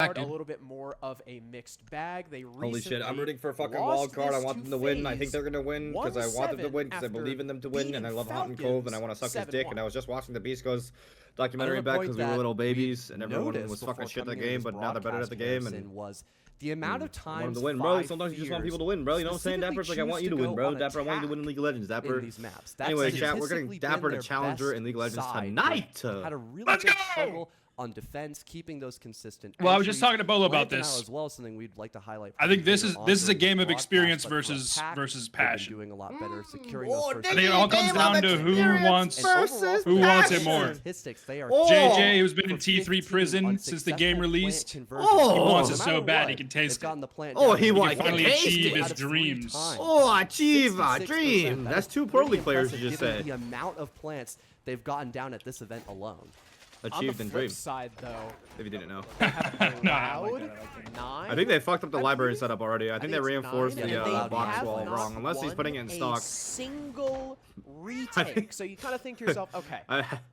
A little bit more of a mixed bag. They Holy shit, I'm rooting for a fucking wild card. I want them to win. I think they're gonna win because I want them to win because I believe in them to win, and I love Hot and Cove, and I want to suck his dick. And I was just watching the Beast Goes documentary back because we were little babies, and everyone was fucking shit at the game, but now they're better at the game. And was the amount of I want them times to win, bro. Sometimes you just want people to win, bro. You know what I'm saying? Dapper, it's like I want you to win, bro. Dapper, I want you to win in League of Legends. Dapper. Anyway, chat, we're getting Dapper to Challenger in League of Legends tonight. Let's go! On defense, keeping those consistent. Well, I was just talking to Bolo about this. As well, something we'd like to highlight. I think this is a game of experience versus passion. Doing a lot better, securing those first. I think it all comes down to who wants it more. JJ, who's been in T3 prison since the game released, he wants it so bad he can taste it. Oh, he can finally achieve his dreams. Oh, achieve a dream. That's two Pro League players you just said. The amount of plants they've gotten down at this event alone. Achieved and dream. Side though, if you didn't know. I think they fucked up the library setup already. I think they reinforced the box wall wrong, unless he's putting it in stock. Single retake. So you kind of think to yourself, okay,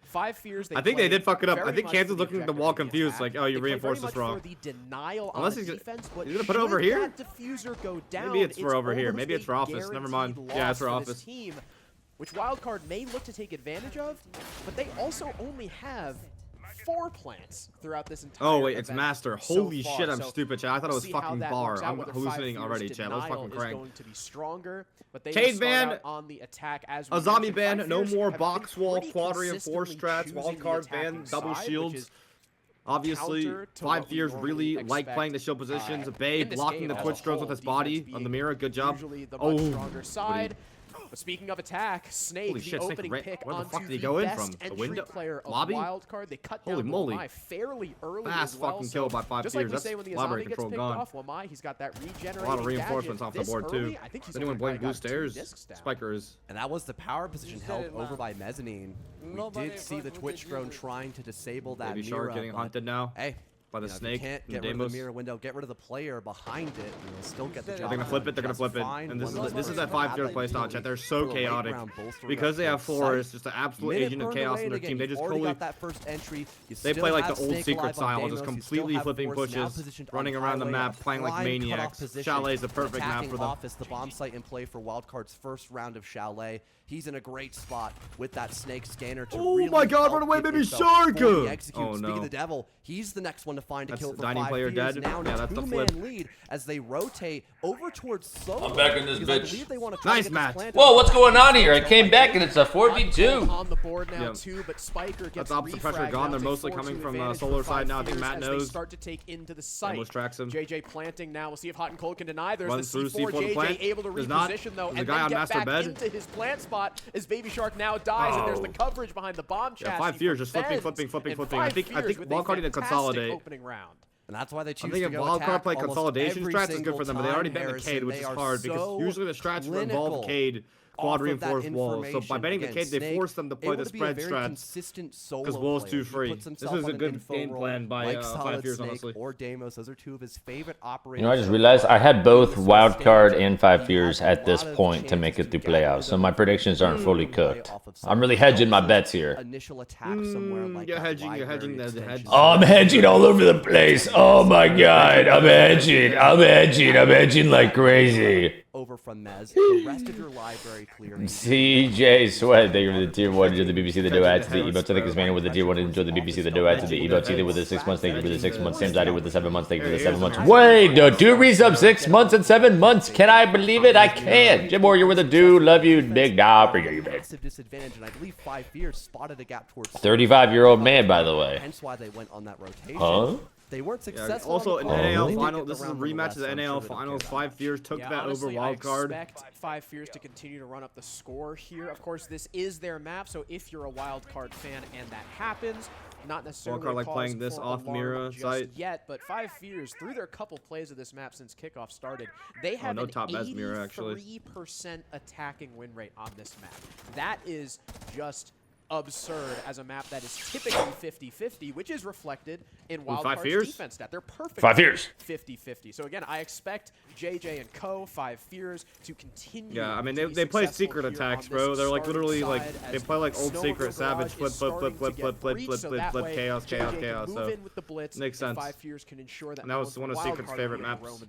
5 fears. I think they did fuck it up. I think Kansas looking at the wall confused, like, oh, you reinforced this wrong. Unless he's gonna put it over here. Maybe it's for over here. Maybe it's for office. Never mind. Yeah, it's for office. Which Wildcard may look to take advantage of, but they also only have 4 plants throughout this entire Oh wait, it's Master. Holy shit, I'm stupid, chat. I thought it was fucking Bar. I'm hallucinating already, chat. Let's fucking crank. Cade ban, a zombie ban, no more box wall, quad reinforce strats, wildcard ban, double shields. Obviously, 5 Fears really like playing the shield positions. Bay blocking the Twitch drones with his body on the mirror. Good job. Oh, but speaking of attack, Snake, holy shit, the opening pick where the fuck onto did he go in from? The The window? player of Lobby? Wildcard. They cut Holy down moly. fairly early Fast as well. fucking kill by 5 Just Fears. like we say when the Library Azami gets control picked gone. off, Wamai, he's got that regenerating A lot of reinforcements off the board too. Does anyone blame Blue Stairs? Spikers. And that was the power position held over by Mezzanine. We did see the Twitch drone trying to disable that Baby mirror. Shark getting hunted now. Hey. By the snake. You can't get rid of the mirror window, get rid of the player behind it, and you'll still get the job. They're gonna flip it, they're gonna flip it. And this is that 5 Fears playstyle, chat. They're so chaotic. Because they have 4, it's just an absolute agent of chaos in their team. They just totally they play like the old secret style, just completely flipping pushes, running around the map, playing like maniacs. Chalet is the perfect map for them. Office, the bomb site in play for Wildcard's first round of Chalet. He's in a great spot with that snake scanner to really my god, run away, baby shark! Oh no. Speaking of the devil, he's the next one to find a kill for 5 player Fears. dead. Now yeah, that's the flip. lead as they rotate over towards Solo. I'm back in this bitch. Nice match. Whoa, what's going on here? I came back and it's a 4v2. On the board now too, but Spiker gets that's opposite pressure gone. They're mostly coming from Solar side now. I think Matt knows. Start to take into the site. Almost tracks him. JJ planting now. We'll see if Hot and Cold can deny. There's Runs the C4. JJ able to reposition though, and then get back into his plant spot as Baby Shark now dies, and there's the coverage behind the bomb chassis. Yeah, 5 Fears just flipping. I think Wildcard need to consolidate. Opening round. And that's why they choose I think to if go Wildcard play attack consolidation almost strats is good for them, but they already bet the Cade, which is hard because usually the strats involve Cade. Quad reinforced walls. So by betting the Cade, they force them to play the spread strats because wall's too free. This is a good game plan by 5 Fears, honestly. Or Deimos, those are 2 of his favorite operators. You know, I just realized I had both Wildcard and 5 Fears at this point to make it through playoffs, so my predictions aren't fully cooked. I'm really hedging my bets here. Initial attack somewhere like you're hedging the hedge. Oh, I'm hedging all over the place. Oh my god, I'm hedging like crazy. Over from Mez, the rest of your library clear. CJ Sweat, thank you for the tier 1. Enjoy the BBC, the duet to the emotes. I think it's Mania with the tier 1. Enjoy the BBC, the duet to the emotes. Either with the 6 months, thank you for the 6 months. Sam Zaddy with the 7 months, thank you for the 7 months. Wait, the 2 resub 6 months and 7 months. Can I believe it? I can't. Jim Moore, you're with a dude. Love you, big dog. Appreciate you, man. Disadvantage, and I believe 5 Fears spotted a gap towards 35-year-old man, by the way. Hence why they went on that rotation. Huh? They weren't successful. Also, in NAL final, this is a rematch of the NAL finals. 5 Fears took that over Wildcard. I expect 5 Fears to continue to run up the score here. Of course, this is their map, so if you're a Wildcard fan and that happens, not necessarily Wildcard like playing this off mirror site yet, but 5 Fears through their couple plays of this map since kickoff started, they have no an top Bez mirror actually. 83% attacking win rate on this map. That is just absurd as a map that is typically 50-50, which is reflected in Wildcard's defense stat. They're perfect 5 fears. 50-50. So again, I expect JJ and Co. 5 fears to continue. Yeah, I mean they play secret attacks, bro. They're like literally like they play like old secret savage flip chaos. So makes sense. 5 fears can ensure that. And that was one of Secret's favorite maps.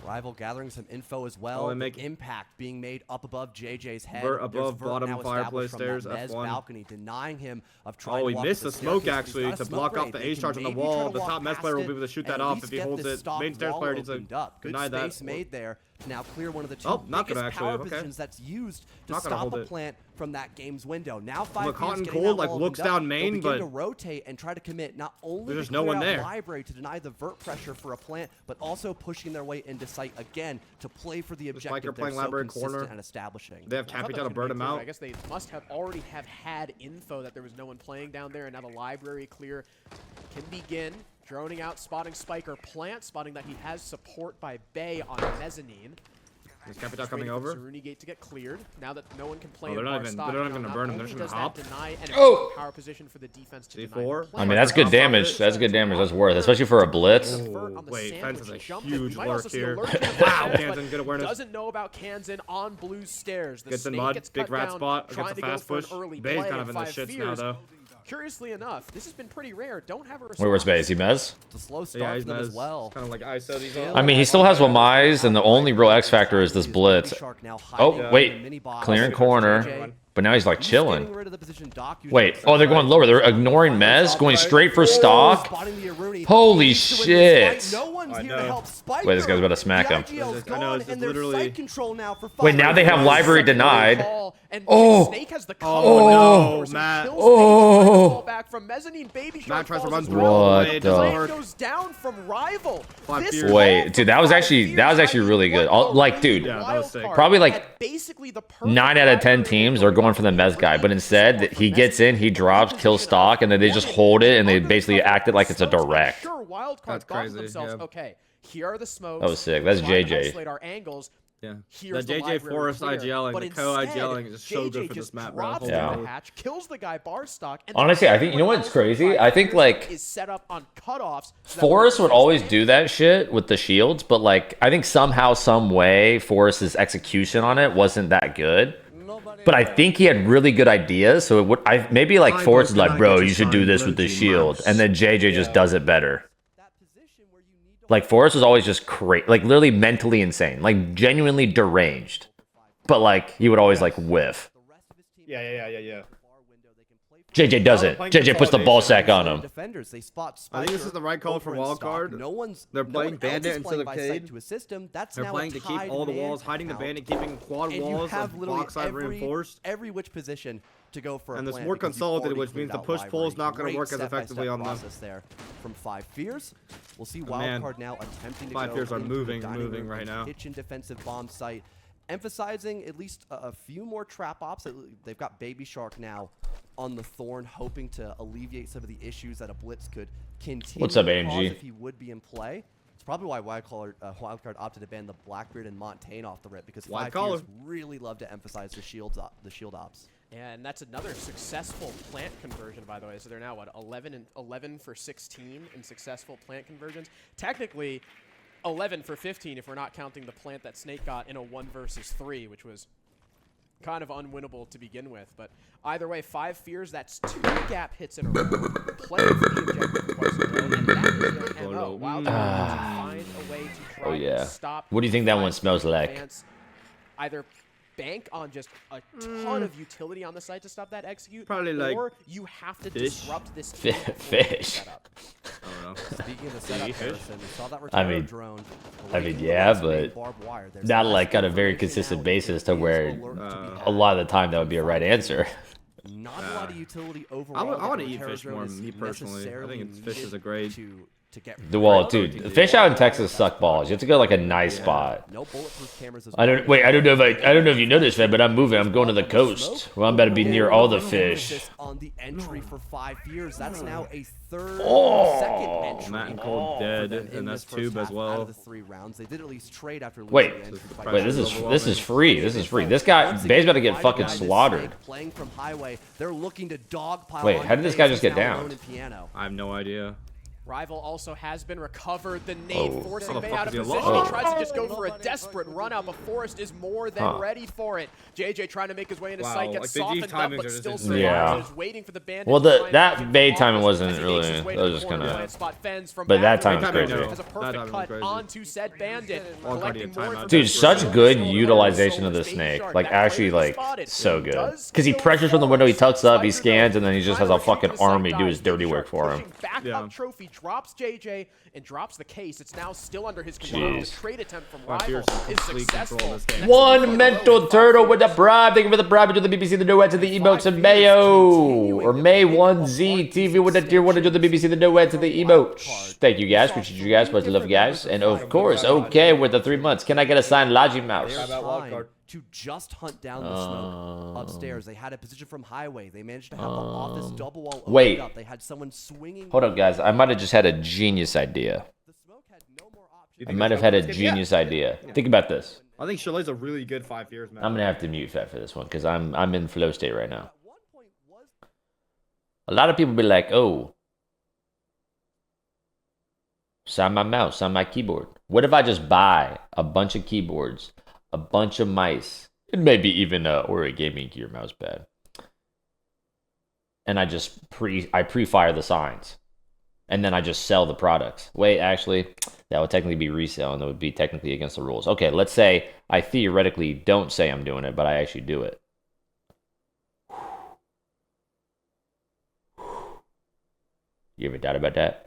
Rival gathering some info as well. Impact being made up above JJ's head. Above bottom fireplace stairs. F1 balcony, denying him of trying. Oh, he missed the smoke actually to block off the ace charge on the wall. The top mess player will be able to shoot that off if he holds it. Main stairs player needs to deny that. Good space made there. Now clear one of the two biggest power positions that's used to stop a plant from that game's window. Now 5 Hot and Cold like looks down main, but to rotate and try to commit not only there's to no one there. Library to deny the vert pressure for a plant, but also pushing their way into sight again to play for the objective. They're playing library corner and establishing. They have Capital to burn him out. I guess they must have already had info that there was no one playing down there, and now the library clear can begin. Droning out, spotting Spiker plant, spotting that he has support by Bay on mezzanine. Is Capital coming over? Zaruni gate to get cleared. Now that no one can play. They're not even gonna burn him. They're just gonna hop. Power position for the defense to C4. I mean, that's good damage. That's good damage. That's worth, especially for a blitz. Wait, Fence is a huge lurk here. Wow, Kansan, good awareness. Doesn't know about Kansan on blue stairs. Gets in mud. Big rat spot against the fast push. Bay's kind of in the shits now though. Curiously enough, this has been pretty rare. Don't have a response. Wait, where's Bays? He Mez? It's a slow start for them as well. Kind of like ISO these all. I mean, he still has Wamais, and the only real X factor is this blitz. Oh, wait. Clearing corner. But now he's like chilling. Wait, oh, they're going lower. They're ignoring Mez, going straight for stock. Holy shit. Wait, this guy's about to smack him. I know, it's literally. Wait, now they have library denied. Oh, no, Matt. Oh, back from mezzanine. Baby Matt tries to run through. What the? Goes down from rival. Wait, dude, that was actually really good. Like, dude, probably like 9 out of 10 teams are going for the Mez guy, but instead he gets in, he drops, kills stock, and then they just hold it and they basically act it like it's a direct. That's crazy. Okay, here are the smokes. That was sick. That's JJ. Our angles. Yeah. The JJ Forest IGLing, the Co IGLing is so good for this map, bro. Yeah. Kills the guy bar stock. Honestly, I think you know what's crazy? I think like is set up on cutoffs. Forrest would always do that shit with the shields, but like I think somehow, some way, Forrest's execution on it wasn't that good. But I think he had really good ideas, so it would maybe like Forrest is like, bro, you should do this with the shield, and then JJ just does it better. Like, Forrest was always just crazy, like, literally mentally insane, like, genuinely deranged. But, like, he would always, like, whiff. Yeah. JJ does it. JJ puts the ball sack on him. I think this is the right call for wildcard. They're playing Bandit instead of Cade. They're playing to keep all the walls, hiding the Bandit, keeping quad walls of block side reinforced. Every which position to go for and there's more consolidated, which means the push pull is not going to work as effectively on them. There from 5 fears, we'll see wildcard now attempting to 5 fears are moving right now. Kitchen defensive bomb site, emphasizing at least a few more trap ops. They've got Baby Shark now on the Thorn, hoping to alleviate some of the issues that a blitz could continue. What's up, AMG? If he would be in play. It's probably why wildcard opted to ban the Blackbeard and Montaigne off the rip, because 5 fears really love to emphasize the shield ops. And that's another successful plant conversion, by the way. So they're now, what, 11 for 16 in successful plant conversions? Technically, 11 for 15 if we're not counting the plant that Snake got in a 1 versus 3, which was kind of unwinnable to begin with. But either way, 5 fears, that's 2 gap hits in a row. Playing for the objective twice in a row, and that is their MO. Wildcard to find a way to try to stop. What do you think that one smells like? Either bank on just a ton of utility on the site to stop that execute, probably like, or you have to fish? disrupt this fish. setup. I don't know. Speaking of the setup, Harrison, we saw that drone. I mean, yeah, but not like on a very consistent basis to where a lot of the time that would be a right answer. Not a lot of utility overall. I want to eat fish more, me personally. I think fish is a great to get Well, dude, fish out in Texas suck balls. You have to go to, like, a nice spot. No bulletproof cameras as I don't know if you know this, man, but I'm moving. I'm going to the coast. Well, I'm about to be near all the fish. On the entry for 5 years. That's now a second entry. Matt and Cole dead, and that's Tube as well. Out of the 3 rounds, they did at least trade after Wait, this is free. This is free. This guy, Bay's about to get fucking slaughtered. Playing from highway, they're looking to dogpile. Wait, how did this guy just get down? I have no idea. Rival also has been recovered. The nade forcing Bay out of fuck is position. he He tries to just go for a desperate run out, but Forrest is more than ready for it. JJ trying to make his way into sight, gets softened up, but still survives. Waiting for the bandit. Well, that Bay timing wasn't really. That was just kind of. But that time was crazy. Has a perfect cut onto said bandit. Dude, such good utilization of the snake. Like, actually, like, so good. Because he pressures from the window, he tucks up, he scans, and then he just has a fucking army do his dirty work for him. Backup trophy drops JJ and drops the case. It's now still under his control. The trade attempt from Rival is successful. One mental turtle with a bribe. Thank you for the bribe to the BBC, the duet to the emotes, and Mayo. Or May1Z TV with a tier 1 to the BBC, the duet to the emotes. Thank you guys. Appreciate you guys. Much love, guys. And of course, okay, with the 3 months. Can I get a signed Logi mouse? To just hunt down the smoke upstairs. They had a position from highway. They managed to have the office double wall opened up. They had someone swinging. Hold up, guys. I might have just had a genius idea. The smoke had no more options. I might have had a genius idea. Think about this. I think Chalet's a really good 5 years, man. I'm gonna have to mute Fat for this one because I'm in flow state right now. A lot of people be like, "Oh, sign my mouse, sign my keyboard." What if I just buy a bunch of keyboards, a bunch of mice, and maybe even or a gaming gear mouse pad, and I just pre-fire the signs, and then I just sell the products? Wait, actually, that would technically be resale, and that would be technically against the rules. Okay, let's say I theoretically don't say I'm doing it, but I actually do it. You ever thought about that?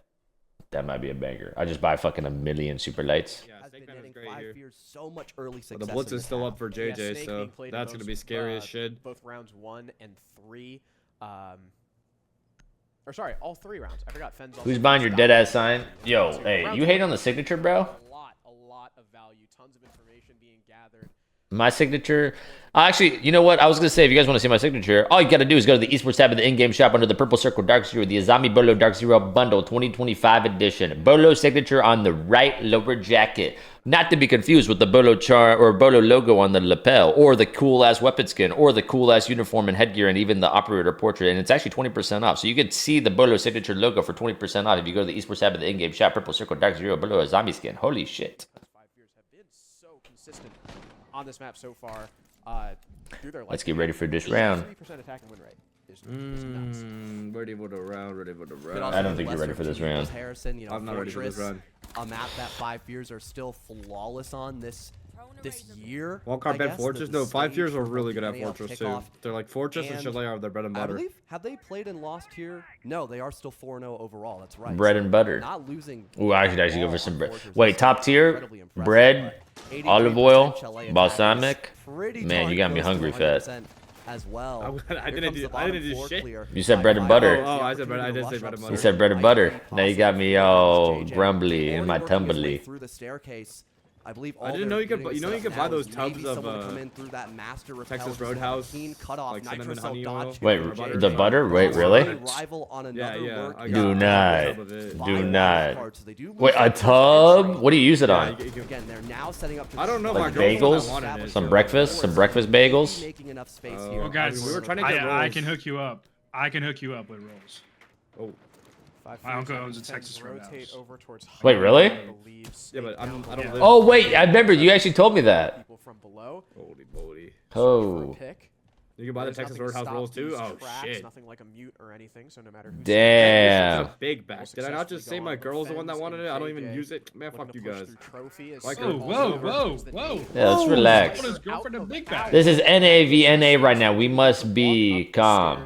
That might be a banger. I just buy fucking 1 million super lights. Yeah, Snake Man is great here. So much early success. Well, the blitz is still up for JJ, so that's gonna be scary as shit. Both rounds 1 and 3. Or sorry, all 3 rounds. I forgot Fens. Who's buying your dead ass sign? Yo, hey, you hate on the signature, bro? A lot of value. Tons of information being gathered. My signature. Actually, you know what? I was going to say, if you guys want to see my signature, all you got to do is go to the esports tab of the in-game shop under the purple circle Dark Zero, the Azami Beaulo Dark Zero Bundle 2025 edition. Beaulo signature on the right lower jacket. Not to be confused with the Beaulo char or Beaulo logo on the lapel, or the cool-ass weapon skin, or the cool-ass uniform and headgear, and even the operator portrait. And it's actually 20% off. So you can see the Beaulo signature logo for 20% off if you go to the esports tab of the in-game shop, purple circle Dark Zero Beaulo Azami skin. Holy shit. 5 years have been so consistent on this map so far. Let's get ready for this round. 3% attack and win rate is nuts. Ready for the round. I don't think you're ready for this round. Harrison, you know, I'm not ready for this round. A map that 5 years are still flawless on this year. Wildcard bad Fortress? No, 5 years are really good at Fortress too. They're like Fortress and Chalet are their bread and butter. I believe, have they played and lost here? No, they are still 4-0 overall. That's right. Bread and butter. Not losing. Ooh, I should actually go for some bread. Wait, top tier? Bread, olive oil, balsamic. Man, you got me hungry, Fat. As well. I didn't do shit. You said bread and butter. Oh, I said bread. I did say bread and butter. You said bread and butter. Now you got me all grumbly in my tumbly. Through the staircase. I believe I didn't know you could. You know you could buy those tubs of Texas Roadhouse, like cinnamon honey oil. Wait, the butter? Wait, really? Yeah. Do not. Do not. Wait, a tub? What do you use it on? Again, they're now setting up. I don't know. Like bagels? Some breakfast bagels? Oh, guys, we were trying to get rolls. I can hook you up. I can hook you up with rolls. Oh. My uncle owns a Texas Roadhouse. Wait, really? Yeah, but I don't live. Oh, wait, I remember. You actually told me that. People from below. Holy moly. Oh. You can buy the Texas Roadhouse rolls too? Oh, shit. Nothing like a mute or anything, so no matter who. Damn. Big back. Did I not just say my girl's the one that wanted it? I don't even use it. Man, fuck you guys. Whoa. Yeah, let's relax. This is NAVNA right now. We must be calm.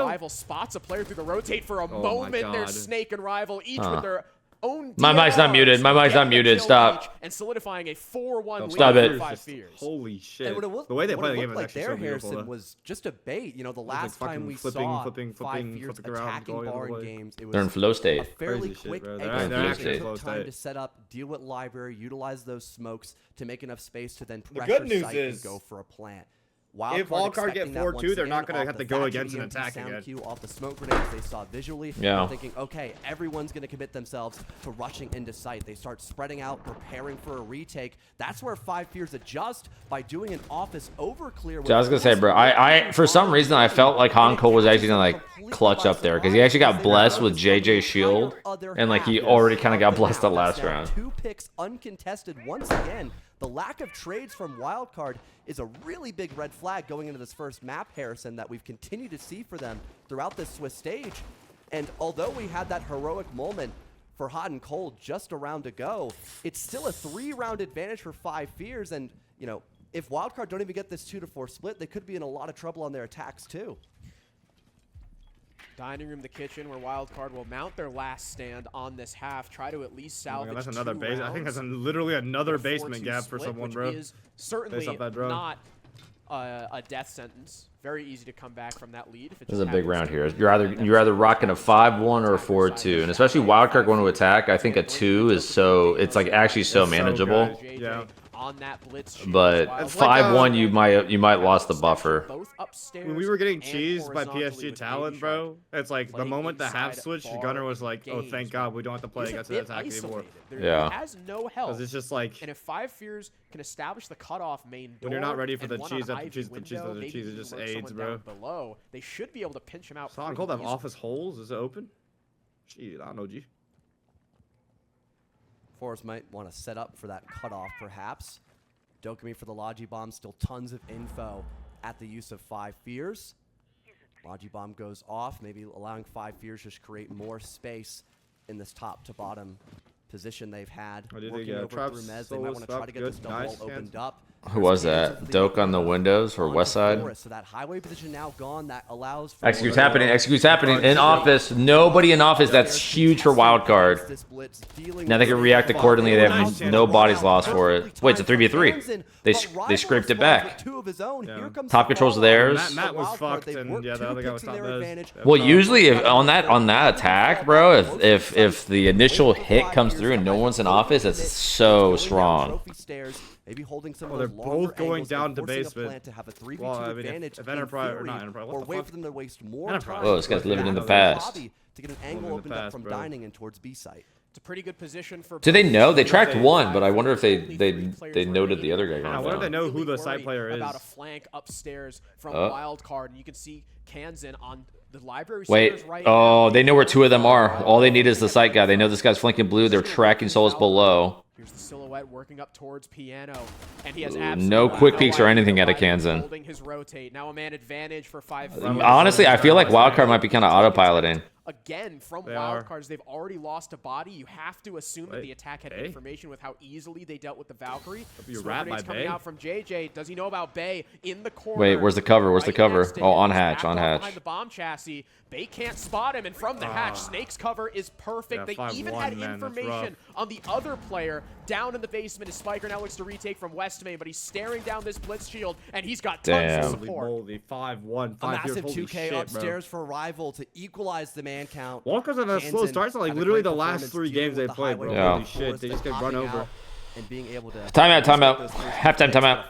go. Rival spots a player through the rotate for a moment. There's Snake and Rival, each with their own My mic's not muted. My mic's not muted. Stop. And solidifying a 4-1 lead Stop it. for 5 Fears. Holy shit. The way they play the game is like actually there, so beautiful. Harrison, was just a bait. You know, the last like time we flipping, saw flipping, 5 Fears around, attacking going all the bar in way. games, it was They're in flow a state. fairly Crazy shit, quick bro. execution. They're It actually took flow time state. to set up, deal with library, utilize those smokes to make enough space to then The pressure good news site is, and go for a plant. if Wildcard get 4-2, they're not going to have to go against an attack again. Off the smoke grenades they saw visually, Yeah. they're thinking, okay, everyone's going to commit themselves to rushing into sight. They start spreading out, preparing for a retake. That's where 5 Fears adjust by doing an office overclear. So I was gonna say, bro, I for some reason I felt like Han Cole was actually gonna like clutch up there because he actually got blessed with JJ Shield, and like he already kind of got blessed the last round. 2 picks uncontested once again. The lack of trades from Wildcard is a really big red flag going into this first map, Harrison, that we've continued to see for them throughout this Swiss stage. And although we had that heroic moment for Hot and Cold just a round to go, it's still a 3-round advantage for 5 Fears. And, you know, if Wildcard don't even get this 2-4 split, they could be in a lot of trouble on their attacks too. Dining room, the kitchen, where Wildcard will mount their last stand on this half, try to at least salvage that's another 2 base. I think that's literally another basement gap for someone, bro. Which is certainly that drone. not a death sentence. Very easy to come back from that lead. If it This is a just big happens round to here. be You're either rocking a 5-1 or a 4-2, and especially Wildcard going to attack. I think a 2 is so it's like actually so manageable. good. Yeah. On that blitz shield, But while 5-1, you might lost the buffer. both upstairs When we were getting and cheesed by horizontally PSG with talent, Baby bro, Shark it's like the playing moment the half inside switched, bar Gunner was like, oh, games, thank God we don't have to play he's a against the bit attack anymore. isolated. Yeah. He has no help. Because it's just like, And if 5 Fears can establish the cutoff main door, when you're not ready for and the one cheese on after Ivy cheese, window, maybe cheese, it even just lurk aids, someone bro. down below, they should be able to pinch him out. Solid pretty Cold have easily. office holes? Is it open? Gee, I don't know, G. Forrest might want to set up for that cutoff, perhaps. Dokumi for the Logi Bomb, still tons of info at the use of 5 Fears. Logi Bomb goes off, maybe allowing 5 Fears just create more space in this top to bottom position they've had. did they Working get over traps? through Mez, they might want to try to get Good, this double nice, wall opened up. Who was that? Doke on the windows or west side? So that highway position now gone, that allows for Execute's happening. Execute's happening in office. Nobody in office. That's huge for Wildcard. Now they can react accordingly. They have no bodies lost for it. Wait, it's a 3v3. They scraped it back. Top controls theirs. Matt was fucked, and yeah, the other guy was top Mez. Well, usually if on that attack, bro, if the initial hit comes through and no one's in office, it's so strong. Maybe holding some Oh, of they're those both longer going angles down and to forcing a basement. plant to have a 3v2 Well, I mean, advantage if in Enterprise or theory, not Enterprise, what or the wait fuck? for them to waste more Enterprise. time. Oh, this guy's living in the to past. To get an angle in the opened up past, from bro. dining and towards B site. It's a pretty good position for. Do they know? They tracked both one, but I wonder if they players noted were the other guy able to I going wonder if they down. know who the really side worry player is. About a flank upstairs from Oh. Wildcard, and you can see Kansan on the library. Wait. stairs right Oh, now. they know where 2 of them are. All they need is the sight guy. They know this guy's flanking blue. They're tracking souls below. Here's the silhouette working up towards Piano, and he has Ooh, absolutely no quick peeks or idea anything out of why he's Kansan. Holding his rotate. Now a man advantage for 5. Honestly, I feel like Wildcard might be kind of autopiloting. Again, from They are. Wildcards, they've already lost a body. You have to assume that Wait, the attack had Bay? information with how easily they dealt with the Valkyrie. you Smoke rat grenades by coming Bay? out from JJ. Does he know about Bay in the corner? Wait, where's the cover? Where's the right cover? next to Oh, him. on He's hatch, backed on off hatch. Behind the bomb chassis. Bay can't spot him, and from the hatch, Snake's cover is perfect. Yeah, they 5-1, even had man, that's information on the other player down in the basement. His Spiker now looks to retake from West Main, but he's staring down this blitz shield, and he's got tons Damn. of Holy support. moly, 5-1, A 5 massive holy 2K shit, upstairs for Rival to equalize the man count. Walker's on a slow Kansan start, so like had a literally great the last performance 3 dealing games they with the played, bro. highway Yeah. Holy shit, they just get run over. And being able to Timeout, timeout. Halftime, timeout.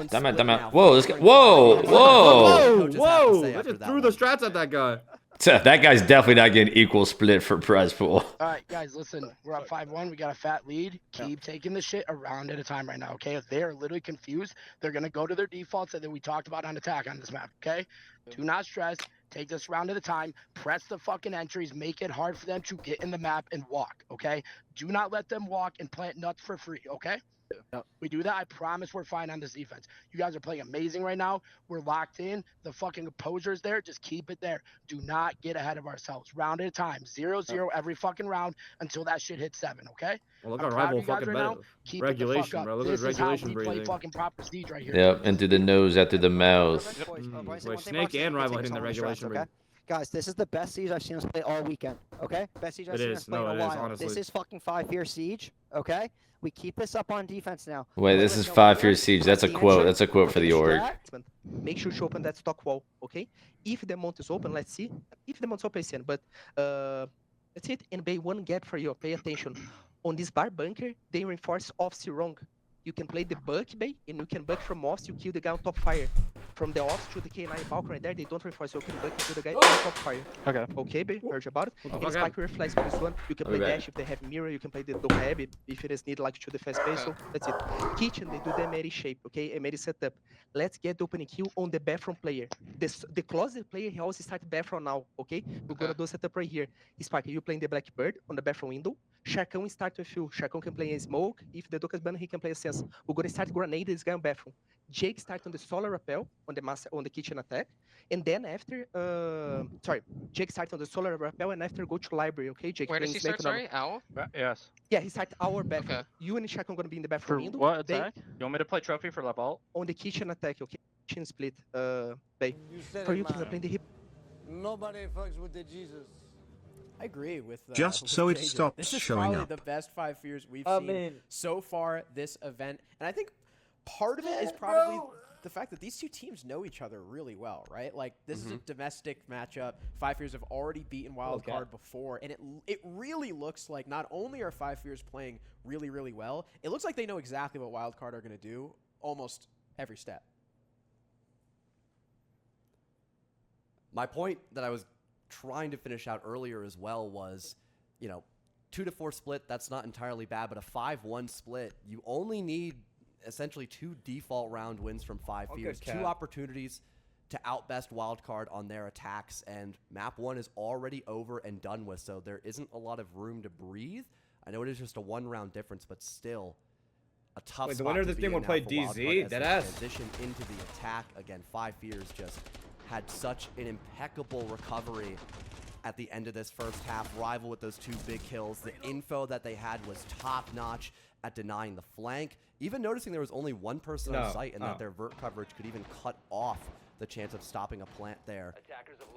Timeout, timeout. Whoa, this guy. Whoa, whoa. Whoa! They just threw the strats at that guy. That guy's definitely not getting equal split for prize pool. All right, guys, listen. We're up 5-1. We got a fat lead. Keep taking the shit a round at a time right now, okay? If they are literally confused, they're going to go to their defaults that we talked about on attack on this map, okay? Do not stress. Take this round at a time. Press the fucking entries. Make it hard for them to get in the map and walk, okay? Do not let them walk and plant nuts for free, okay? We do that. I promise we're fine on this defense. You guys are playing amazing right now. We're locked in. The fucking opposer's there. Just keep it there. Do not get ahead of ourselves. Round at a time. 0-0 every fucking round until that shit hits 7, okay? Well, look I'm at proud of Rival you guys fucking right now. better. Keep Regulation, it the fuck bro. up. Look at This his is how regulation we play breathing. fucking proper siege right here. Yep, and through the nose, out through the mouth. Wait, Snake and Rival hitting the regulation breathing. Guys, this is the best Siege I've seen us play all weekend, okay? Best Siege I've seen us play in a while. Honestly. This is fucking 5-year Siege, okay? We keep this up on defense now. Wait, this is 5-year Siege. That's a quote. That's a quote for the org. Make sure to open that stock wall, okay? If the mount is open, let's see. If the mount's open, but that's it. And bay one gap for you. Pay attention. On this bar bunker, they reinforce offs wrong. You can play the buck bay, and you can buck from offs. You kill the guy on top fire. From the offs to the K9 balcony right there, they don't reinforce. You can buck into the guy on top fire. Okay. Okay, bay. Heard you about it. And spike reflex for this one. You can play dash if they have mirror. You can play the web if it is needed, like to the fast pace. So that's it. Kitchen, they do the Mary shape, okay? A Mary setup. Let's get the opening kill on the bathroom player. The closet player, he always starts bathroom now, okay? We're gonna do a setup right here. Spark, you playing the Blackbird on the bathroom window. Sharkon start with you. Sharkon can play a smoke. If the Duke is banned, he can play a Sens. We're gonna start grenade this guy on bathroom. Jake start on the solar rappel on the kitchen attack. And then after Jake starts on the solar rappel and after go to library, okay? Jake. Where does he start, sorry? Owl? Yes. Yeah, he starts our bathroom. Okay. You and Sharkon gonna be in the bathroom window. What attack? You want me to play trophy for lap alt? On the kitchen attack, okay? Kitchen split, bay. For you can play the hip. Nobody fucks with the Jesus. I agree with just so it stops this is showing probably up. the best 5 years we've seen so far this event, and I think part of it is probably the fact that these two teams know each other really well, right? Like this is a domestic matchup. 5 years have already beaten Wildcard before, and it really looks like not only are 5 years playing really, really well, it looks like they know exactly what Wildcard are going to do almost every step. My point that I was trying to finish out earlier as well was, 2-4 split, that's not entirely bad, but a 5-1 split, you only need essentially 2 default round wins from 5 years, 2 opportunities to outbest Wildcard on their attacks, and map 1 is already over and done with, so there isn't a lot of room to breathe. I know it is just a 1-round difference, but still a tough spot the winner of this game will play DZ? Deadass. Transition into the attack again. 5 years just had such an impeccable recovery at the end of this first half. Rival with those 2 big kills. The info that they had was top-notch at denying the flank. Even noticing there was only 1 person on site and that their vert coverage could even cut off the chance of stopping a plant there.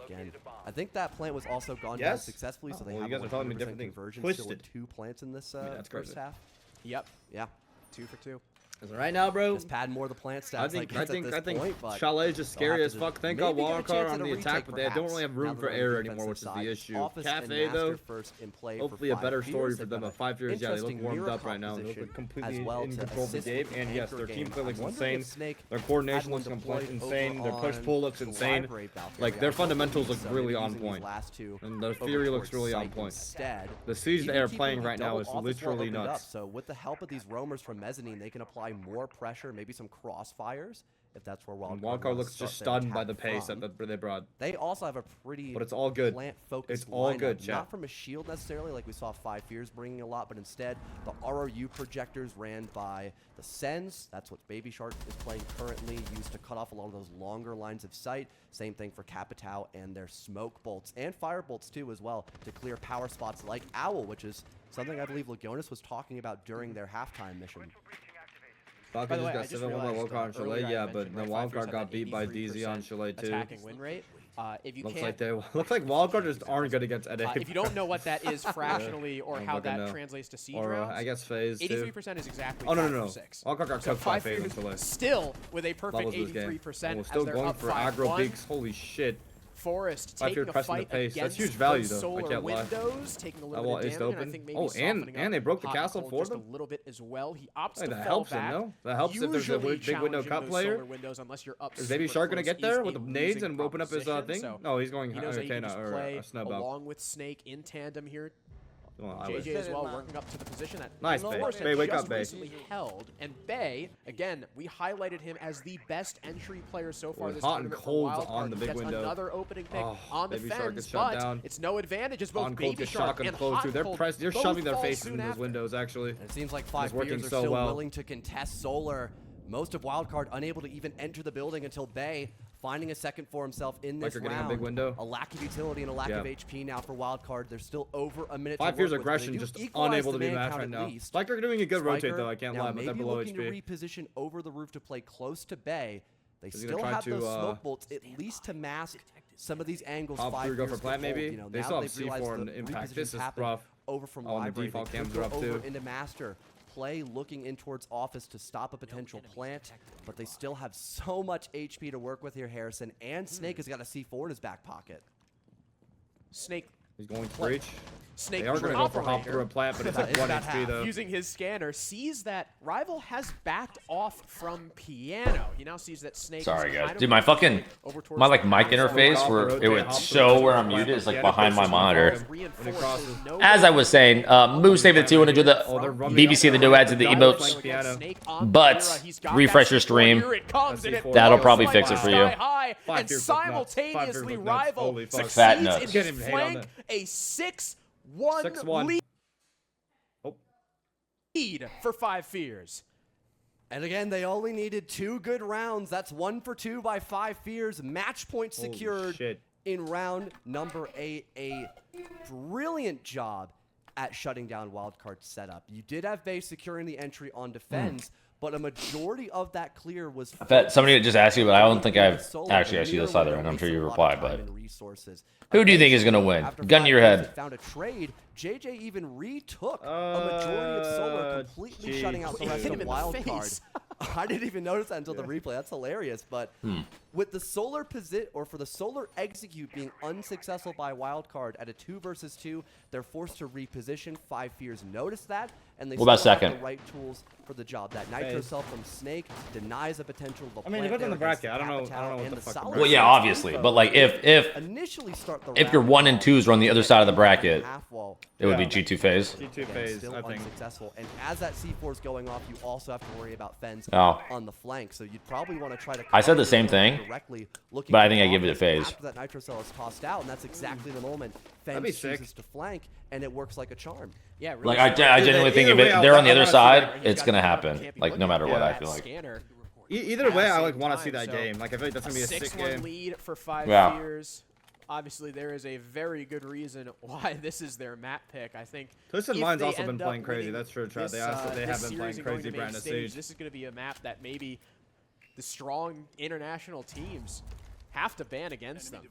Again, I think that plant was also gone down successfully, so they have a 100% conversion still with 2 plants in this first half. Yep. Yeah. 2 for 2. Right now, bro, just pad more the plant stats. I think Chalet is just scary as fuck. Thank God Wildcard on the attack, but they don't really have room for error anymore, which is the issue. Cafe though, hopefully a better story for them. But 5 years, yeah, they look warmed up right now. They look completely in control of the game. And yes, their team play looks insane. Their coordination looks insane. Their push pull looks insane. Like their fundamentals look really on point, and their theory looks really on point. The siege they are playing right now is literally nuts. So with the help of these roamers from mezzanine, they can apply more pressure, maybe some crossfires, if that's where Wildcard looks just stunned by the pace that they brought. They also have a pretty but it's all good. Plant-focused it's all lineup. good, chat. Not from a shield necessarily, like we saw 5 years bringing a lot, but instead the RRU projectors ran by the Sens. That's what Baby Shark is playing currently, used to cut off a lot of those longer lines of sight. Same thing for Capitao and their smoke bolts and fire bolts too as well to clear power spots like Owl, which is something I believe Legionis was talking about during their halftime mission. Falcon just got 7-1 by Wildcard on Chalet, yeah, but the Wildcard got beat by DZ on Chalet too. Attacking win rate. If you looks like Wildcard just aren't good against NA. If you don't know what that is fractionally or how that translates to siege rounds, I guess phase too. 83% is exactly 6. Wildcard got cooked by phase on Chalet. Still with a perfect 83%. We're still going for aggro peaks. Holy shit. Forest taking a fight against that's huge value though. Solar I can't windows, taking a little bit of damage, and I think maybe and they broke the castle for them a little bit as well. He opts to that fall helps back. That helps if there's a big window cut player. Is Baby Shark gonna get there with the nades and open up his thing? No, he's going play snowball along with Snake in tandem here. Well, JJ as well working up to the position that nice, Bay, wake up, Bay. Recently held, and Bay again, we highlighted him as the best entry player so far this hot and tournament. cold on the big gets window. Another opening pick on the fence, but down. It's no advantage. It's both Baby Shark and close Hot they're Cold. They're shoving their faces in those windows actually. And it seems like 5 years are still willing to contest Solar. Most of Wildcard unable to even enter the building until Bay finding a second for himself in this round. A big window. A lack of utility and a lack of HP now for Wildcard. There's still over a minute 5 years aggression just unable to be matched right now. Spiker doing a good rotate though, I can't lie, but they're below HP. Maybe looking to reposition over the roof to play close to Bay. They still have those smoke bolts at least to mask some of these angles. Top 3 go for plant maybe. You know, They still have C4 and impact. This is rough. Over from the library, default cams are up over too. into master. Play looking in towards office to stop a potential plant, but they still have so much HP to work with here, Harrison. And Snake has got a C4 in his back pocket. Snake. He's going to breach. Snake they are going to go for hop through a plant, but it's like 1 HP though. Using his scanner, sees that Rival has backed off from Piano. He now sees that Snake. Sorry guys, dude, my fucking like mic interface where it would show where I'm muted is like behind my monitor. As I was saying, Moose saved the 2 and enjoy the BBC, the new ads, and the emotes. But refresh your stream. That'll probably fix it for you. And simultaneously, Rival fat nuts. succeeds in his flank a 6-1 lead for 5 Fears. And again, they only needed 2 good rounds. That's 1 for 2 by 5 Fears. Match point secured in round number 8. A brilliant job at shutting down wildcard setup. You did have base securing the entry on defense, but a majority of that clear was. Somebody just asked you, but I don't think I've actually asked you this either, and I'm sure you replied. But who do you think is going to win? Gun to your head. Found a trade. JJ even retook a majority of Solar, completely shutting out the rest of wildcard. I didn't even notice that until the replay. That's hilarious. But with the Solar for the Solar execute being unsuccessful by wildcard at a 2 versus 2, they're forced to reposition. 5 Fears noticed that, and they still have the right tools for the job. That Nitro Cell from Snake denies a potential of a I mean, it depends on the bracket. I don't know what the fuck. Well, yeah, obviously, but like if your 1 and 2s are on the other side of the bracket, it would be G2 phase. G2 phase, still I think. Unsuccessful. And as that C4 is going off, you also have to worry about Fens Oh. on the flank. So you'd probably want to try to. I said the same thing, but I think I give it a phase. After that Nitro Cell is tossed out, and that's exactly the moment Fens chooses to flank, and it works like a charm. Yeah, really like I genuinely think if they're on the other side, it's gonna happen. Like no matter what, I feel like. Either way, I like want to see that game. Like I feel like that's gonna be a sick 6-1 game. lead for 5 Fears. Obviously, there is a very good reason why this is their map pick. I think. Twisted Mind's also been playing crazy. That's true, Chad. They have been playing crazy brand of Siege. This is going to be a map that maybe the strong international teams have to ban against them.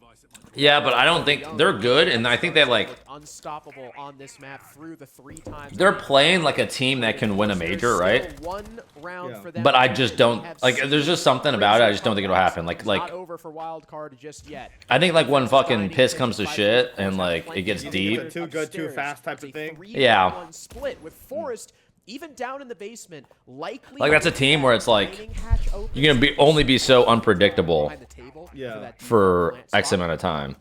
Yeah, but I don't think they're good, and I think they like unstoppable on this map through the 3 times. They're playing like a team that can win a major, right? But I just don't like. There's just something about it. I just don't think it'll happen. Like not over for wild card just yet. I think like when fucking piss comes to shit and like it gets deep. Too good, too fast type of thing. Yeah. Split with Forest. Even down in the basement, likely like that's a team where it's like you're gonna only be so unpredictable for X amount of time.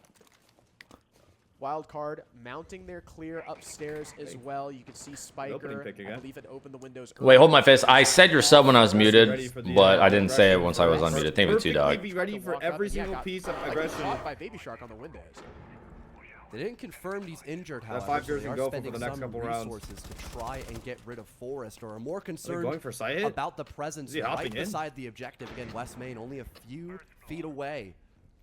Wildcard mounting their clear upstairs as well. You can see Spiker. I believe it opened the windows. Wait, hold my face. I said your sub when I was muted, but I didn't say it once I was unmuted. Thank you, T-Dog. Be ready for every single piece of aggression. By Baby Shark on the windows. They didn't confirm he's injured, however. 5 Fears so can go for the next couple rounds. Resources to try and get rid of Forest, or are more concerned for about the presence right beside the objective. Again, West Main only a few feet away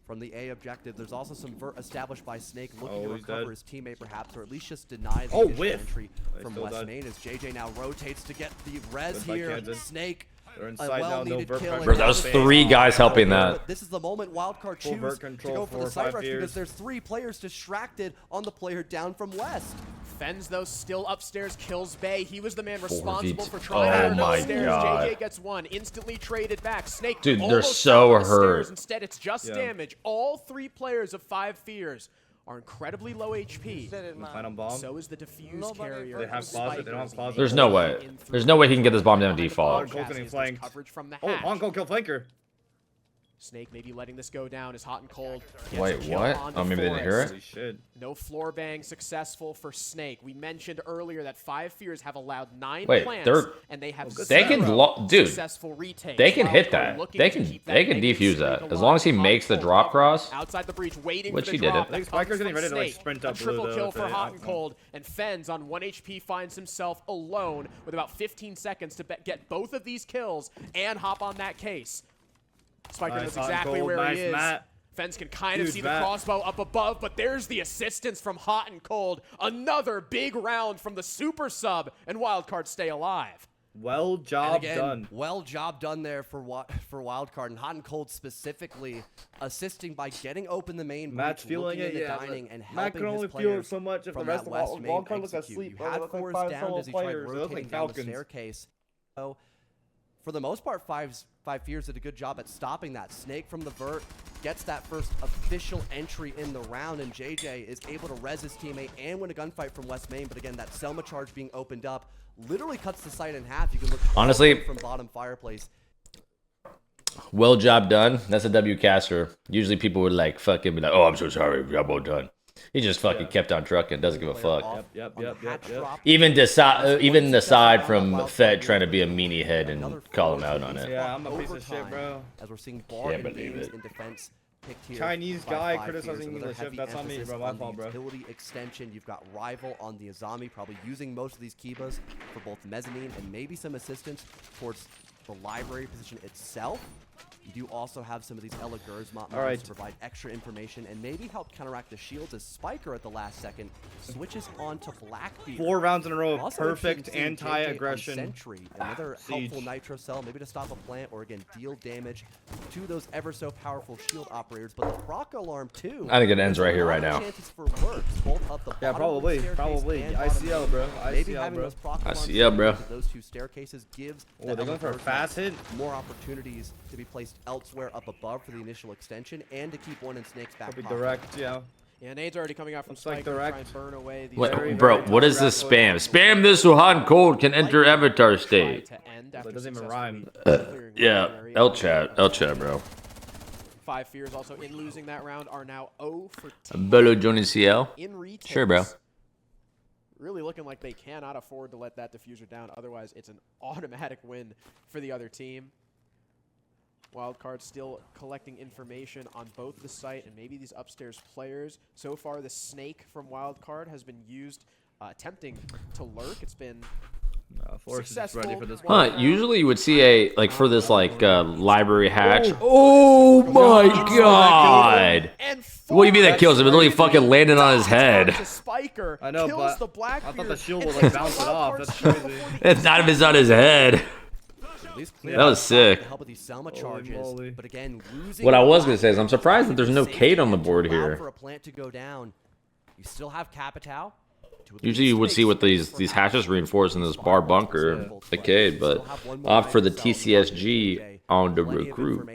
from the A objective. There's also some vert established by Snake looking to recover his teammate perhaps, or at least just deny the initial entry from West Main as JJ now rotates to get the res here. Snake. They're inside now, no vert pressure. Bro, that was 3 guys helping that. This is the moment wildcard choose to go for the side rush because there's 3 players distracted on the player down from West. Fens, though, still upstairs, kills Bay. He was the man responsible for trying to my upstairs. God. JJ gets 1, instantly traded back. Snake, dude, they're so hurt. Instead, it's just damage. All 3 players of 5 Fears are incredibly low HP. So is the diffuse carrier. They have closet. They don't have closet. There's no way. There's no way he can get this bomb down default. Coverage from the hatch. Honko kill flanker. Snake maybe letting this go down is hot and cold. Wait, what? Oh, maybe they didn't hear it? No floor bang successful for Snake. We mentioned earlier that 5 Fears have allowed 9 plants, and they have successful retakes. They can hit that. They can defuse that. As long as he makes the drop cross, outside the breach, waiting which for the he did drop. it. I think Spiker's getting ready to like sprint up triple kill for hot and cold, and Fens on 1 HP finds himself alone with about 15 seconds to get both of these kills and hop on that case. Spiker knows exactly where he is. Fens can kind of see the crossbow up above, but there's the assistance from Hot and Cold. Another big round from the super sub, and Wildcard stay alive. Well job done. Well job done there for Wildcard, and Hot and Cold specifically assisting by getting open the main. Matt's feeling it, yeah. Dining and Matt can only feel it so much if the rest of Wildcard looks asleep. You had Force down as he tried rotating down the staircase. So, for the most part, Five Fears did a good job at stopping that. Snake from the vert gets that first official entry in the round, and JJ is able to res his teammate and win a gunfight from West Main. But again, that Selma charge being opened up literally cuts the site in half. You can look honestly from bottom fireplace. Well job done. That's a W caster. Usually people would like fucking be like, oh, I'm so sorry, job well done. He just fucking kept on trucking. Doesn't give a fuck. Yep. Even aside from Fed trying to be a meanie head and call him out on it. Yeah, I'm a piece of shit, bro. As we're seeing bar in defense. Chinese guy criticizing English. That's on me, bro. My fault, bro. Utility extension. You've got Rival on the Azami, probably using most of these Kibas for both mezzanine and maybe some assistance towards the library position itself. You do also have some of these Ella Gersmont mods to provide extra information and maybe help counteract the shields as Spiker at the last second switches on to Blackbeard. 4 rounds in a row of perfect anti-aggression. Another helpful nitro cell, maybe to stop a plant or again deal damage to those ever so powerful shield operators. But the proc alarm too. I think it ends right here, right now. Yeah, probably. ICL, bro. ICL, bro. Those two staircases gives. Oh, they're going for a fast hit. More opportunities to be placed elsewhere up above for the initial extension and to keep one in Snake's back pocket. Direct, yeah. Yeah, nades already coming out from Spike. Like try and burn away these bro, what is this spam? Spam this so Hot and Cold can enter avatar state. It doesn't even rhyme. Yeah, L chat, bro. 5 Fears also in losing that round are now 0 for 10. Beaulo joining CL. In retakes. Sure, bro. Really looking like they cannot afford to let that diffuser down. Otherwise, it's an automatic win for the other team. Wildcard still collecting information on both the site and maybe these upstairs players. So far, the snake from Wildcard has been used attempting to lurk. It's been successful. Ready for this usually you would see a, like for this like library hatch. Oh my god! What do you mean that kills him? It literally fucking landed on his head. I know, but I thought the shield would like bounce it off. That's crazy. It's not even on his head. That was sick. But again, what I was gonna say is I'm surprised that there's no Kate on the board here. For a plant to go down, you still have Capitao. Usually you would see with these hatches reinforced in this bar bunker, the Cade, but opt for the TCSG on the recruit.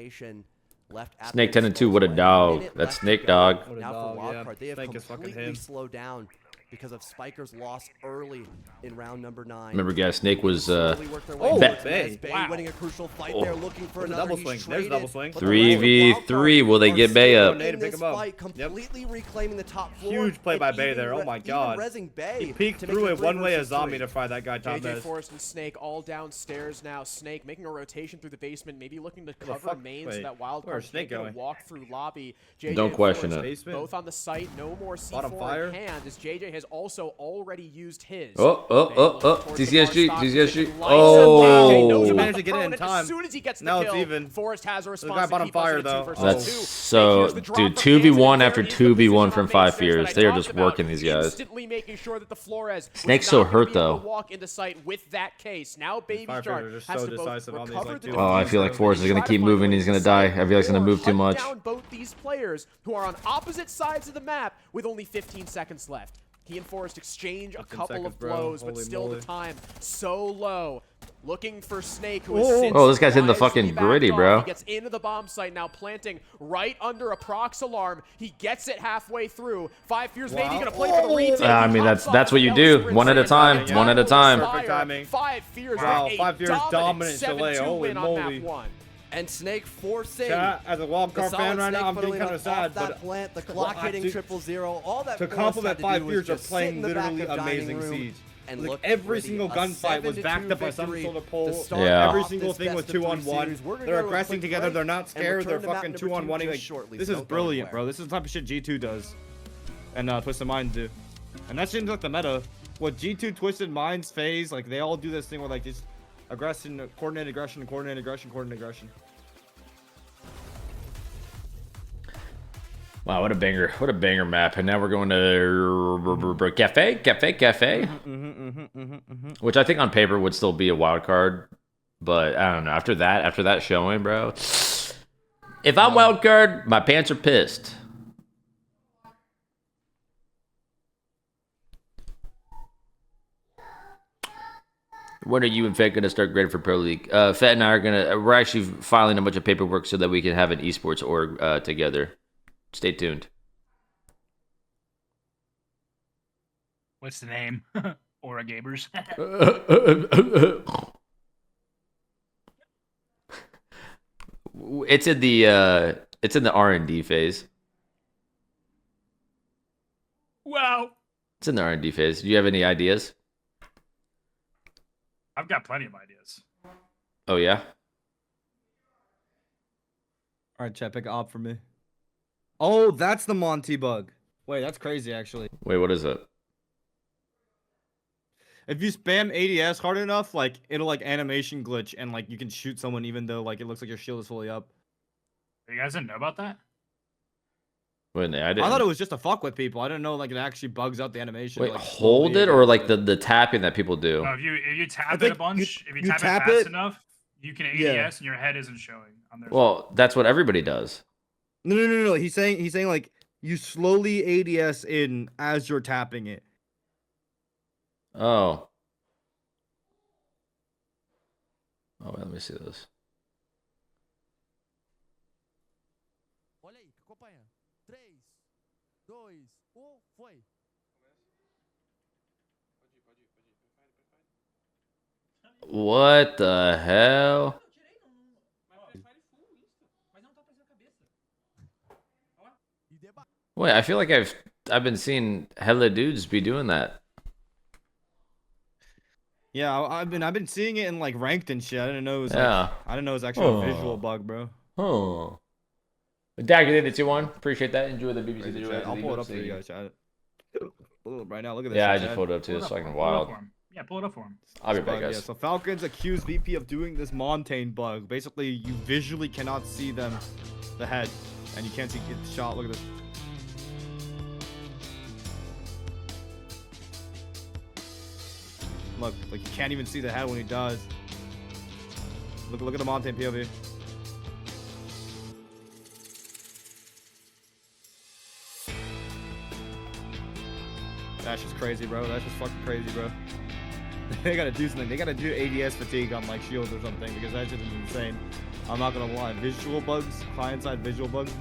Snake 10 and 2, what a dog. That's Snake dog. Now for Wildcard, they have completely slowed down because of Spiker's loss early in round number 9. Remember, guys, Snake was Bay winning a crucial fight there, looking for another double swing. There's a double swing. 3v3. Will they get Bay up? Completely reclaiming the top floor. Huge play by Bay there. Oh my god. He peeked through a one-way Azami to fire that guy top JJ Forrest and Snake all downstairs now. Snake making a rotation through the basement, maybe looking to cover mains so that Wildcard can't get a walk through lobby. JJ Don't question it. Both on the site, no more C4 in hand as JJ has also already used his. TCSG. Oh. He managed to get it in time. As soon as he gets the now kill, it's even. Forrest has a response. The guy bottom fire though. That's so, dude. 2v1 after 2v1 from 5 Fears. They are just working these guys. Sure that the Flores Snake's so hurt though. Walk into sight with that case. Now Baby Shark has so to both recover the I feel like Forrest is gonna keep moving. He's gonna die. I feel like he's gonna move too much. Down both these players who are on opposite sides of the map with only 15 seconds left. He and Forrest exchange a couple of blows, but still the time so low. Looking for Snake, who is this guy's in the fucking gritty, bro. He gets into the bomb site now, planting right under a prox alarm. He gets it halfway through. 5 Fears maybe gonna play for the retake. I mean, that's what you do. One at a time. One at a time. Perfect timing. 5 Fears. Wow, 5 Fears dominant delay. Holy moly. And Snake forcing. As a Wildcard fan right now, I'm getting kind of sad, but plant, the clock hitting 0-0, all that to compliment 5 Fears are playing literally amazing Siege. And like every single gunfight was backed up by some sort of pole. Every single thing was 2-on-1. They're aggressing together. They're not scared. They're fucking 2-on-1. Like, this is brilliant, bro. This is the type of shit G2 does, and Twisted Minds do. And that seems like the meta. What G2, Twisted Minds, FaZe, like they all do this thing where like just aggression, coordinated aggression, coordinated aggression, coordinated aggression. Wow, what a banger. What a banger map. And now we're going to Cafe. which I think on paper would still be a wild card, but I don't know. After that showing, bro, if I'm wild card, my pants are pissed. When are you and Fett gonna start grading for Pro League? Fett and I we're actually filing a bunch of paperwork so that we can have an esports org together. Stay tuned. What's the name? Aura Gamers. It's in the R&D phase. Wow. It's in the R&D phase. Do you have any ideas? I've got plenty of ideas. Oh yeah. All right, chat, pick an op for me. Oh, that's the Monty bug. Wait, that's crazy actually. Wait, what is it? If you spam ADS hard enough, like it'll like animation glitch and like you can shoot someone even though like it looks like your shield is fully up. You guys didn't know about that? Wait, I didn't. I thought it was just to fuck with people. I didn't know like it actually bugs out the animation. Wait, like, hold it or like the tapping that people do? No, if you tap it a bunch, if you tap it fast enough, you can ADS and your head isn't showing on their Well, that's what everybody does. No. He's saying like you slowly ADS in as you're tapping it. Oh. Oh, wait, let me see this. What the hell? Wait, I feel like I've been seeing hella dudes be doing that. Yeah, I've been seeing it in like ranked and shit. I didn't know it was I didn't know it was actually a visual bug, bro. Oh. Dagger did the 2-1. Appreciate that. Enjoy the BBC. I'll pull it up for you guys, chat. Right now, look at this. Yeah, shit, I just pulled it up too. It's fucking wild. Yeah, pull it up for him. I'll be back, guys. Yeah, so Falcons accused VP of doing this Montaigne bug. Basically, you visually cannot see the head, and you can't see the shot. Look at this. Look, like you can't even see the head when he does. Look at the Montaigne POV. That's just crazy, bro. That's just fucking crazy, bro. They gotta do something. They gotta do ADS fatigue on like shields or something because that shit is insane. I'm not gonna lie. Visual bugs, client-side visual bugs.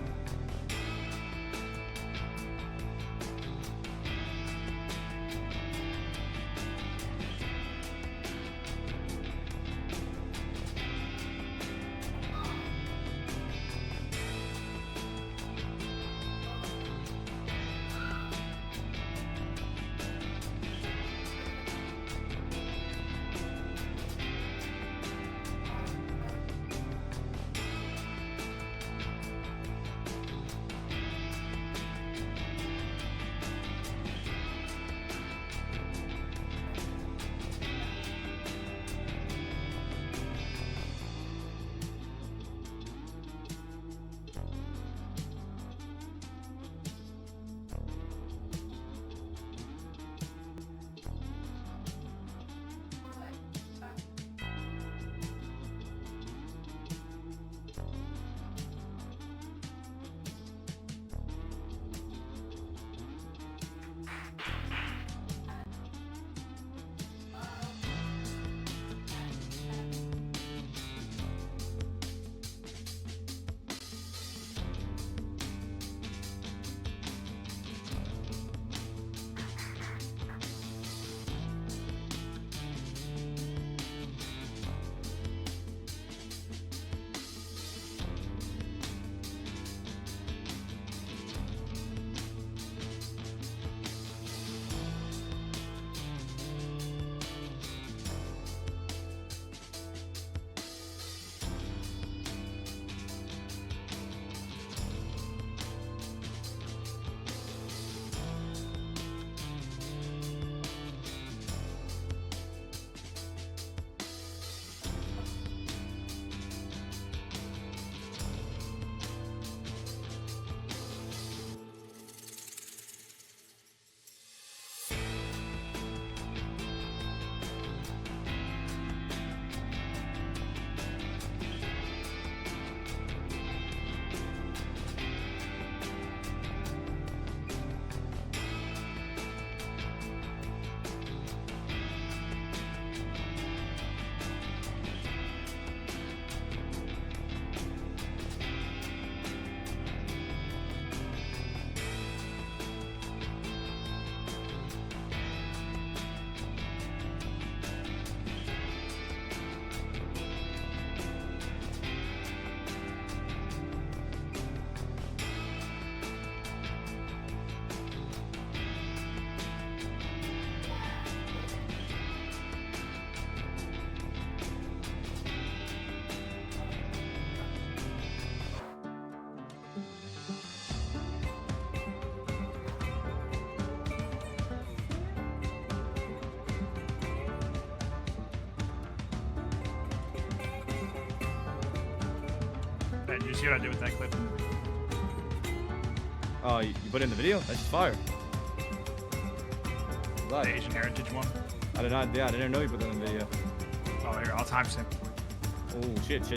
Yeah, you see what I did with that clip? Oh, you put it in the video? That's fire. The Asian heritage one. I did not. Yeah, I didn't know you put that in the video. Oh, here, I'll timestamp. Oh shit!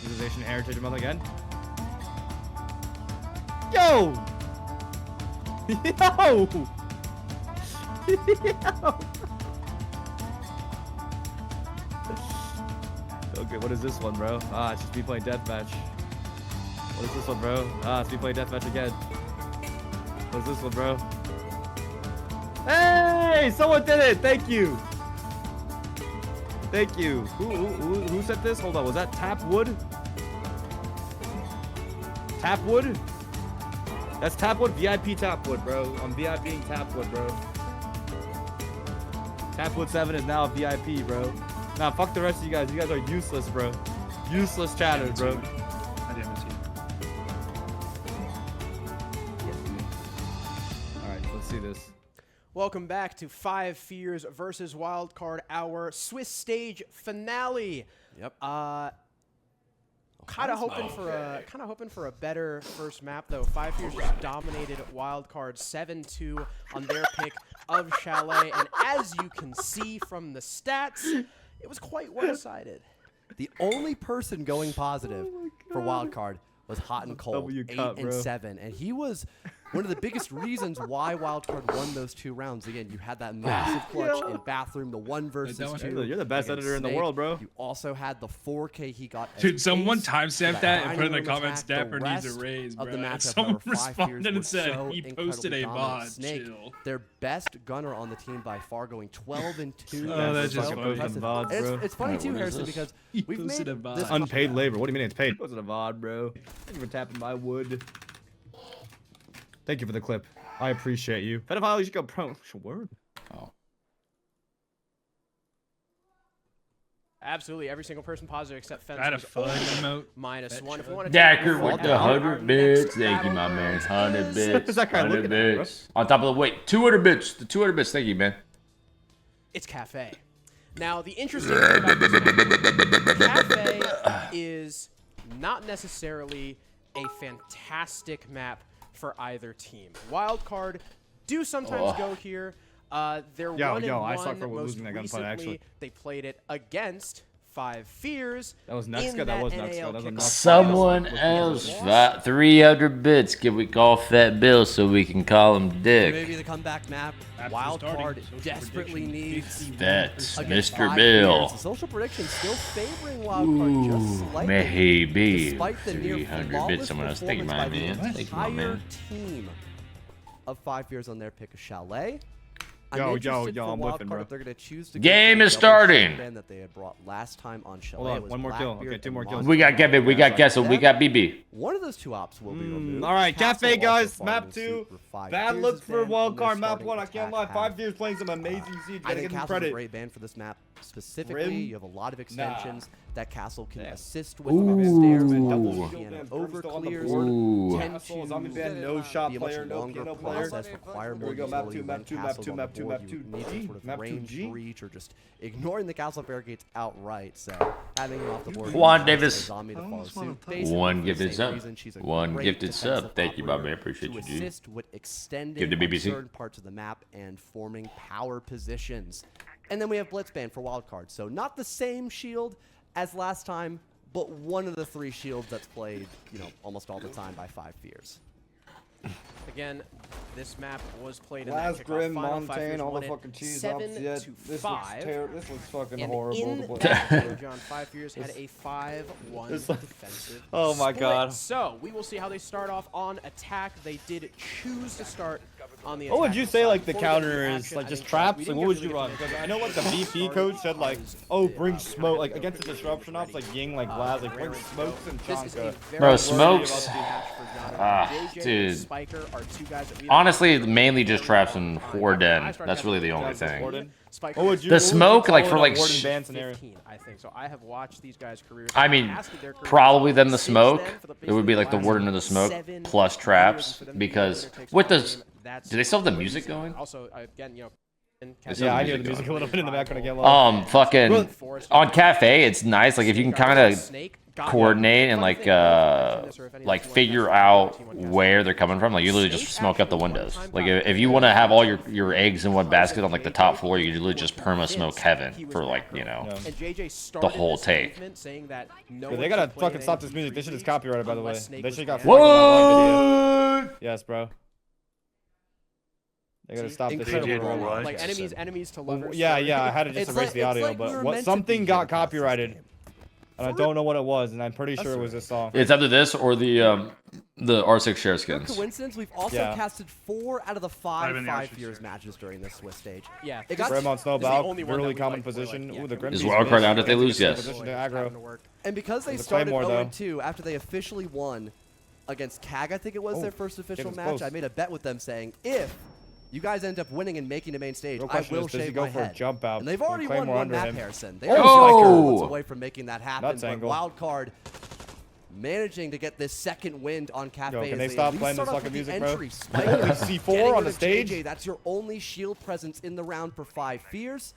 Utilization heritage month again. Yo! Yo! Okay, what is this one, bro? Ah, it's just me playing deathmatch. What is this one, bro? Ah, it's me playing deathmatch again. What is this one, bro? Hey! Someone did it! Thank you! Thank you. Who said this? Hold on, was that Tapwood? Tapwood? That's Tapwood? VIP Tapwood, bro. I'm VIPing Tapwood, bro. Tapwood 7 is now a VIP, bro. Nah, fuck the rest of you guys. You guys are useless, bro. Useless chatters, bro. I didn't see it. Alright, let's see this. Welcome back to 5 Fears versus Wildcard, our Swiss stage finale. Yep. Kind of hoping for a better first map though. 5 Fears just dominated Wildcard 7-2 on their pick of Chalet, and as you can see from the stats, it was quite one-sided. The only person going positive for Wildcard was Hot and Cold, 8 and 7, and he was one of the biggest reasons why Wildcard won those 2 rounds. Again, you had that massive clutch in Bathroom, the 1 versus 2. You're the best editor in the world, bro. You also had the 4K he got. Dude, someone timestamped that and put in the comments, Dapper needs a raise, bro. Someone responded and said he posted a VOD. Chill. Their best gunner on the team by far, going 12 and 2. Oh, that's just funny. It's funny too, Harrison, because we've made this unpaid labor. What do you mean it's paid? It wasn't a VOD, bro. Thank you for tapping my wood. Thank you for the clip. I appreciate you. Pedophile, you should go pro. Word. Oh. Absolutely, every single person positive except Fence. I had a fun emote. -1. If we want to Dacker with the 100 bits. Thank you, my man. 100 bits. 100 bits. On top of the wait, 200 bits. The 200 bits. Thank you, man. It's Cafe. Now, the interesting thing about this map, Cafe is not necessarily a fantastic map for either team. Wildcard do sometimes go here. They're 1-1 I suck for most losing that gunfight, actually. They played it against 5 Fears. That was nuts. That was nuts. That was a nuts. Someone else. 300 bits. Can we call Fat Bill so we can call him Dick? Maybe the comeback map. Wildcard desperately needs that's Mr. Bill. The social prediction still favoring Wildcard just slightly. Maybe Despite the 300 bits. Someone else. Thank you, my man. Thank you, my man. Team of 5 Fears on their pick of Chalet. Yo, I'm whipping, bro. They're gonna choose to game is starting. That they had brought last time on Chalet. Hold on, one more kill. Okay, 2 more kills. We got Kevin, we got Kessel, we got BB. One of those 2 ops will be removed. All right, Cafe guys, map 2. Bad look for wildcard map 1. I can't lie. 5 Fears playing some amazing siege. I think Castle's a great ban for this map. Specifically, you have a lot of extensions that Castle can assist with. Stairs and double over clears. Zombie ban, no shot player, no piano player. Require more utility when Castle's on the board. You need some sort of range reach or just ignoring the Castle barricades outright. So having him off the board. Juan Davis. 1 gifted sub. 1 gifted sub. Thank you, Bobby. I appreciate you, G. Assist with extending certain parts of the map and forming power positions. And then we have Blitzband for Wildcard. So not the same shield as last time, but one of the 3 shields that's played, almost all the time by 5 Fears. Again, this map was played in Last that Grim, final. Montaigne, all the fucking cheese ups. Yeah, this looks fucking horrible. John 5 Fears had a 5-1 defensive. Oh my god. So we will see how they start off on attack. They did choose to start on the attack. What would you say like the counter is? Like just traps? Like what would you run? Because I know like the VP coach said like, oh bring smoke like against the disruption ops like Ying like Blaz like bring smokes and Chanka. Bro, smokes. Dude. Honestly, mainly just traps and Horden. That's really the only thing. The smoke, like for like. 15, I think so. I have watched these guys' careers. I mean, probably then the smoke. It would be like the Warden of the smoke plus traps because with the. Do they still have the music going? Also, again, Yeah, I hear the music a little bit in the background again. Fucking on Cafe, it's nice. Like if you can kind of coordinate and like figure out where they're coming from, like you literally just smoke out the windows. Like if you want to have all your eggs in one basket on like the top floor, you literally just perma smoke heaven for like, you know, the whole take. Dude, they gotta fucking stop this music. This shit is copyrighted, by the way. They should got what? Yes, bro. They gotta stop this shit. Like enemies to lovers. Yeah, I had to just erase the audio, but something got copyrighted. And I don't know what it was, and I'm pretty sure it was this song. It's either this or the R6 share skins. For coincidence, we've also casted 4 out of the 5 years matches during this Swiss stage. Yeah. Grandma Snowball, really common position. Ooh, the Grim Is wildcard out if they lose? Yes. And because they started 0-2 after they officially won against CAG, I think it was their first official match, I made a bet with them saying, if you guys end up winning and making the main stage, I will shave my head. Jump out. And they've already won one map, Harrison. They are months away from making that happen. But Wildcard managing to get this second wind on Cafe. Yo, can they stop playing this fucking music, bro? C4 on the stage. JJ, that's your only shield presence in the round for 5 fears.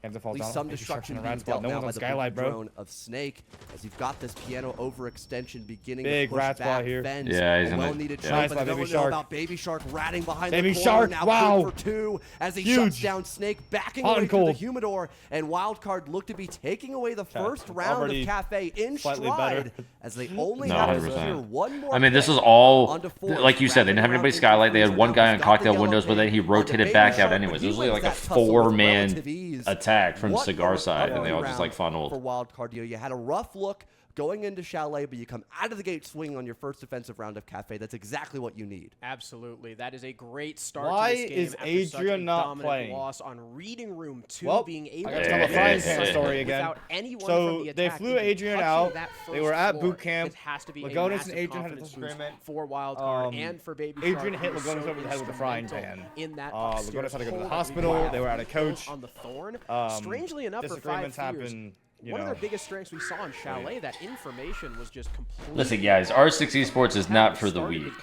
At least some destruction being dealt now by the big drone of Snake, as you've got this piano overextension beginning to push back here. Fens. Yeah, he's well-needed shot, but they don't know about Baby Shark ratting behind Baby the corner. Shark, Now 2 for 2 as he shuts down Snake, backing away through the Humidor, and Wildcard look to be taking away the first round of Cafe in stride, as they only have to secure 1 more. I mean, this is all, like you said, they didn't have anybody Skylight. They had one guy on cocktail windows, but then he rotated back out anyways. It was really like a 4-man attack from Cigar side, and they all just like funneled. For Wildcard, you had a rough look going into Chalet, but you come out of the gate swinging on your first defensive round of Cafe. That's exactly what you need. Absolutely. That is a great start Why to this game is Adrian not playing? Loss on Reading Room 2 being able to tell a frying pan story again. So they flew Adrian out. They were at boot camp. Lagonis and Adrian had a disagreement. For Wildcard and for Baby Shark. Adrian hit Lagonis over the head with a frying pan. In that Lagonis had to go to the hospital. They were out of coach. On the Thorn. Strangely enough, for 5 years, one of their biggest strengths we saw in Chalet, that information was just completely... Listen, guys, R6 Esports is not for the weak.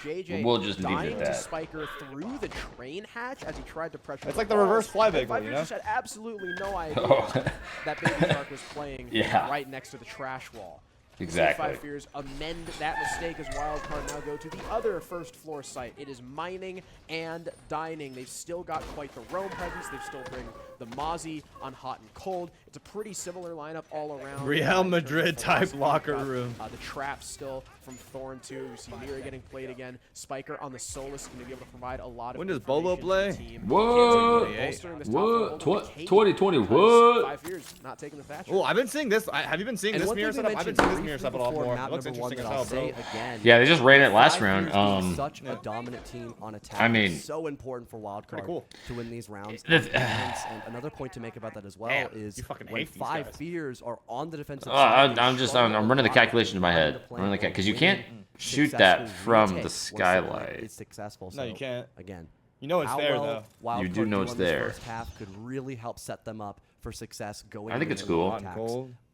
We'll just leave it at that. Spiker through the train hatch as he tried to pressure. It's like the reverse flyback, you know? Just had absolutely no idea that Baby Shark was playing right next to the trash wall. Exactly. 5 Fears amend that mistake as Wildcard now go to the other first floor site. It is mining and dining. They've still got quite the roam presence. They've still bring the Mozzie on hot and cold. It's a pretty similar lineup all around. Real Madrid type locker room. The trap still from Thorn 2. You see Mira getting played again. Spiker on the Solus going to be able to provide a lot of. When does Beaulo play? What? 2020. What? 5 years not taking the thatch. Oh, I've been seeing this. Have you been seeing this mirror setup? I've been seeing this mirror setup a lot more. It looks interesting as hell, bro. Yeah, they just ran it last round. Such a dominant team on attack. I mean, so important for Wildcard to win these rounds. And another point to make about that as well is when 5 Fears are on the defensive side. I'm running the calculation in my head. Because you can't shoot that from the skylight. It's successful. No, you can't. Again, you know it's there though. You do know it's there. First half could really help set them up for success going. I think it's cool.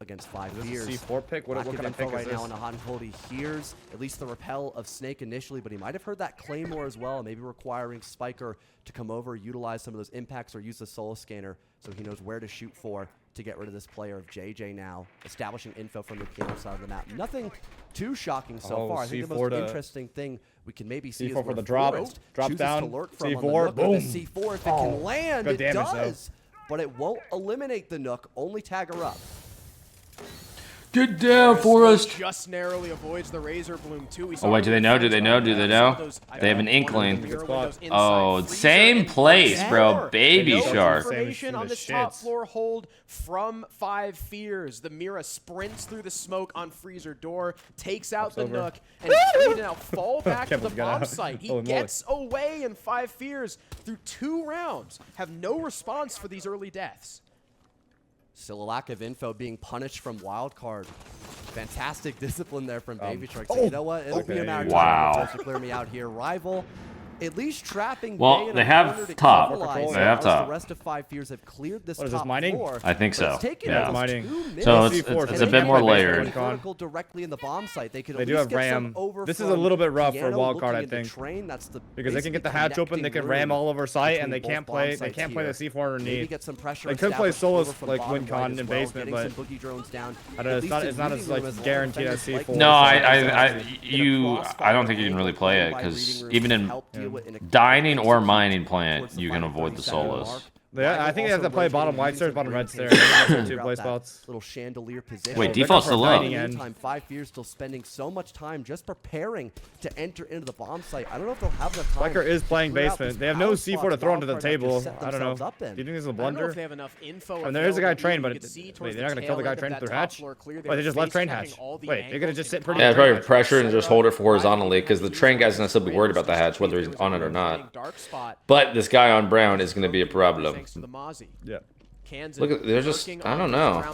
Against 5 Fears. C4 pick. What kind of pick right now on the hot and cold? He hears at least the repel of Snake initially, but he might have heard that Claymore as well, maybe requiring Spiker to come over, utilize some of those impacts, or use the soul scanner so he knows where to shoot for to get rid of this player of JJ now, establishing info from the piano side of the map. Nothing too shocking so far. I think the most interesting thing we can maybe see C4 is for the drop down. C4, boom. C4, if it can land, it does. But it won't eliminate the Nook, only tag her up. Get down, Forrest. Just narrowly avoids the Razor Bloom too. Oh wait, do they know? Do they know? They have an inkling. Oh, same place, bro. Baby Shark. Information on this top floor hold from 5 Fears. The Mira sprints through the smoke on Freezer door, takes out the Nook, and he's free to now fall back to the bomb site. He gets away, and 5 Fears through 2 rounds have no response for these early deaths. Still a lack of info being punished from Wildcard. Fantastic discipline there from Baby Shark. So you know what? It'll be a matter of time to clear me out here. Rival at least trapping. Well, they have top. They have top. The rest of 5 Fears have cleared this what is top this, mining? floor. I think so. Yeah. Mining. So it's a bit more layered. Directly in the bomb site. They do have ram. This is a little bit rough for a wild card, I think. Because they can get the hatch open, they can ram all over site, and they can't play. They can't play the C4 underneath. They could play solos like WinCon in basement, but I don't know. It's not as like guaranteed as C4. No, I don't think you can really play it because even in dining or mining plant, you can avoid the solos. Yeah, I think they have to play bottom white stairs, bottom red stairs. Two play spots. Little chandelier position. Wait, default's still low. Meantime, 5 Fears still spending so much time just preparing to enter into the bomb site. I don't know if they'll have enough time. Spiker is playing basement. They have no C4 to throw into the table. I don't know. Do you think this is a blunder? I don't know if they have enough info. And there is a guy trained, but wait, they're not going to kill the guy trained through hatch? Wait, they just left train hatch. Wait, they're going to just sit pretty. Yeah, it's probably pressure and just hold it horizontally because the train guy's going to still be worried about the hatch whether he's on it or not. But this guy on brown is going to be a problem. Yeah. Look at, they're just, I don't know. I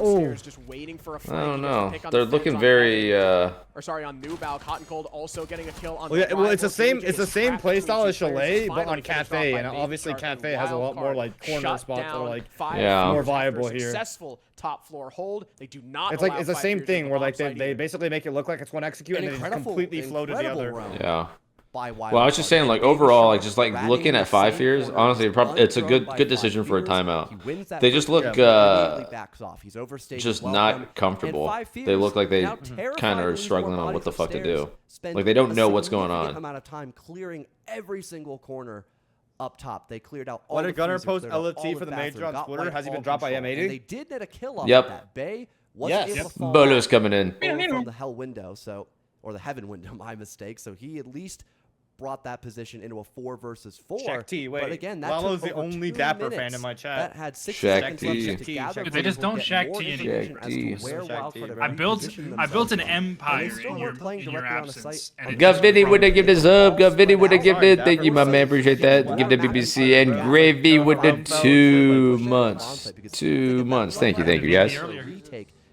don't know. They're looking very, or sorry, on Nubal, Cotton Cold also getting a kill on well, it's the same playstyle as Chalet, but on Cafe, and obviously Cafe has a lot more like corner spots that are like more viable here. Successful top floor hold. They do not. It's like it's the same thing where like they basically make it look like it's one execute and then they just completely flow to the other. Yeah. Well, I was just saying, like overall, like just like looking at 5 Fears, honestly, it's a good decision for a timeout. They just look just not comfortable. They look like they kind of are struggling on what the fuck to do. Like they don't know what's going on. Amount of time clearing every single corner up top. They cleared out all. What did Gunner post LOT for the major on Twitter? Has he been dropped by M80? They did get a kill off that. Bay wasn't able to fall Beaulo's coming in from the hell window, or the heaven window. My mistake. So he at least brought that position into a 4 versus 4. Shaq T, wait. But again, that Lalo's took the over only 2 Dapper minutes. fan in my chat. That had 6 Shaq seconds T. left to gather. They just don't Shaq T anymore. I built an empire in your absence. Gavini would have given this up. Gavini would have given it. Thank you, my man. Appreciate that. Give the BBC and Gravy with the 2 months. 2 months. Thank you, guys.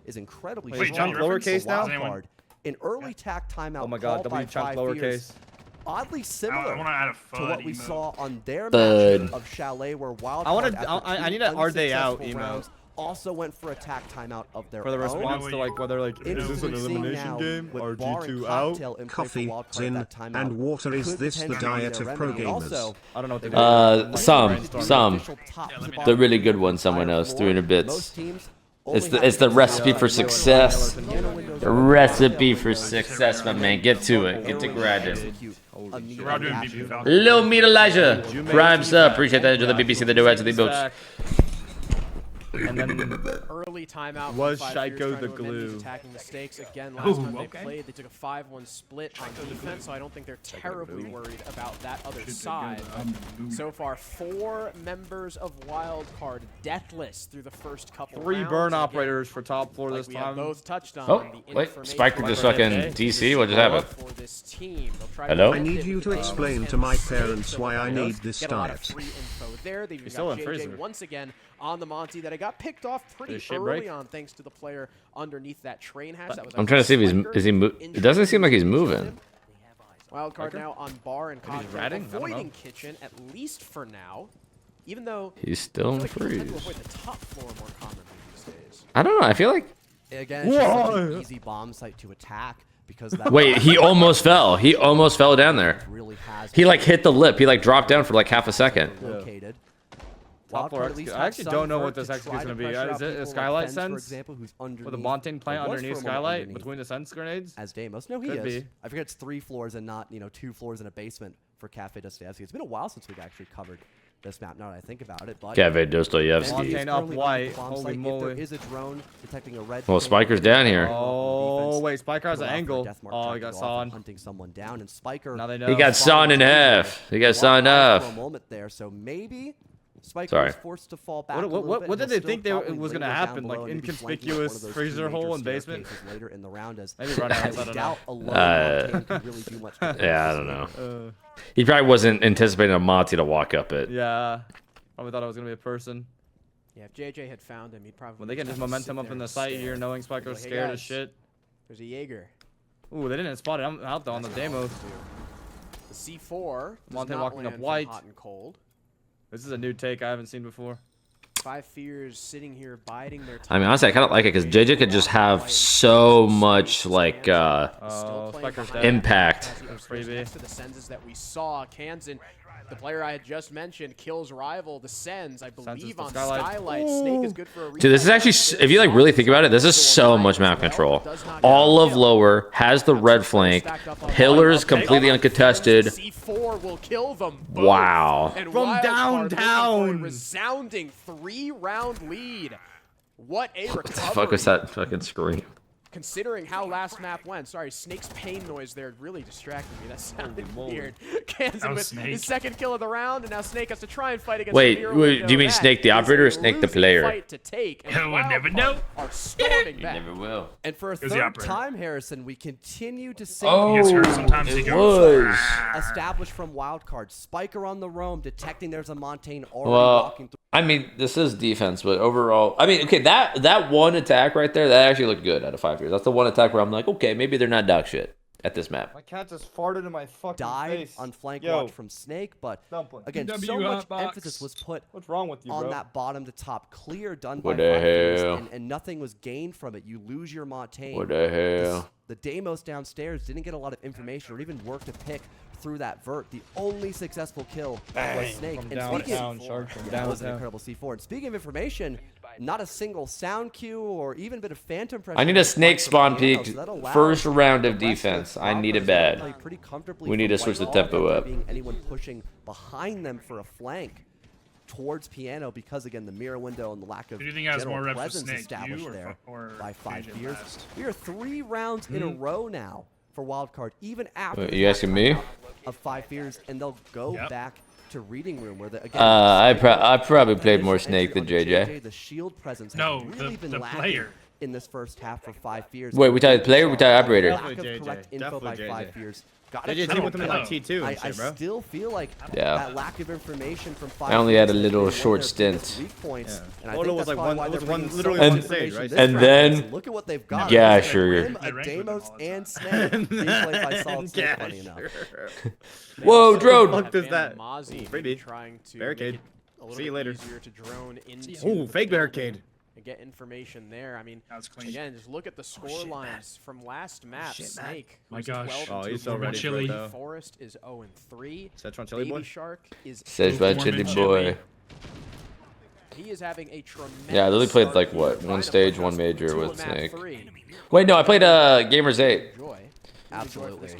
Is incredibly Wait, chunk lowercase now? An early tack timeout. Oh my god, W chunk lowercase. Oddly similar to what we saw on their Thud. match of Chalet, where Wild I need an Are They Out emote. Also went for attack timeout of their for the response to like whether like is this an elimination game or G2 out? Coffee, Zin, and water. Is this the diet of pro gamers? I don't know what they some. The really good one, someone else, 300 bits. It's the recipe for success. The recipe for success, my man. Get to it. Get to grinding. Lil Meat Elijah. Prime sub. Appreciate that. Enjoy the BBC, the duets, the boats. And then early timeout was Shaiko the glue. Attacking the stakes again. Last time they played, they took a 5-1 split on defense, so I don't think they're terribly worried about that other side. So far, 4 members of Wildcard deathless through the first couple 3 rounds. burn operators for top floor this time. Both touched on wait, Spiker just fucking DC. What just happened? Hello? I need you to explain to my parents why I need this diet. They've got JJ once again on the Monty that I got picked off pretty early on thanks to the player underneath that train hatch. I'm trying to see if it doesn't seem like he's moving. Wildcard now on bar and Cotton, avoiding kitchen at least for now, even though he's still in freeze. The top floor more commonly these days. I don't know. I feel like again, it's just such an easy bomb site to attack. Because that wait, he almost fell. He almost fell down there. He like hit the lip. He like dropped down for like half a second. Located. Top floor I actually don't know what this execute's going to be. Is it a skylight sense? With a Montane plant underneath skylight between the sense grenades? As Deimos. No, he is. I forget it's 3 floors and not 2 floors in a basement for Cafe Dostoyevsky. It's been a while since we've actually covered this map, now that I think about it. But Cafe Dostoyevsky. Montane up white. Holy moly. There is a drone detecting a red. Well, Spiker's down here. Oh, wait. Spiker has an angle. Oh, he got sawn. Hunting someone down, and Spiker. Now they know. He got sawn in half. He got sawn off. For a moment there, so maybe Spiker was forced to fall back. What did they think was going to happen? Like inconspicuous freezer hole in basement? Later in the round, as maybe run out. Yeah, I don't know. He probably wasn't anticipating a Monty to walk up it. Yeah, probably thought it was going to be a person. Yeah, if JJ had found him, he'd probably. When they get this momentum up in the site here, knowing Spiker's scared as shit. There's a Jaeger. Ooh, they didn't spot it. I'm out though on the demo. The C4 Monte not walking up land white. hot and cold. This is a new take I haven't seen before. 5 Fears sitting here biding their time. I mean, honestly, I kind of like it because JJ could just have so much like impact. Next to the Senses that we saw, Kansan, the player I had just mentioned, kills rival, the Sens, I believe on Skylight. Snake is good for a Dude, this is actually, if you like really think about it, this is so much map control. All of lower has the red flank, pillars completely uncontested. C4 will kill them both. Wow. And From downtown. Resounding 3-round lead. What a recovery. What the fuck was that fucking scream? Considering how last map went. Sorry, Snake's pain noise there really distracted me. That sounded weird. Kansan with his second kill of the round, and now Snake has to try and fight against Wait, the Beaulo do you mean Snake the operator or Snake the player? Fight to take, and we'll never know. Are storming back. Never will. And for a third time, Harrison, we continue to see established from wildcard. Spiker on the roam, detecting there's a Montaigne already walking through. I mean, this is defense, but overall, I mean, okay, that one attack right there, that actually looked good out of 5 years. That's the one attack where I'm like, okay, maybe they're not dog shit at this map. My cat just farted in my fucking face. On flank watch from Snake, but again, so much emphasis was put on that bottom to top clear done by 5 years, and nothing was gained from it. You lose your Montaigne. What the hell? The Deimos downstairs didn't get a lot of information or even work to pick through that vert. The only successful kill was Snake. And speaking of that was an incredible C4. And speaking of information, not a single sound cue or even a bit of phantom pressure. I need a Snake spawn peak first round of defense. I need it bad. We need to switch the tempo up. Anyone pushing behind them for a flank towards Piano because again the mirror window and the lack of general presence established there by 5 years. We are 3 rounds in a row now for wildcard, even after you asking me? Of 5 years, and they'll go back to reading room where the again. I probably played more Snake than JJ. The shield presence has really been lacking in this first half for 5 years. Wait, we talking player, or we talking operator? Lack of correct info by 5 years. JJ team with them in like T2 and shit, bro. I still feel like that lack of information from 5 I only had a little short stint. And I think that's one literally one stage, right? And then, look at what they've got. yeah, sure. Deimos and Snake being played by Solid Snake, funny enough. Whoa, drone! What the fuck is that? Freebie. Trying to barricade. See you later. To drone into ooh, fake barricade. And get information there. I mean, again, just look at the score lines from last map. Snake. My gosh. Oh, he's so ready for it, though. Forest is 0-3. Szechuan Chili Boy? Shark is Szechuan Chili Boy. He is having a tremendous. Yeah, I literally played like what? 1 stage, 1 major with Snake. Wait, no, I played Gamers 8. Absolutely.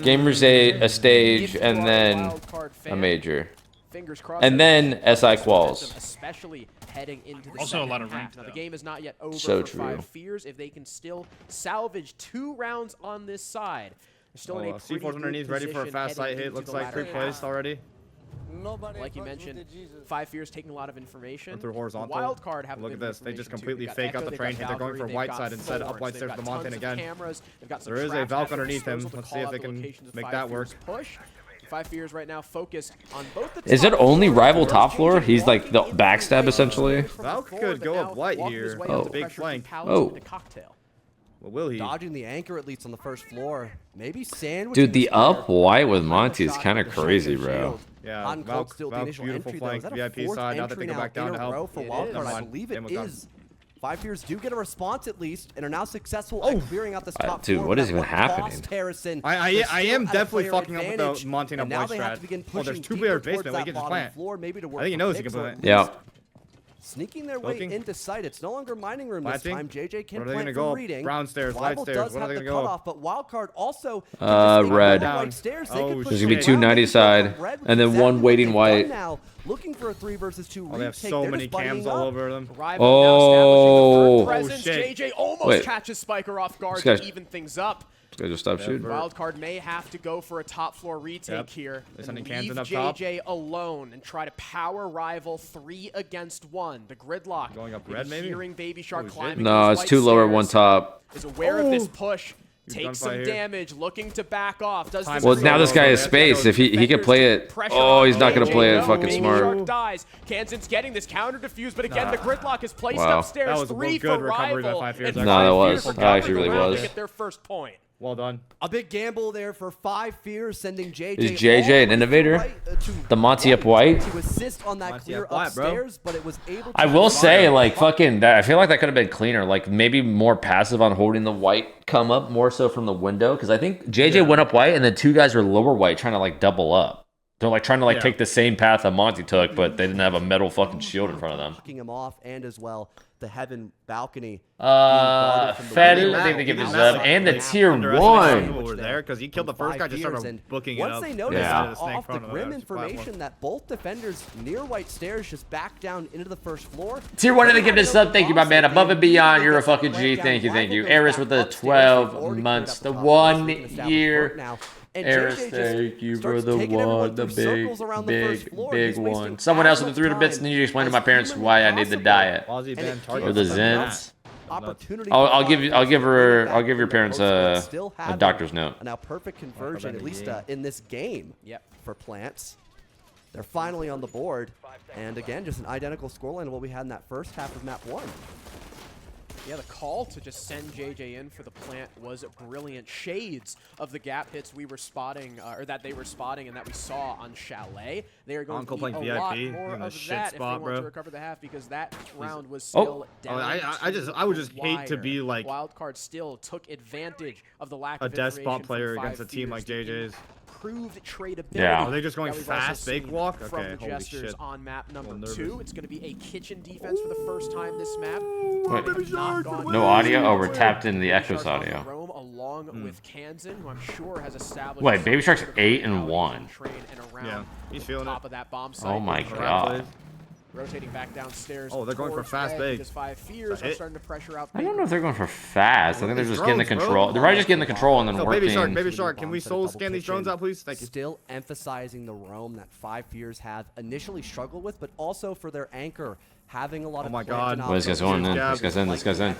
Gamers 8, a stage, and then a major. And then SI quals. Especially heading into the also a lot of rank. Now the game is not yet over so for 5 Fears. If they can still salvage 2 rounds on this side, they're still in a pretty C4's underneath, ready for a fast sight hit. Looks like pre-placed already. Like you mentioned, 5 Fears taking a lot of information. Through horizontal. Wildcard have look at this. They just completely fake out the train hit. They're going for white side instead of up white stairs for the Montaigne again. There is a Valk underneath him. Let's see if they can make that work. 5 Fears right now focused on both the Is it only rival top floor? He's like the backstab essentially. Valk could go up white here. Oh. Big flank. Oh. Well, will he? Dodging the anchor at least on the first floor. Maybe sandwich. Dude, the up white with Monty is kind of crazy, bro. Yeah, Valk, beautiful flank, VIP side. Now that they go back down to help. I believe it is. 5 Fears do get a response at least, and are now successful at clearing out this top dude, floor. what is even happening? I am definitely fucking up with the Montaigne up white strat. Oh, there's 2 players basement. We can just plant. I think he knows he can plant. Yeah. Sneaking their way into sight. It's no longer mining room this time. JJ can plant go from reading. Brown stairs, light stairs. What are they going to go up? But Wildcard also red. Stairs. There's going to be 2 90 side, and then 1 waiting white. Now, looking for a 3 versus 2 retake. They have so many cams all over them. Oh, shit. JJ almost catches Spiker off guard to even things up. Guys just stop shooting. Wildcard may have to go for a top floor retake here. And leave JJ alone and try to power rival 3 against 1. The gridlock. Going up red, maybe? Hearing Baby Shark climbing. No, it's 2 lower, 1 top. Is aware of this push. Takes some damage, looking to back off. Well, now this guy has space. If he can play it. Oh, he's not going to play it fucking smart. Dies. Kansan's getting this counter defuse, but again, the gridlock is placed upstairs. 3 for rival. No, that was. That actually really was. Get their first point. Well done. A big gamble there for 5 Fears, sending JJ. Is JJ an innovator? The Monty up white? To assist on that clear upstairs, but it was able to I will say, like, fucking, that, I feel like that could have been cleaner. Like, maybe more passive on holding the white come up, more so from the window. Because I think JJ went up white, and then 2 guys were lower white trying to, like, double up. They're, like, trying to, like, take the same path that Monty took, but they didn't have a metal fucking shield in front of them. Knocking him off, and as well, the heaven balcony. Fed, I think they give this up, and the tier 1. Were there because he killed the first guy, just started booking it up. Once they noticed off the grim information that both defenders near white stairs just back down into the first floor. Tier 1 didn't give this up. Thank you, my man. Above and beyond, you're a fucking G. Thank you, thank you. Eris with the 12 months, the 1 year. Eris, thank you for the one, the big one. Someone else with the 300 bits, and you explain to my parents why I need the diet or the Zens. I'll give your parents a doctor's note. Now perfect conversion, at least in this game. For Plants. They're finally on the board, and again, just an identical scoreline to what we had in that first half of map 1. Yeah, the call to just send JJ in for the plant was brilliant. Shades of the gap hits we were spotting, or that they were spotting and that we saw on Chalet. They are going to need a lot more of that if they want to recover the half, because that round was still down. I would just hate to be like Wildcard still took advantage of the lack of a despot player against a team like JJ's. Proved tradability. Yeah. Are they just going fast bake walk? From Okay, the holy Jesters shit. on map number 2. It's going to be a kitchen defense for the first time this map. Wait, no audio? Oh, we're tapped in the Echoes audio. Rome along with Kansan, who I'm sure has established. Wait, Baby Shark's 8-1. Yeah, he's feeling top it. Of that bomb site. Oh my god. Rotating back downstairs. Oh, they're going for fast bake. Because 5 Fears are starting to pressure out. I don't know if they're going for fast. I think they're just getting the control. They're probably just getting the control and then working. Baby Shark, can we soul scan these drones out, please? Thank you. Still emphasizing the roam that 5 Fears have initially struggled with, but also for their anchor. Having a lot of Well, this guy's going in. This guy's in. This guy's in.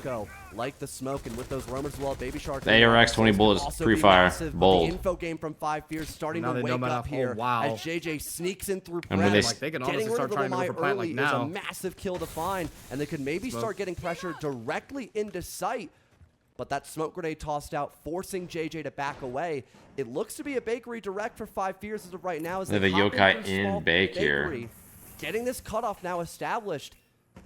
Like the smoke, and with those roamers as well, Baby Shark. The ARX 20 bullets pre-fire. Bold. The info game from 5 Fears starting to wake up here as JJ sneaks in through and when they getting rid of the Lamai early is a massive kill to find, and they could maybe start getting pressure directly into sight. But that smoke grenade tossed out, forcing JJ to back away. It looks to be a bakery direct for 5 Fears as of right now. As they have a yokai in bake here. Getting this cutoff now established.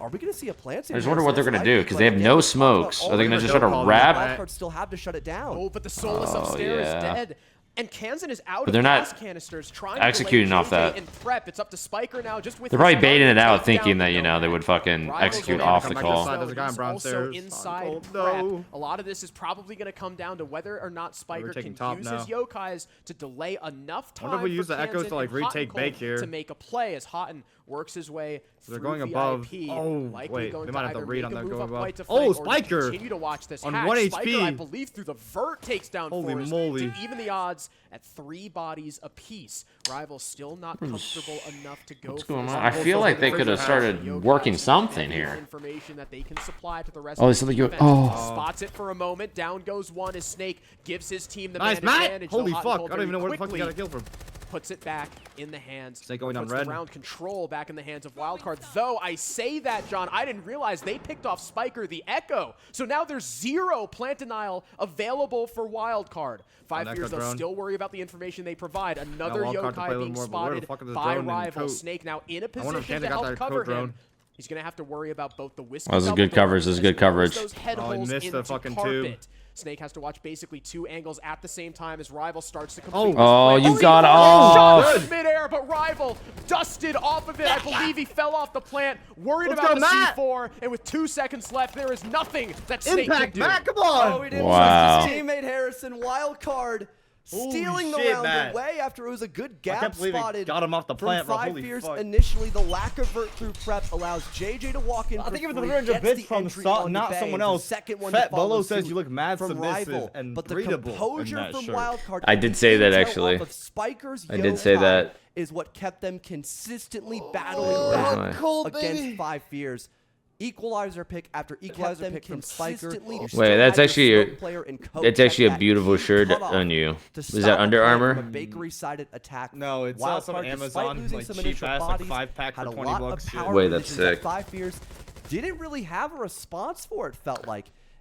Are we going to see a plant? I just wonder what they're going to do, because they have no smokes. Are they going to just try to wrap? Wildcard still have to shut it down. Oh, but the Solus upstairs is dead. And Kansan is out but they're not canisters, trying executing off that. And prep. It's up to Spiker now. Just with they're probably baiting it out, thinking that, you know, they would fucking execute off the call. There's a guy also inside prep. A lot of this is probably going to come down to whether or not Spiker can use his yokais to delay enough time. I wonder if we use the Echoes to like retake bake here to make a play as Houghton works his way through they're going above. Oh, wait, they might have to read on that going above. Oh, Spiker! Continue to watch this on hack. 1 HP. Spiker, I believe, through the vert takes down Holy Forrest moly. to even the odds at 3 bodies apiece. Rival still not comfortable enough to go. What's going on? I feel like they could have started working something here. Information that they can supply to the rest oh, of the defense. oh. Spots it for a moment. Down goes one as Snake gives his team the nice advantage. Holy fuck! I don't even know where the fuck he got a kill from. Puts it back in the hands. Snake going on puts red. The round control back in the hands of Wildcard. Though I say that, John, I didn't realize they picked off Spiker the Echo. So now there's 0 plant denial available for Wildcard. 5 Fears, they'll still worry about the information they provide. Another yokai being spotted by Rival. Snake now in a position to help cover him. He's going to have to worry about both the whiskey. That was a good coverage. This is good coverage. Oh, he missed the fucking tube. Snake has to watch basically 2 angles at the same time as Rival starts to complete. Oh, you got off. Shot midair, but Rival dusted off of it. I believe he fell off the plant. Worried about the C4, and with 2 seconds left, there is nothing that Snake can do. Matt, come on! Oh, he didn't trust his teammate Harrison. Wildcard stealing the round away after it was a good gap spotted. Got him off the plant, from 5 Fears. Initially, the lack of vert through prep allows JJ to walk in. I think it was the 300 bits from not someone else. Second one Fat Beaulo says you look mad submissive and but the breedable composure from Wildcard. I did say that actually. I did say that. Is what kept them consistently battling back against 5 Fears. Equalizer pick after equalizer pick from Spiker. Wait, that's actually a beautiful shirt on you. Is that Under Armour? Bakery-sided attack. No, it's some Amazon like cheap ass like 5-pack for 20 bucks. Wait, that's sick. 5 Fears didn't really have a response for it. Felt like.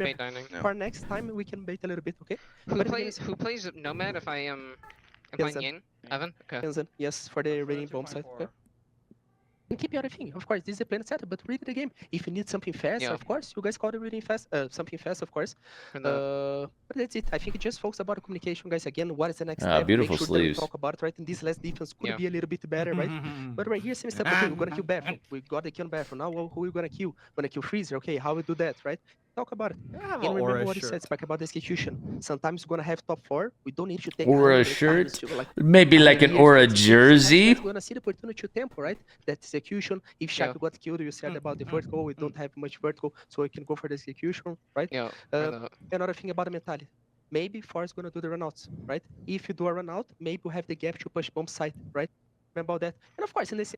maybe for next time we can bait a little bit, okay? Who plays Nomad if I am playing Yin? Evan? Okay. Yes, for the raiding bomb side. Okay. and keep everything. Of course, this is a plan setup, but read the game. If you need something fast, of course, you guys call it reading fast, something fast, of course. But that's it. I think just focus about the communication, guys. Again, what is the next step? Beautiful Make sure sleeves. that we talk about it, right? And this last defense could be a little bit better, right? But right here, same stuff. Okay, we're gonna kill Baffle. We got the kill on Baffle. Now, who are we gonna kill? We're gonna kill Freezer. Okay, how we do that, right? Talk about it. And remember what you said, Spike, about the execution. Sometimes we're gonna have top 4. We don't need to take Aura shirt, maybe like an Aura jersey. We're gonna see the opportunity to tempo, right? That execution. If Shaq got killed, you said about the vertical. We don't have much vertical, so we can go for the execution, right? Another thing about the mentality. Maybe Force gonna do the runouts, right? If you do a runout, maybe we have the gap to push bomb site, right? Remember about that. And of course, in this.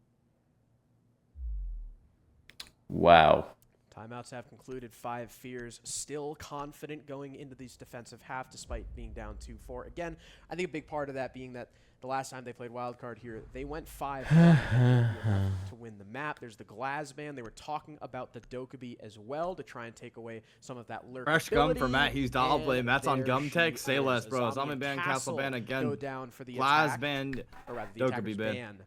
Wow. Timeouts have concluded. 5 Fears still confident going into these defensive half despite being down 2-4. Again, I think a big part of that being that the last time they played wildcard here, they went 5 to win the map. There's the Glass ban. They were talking about the Dokkaebi as well to try and take away some of that lurk. Fresh gum for Matt. He's doll play. Matt's on gum tech. Say less, bro. Zombie ban, Castle ban again. Go down for the Glass ban, Dokkaebi ban.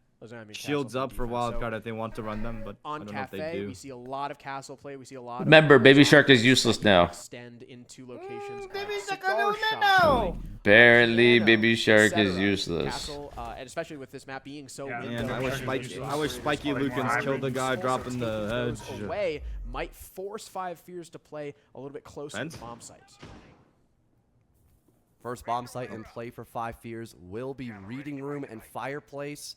Shields up for wildcard if they want to run them, but on I don't know if they Cafe, do. we see a lot of castle play. We see a lot. Remember, Baby Shark is useless now. Extend into locations. Apparently, Baby Shark is useless. Castle, and especially with this map being so. And I wish Spiky Lukens killed the guy dropping the edge. Away might force 5 Fears to play a little bit closer to the bomb sites. First bomb site in play for 5 Fears will be Reading Room and Fireplace.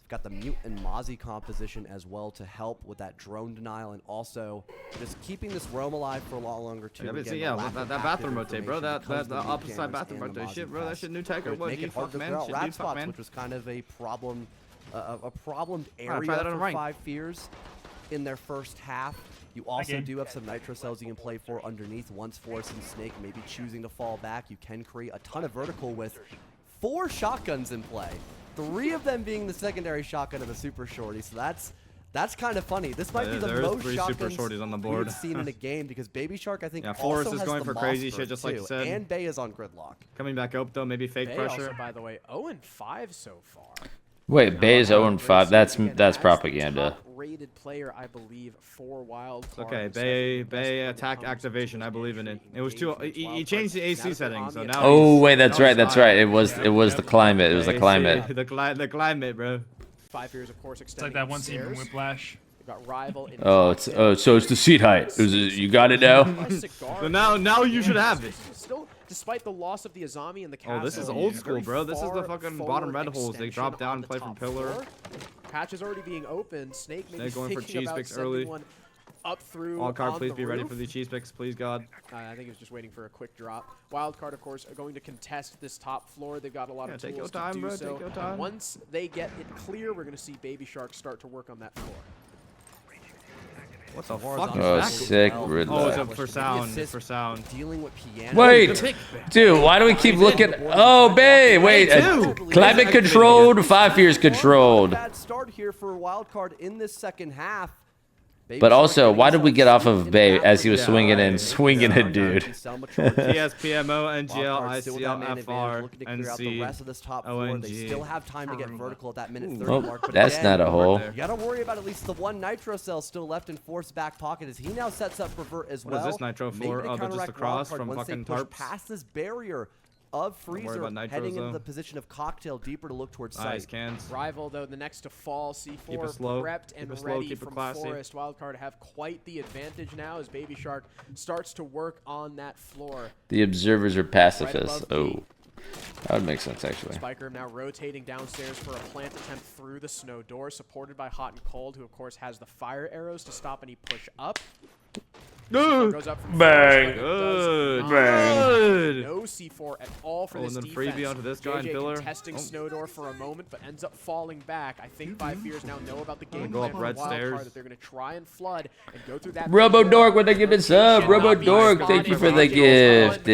Got the Mute and Mozzie composition as well to help with that drone denial and also just keeping this roam alive for a lot longer too. Yeah, that bathroom rotate, bro. That opposite side bathroom rotate shit, bro. That shit new tech or what? Make it hard to figure out rat spots, which was kind of a problem, a problemed area for 5 Fears in their first half. You also do have some nitro cells you can play for underneath. Once Force and Snake maybe choosing to fall back, you can create a ton of vertical with 4 shotguns in play. 3 of them being the secondary shotgun of the Super Shorty, so that's kind of funny. This might be the most Super Shorties on the board we've seen in a game because Baby Shark, I think, Forrest also is has going the for crazy shit, just like you said. And Bay is on gridlock. Coming back up though, maybe fake pressure. Also, by the way, 0-5 so far. Wait, Bay is 0-5. That's propaganda. Rated player, I believe, for wildcard. Okay, Bay attack activation. I believe in it. It was too. He changed the AC settings, so now. Oh wait, that's right. It was the climate. It was the climate. The climate, bro. 5 Years, of course, extending. It's like that one scene from Whiplash. Got rival. So it's the seat height. You got it now. So now you should have it. Still, despite the loss of the Azami and the castle. Oh, this is old school, bro. This is the fucking bottom red holes. They drop down and play from pillar. Patch is already being opened. Snake maybe going for cheese picks early. Up through. Wildcard, please be ready for the cheese picks, please, God. I think he was just waiting for a quick drop. Wildcard, of course, are going to contest this top floor. They've got a lot of tools to do so. Take your time. Once they get it clear, we're going to see Baby Shark start to work on that floor. What the fuck? Oh, sick. Oh, it's for sound. For sound. Dealing with piano. Wait, dude, why do we keep looking? Oh, Bay, wait. Climate controlled, 5 Fears controlled. Bad start here for Wildcard in this second half. But also, why did we get off of Bay as he was swinging it, dude? PS, PMO, NGL, ICL, FR, NC, ONG. They still have time to get vertical at that minute 30 mark. But that's not a hole. You gotta worry about at least the 1 nitro cell still left in Force's back pocket as he now sets up for Vert as well. What is this nitro for? Oh, just across from fucking tarps. Past this barrier of Freezer heading into the position of Cocktail deeper to look towards site. Rival, though, the next to fall. C4 prepped and ready from Forest. Wildcard have quite the advantage now as Baby Shark starts to work on that floor. The observers are pacifists. Oh, that would make sense, actually. Spiker now rotating downstairs for a plant attempt through the snow door, supported by Hot and Cold, who, of course, has the fire arrows to stop any push up. Goes up from Bang. Good. No C4 at all for this and then defense. freebie onto this guy in pillar. Testing Snowdoor for a moment, but ends up falling back. I think 5 Fears now know about the game go plan up for red stairs. Wildcard that they're going to try and flood and go through that. Robo Dork with the gift sub. Robo Dork, thank you for the gift,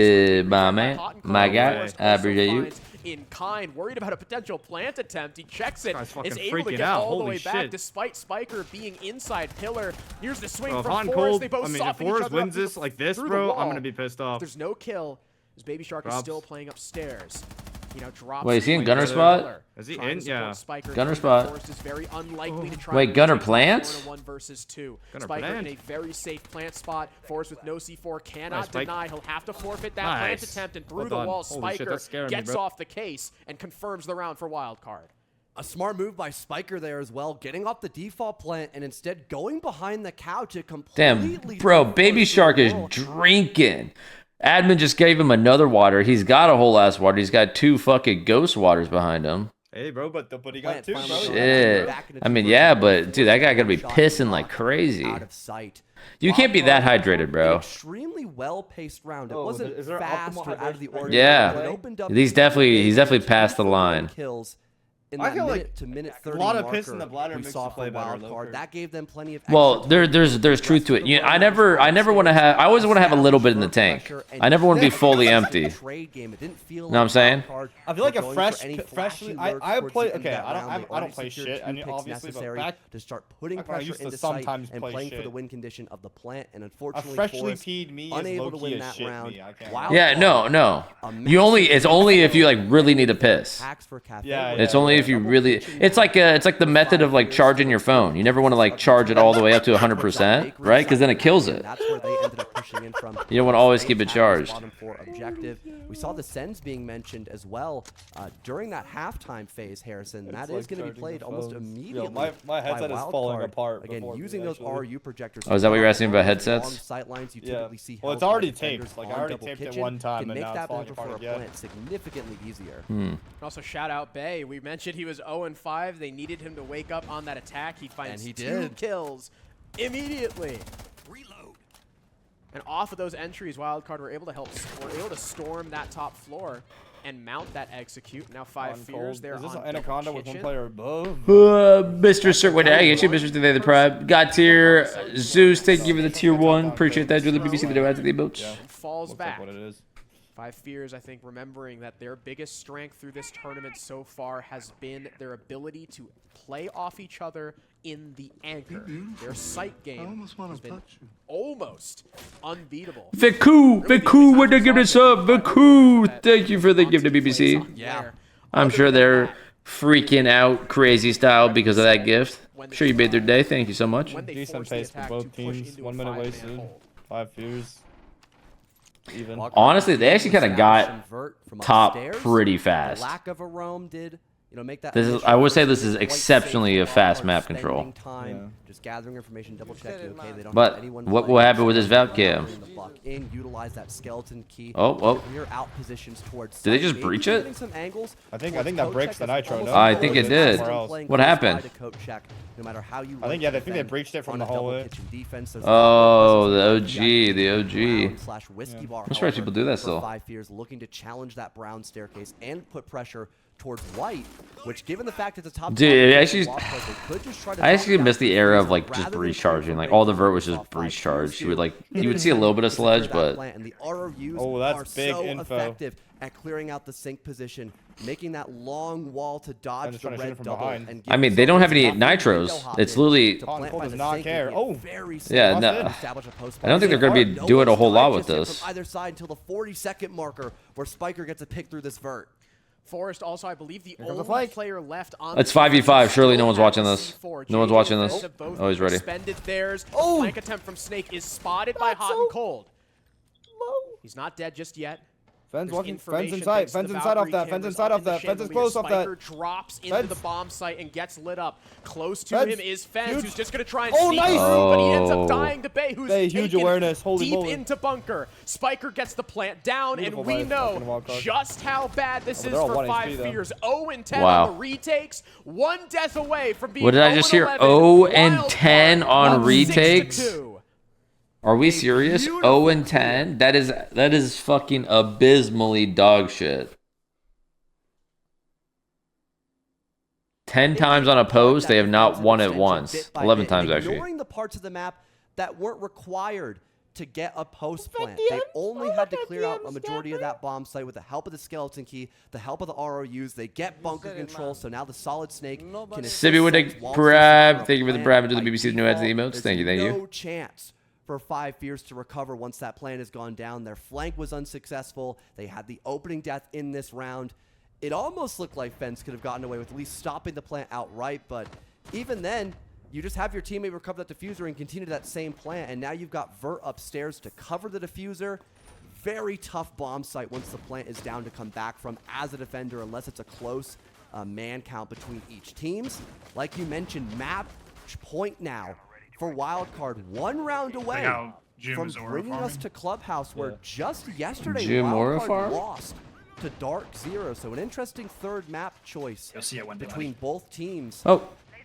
my man, my guy. I appreciate you. In kind, worried about a potential plant attempt. He checks it, is able to freaking get out. all the Holy way back shit. despite Spiker being inside pillar. Here's the swing from Hot and Forrest. Cold, They both if soften each Forrest other wins up this like this, through bro, the I'm wall. going to be pissed off. There's no kill as Baby Shark is still playing upstairs. You know, drops. Wait, is he in gunner spot? Is he in? Yeah. Gunner spot. Forrest is very unlikely to try. Wait, gunner plant? 1 versus 2. Gunner Spiker plant. in a very safe plant spot. Forrest with no C4 cannot deny. He'll have to forfeit that plant attempt, and through the wall, Spiker gets off the case and confirms the round for wildcard. A smart move by Spiker there as well, getting off the default plant and instead going behind the couch. It completely. Damn, bro, Baby Shark is drinking. Admin just gave him another water. He's got a whole ass water. He's got 2 fucking ghost waters behind him. Hey, bro, but he got 2, bro. Shit. I mean, yeah, but dude, that guy gotta be pissing like crazy. Out of sight. You can't be that hydrated, bro. Extremely well-paced round. It wasn't fast or out of the ordinary. Yeah, he's definitely past the line. Kills in that minute to minute 30 a lot of marker piss in the bladder we makes saw you play for better, wild card. That gave them plenty of. Well, there's truth to it. You know, I never want to have. I always want to have a little bit in the tank. I never want to be fully empty. Know what I'm saying? I feel like a freshly. I play. Okay, I don't play shit. I mean, obviously, but back to start putting pressure into sight and playing for the win condition of the plant. And unfortunately, a freshly peed me unable is to win that round. Yeah, no. It's only if you like really need a piss. Yeah, it's only if you really. It's like the method of like charging your phone. You never want to like charge it all the way up to 100%, right? Because then it kills it. That's where they ended up pushing in from. You don't want to always keep it charged. Objective. We saw the Sens being mentioned as well during that halftime phase, Harrison. That is going to be played almost immediately. Yo, my headset is falling apart. Again, using those RU projectors. Oh, is that what you're asking about headsets? Sightlines, you typically see. Well, it's already taped. Like I already taped it one time, and now it's falling apart again. Significantly easier. Also, shout out Bay. We mentioned he was 0-5. They needed him to wake up on that attack. He finds 2 kills immediately. Reload. And off of those entries, Wildcard were able to storm that top floor and mount that execute. Now 5 fears there. Is this an Anaconda with 1 player above? Mr. Sir, what I get you, Mr. Today the Prime. Got tier Zeus, thank you for the tier 1. Appreciate that. Do the BBC the add to the emotes. Yeah. Falls back. Like what it is. 5 fears, I think, remembering that their biggest strength through this tournament so far has been their ability to play off each other in the anchor. Their sight game has been almost unbeatable. Viku, what the give us up? Viku, thank you for the gift to BBC. Yeah. I'm sure they're freaking out crazy style because of that gift. I'm sure you made their day. Thank you so much. Decent pace for both teams. 1 minute wasted. 5 fears. Even. Honestly, they actually kind of got top pretty fast. Lack of a roam did, make that. This is, I would say, this is exceptionally a fast map control. Just gathering information, double checking. Okay, they don't but what will happen with this Valve cam? Utilize that skeleton key. Oh. Clear out positions towards. Did they just breach it? I think that breaks the nitro. No? I think it did. What happened? No matter how you I think they breached it from the hallway. Oh, the OG. I'm surprised people do that still. 5 fears looking to challenge that brown staircase and put pressure towards white, which given the fact it's a top. Dude, I actually miss the era of like just breach charging. Like all the vert was just breach charge. You would see a little bit of sledge, but that's big info. Effective at clearing out the sink position, making that long wall to dodge the red double. I mean, they don't have any nitros. It's literally. Does not care. Oh, yeah, no. I don't think they're going to be doing a whole lot with this. From either side until the 40-second marker, where Spiker gets a pick through this vert. Forrest also, I believe, the only player left on. It's 5v5. Surely no one's watching this. No one's watching this. Oh, he's ready. Theirs. Oh, flank attempt from Snake is spotted by Hot and Cold. He's not dead just yet. Fens walking. Fens inside. Fens inside off that. Fens inside off that. Fens is close off that. Drops into the bomb site and gets lit up. Close to him is Fens, who's just gonna try and sneak through, but he ends up dying to Bay, who's huge awareness. Holy deep moly. into bunker. Spiker gets the plant down, and we know just how bad this is for 5 fears. 0-10 on the retakes. 1 death away from being. What did I just hear? 0-10 on retakes. Are we serious? 0-10? That is fucking abysmally dog shit. 10 times on a post, they have not won it once. 11 times actually. Ignoring the parts of the map that weren't required to get a post plant. They only had to clear out a majority of that bomb site with the help of the skeleton key, the help of the ROUs. They get bunker control, so now the solid Snake can. Sibby with a grab. Thank you for the grab into the BBC new ads to the emotes. Thank you. No chance for 5 fears to recover once that plan has gone down. Their flank was unsuccessful. They had the opening death in this round. it almost looked like Fens could have gotten away with at least stopping the plant outright, but even then, you just have your teammate recover that diffuser and continue that same plant, and now you've got Vert upstairs to cover the diffuser. Very tough bomb site once the plant is down to come back from as a defender, unless it's a close man count between each teams. Like you mentioned, map point now for Wildcard, 1 round away from bringing us to Clubhouse, where just yesterday Wildcard lost to Dark Zero. So an interesting third map choice between both teams.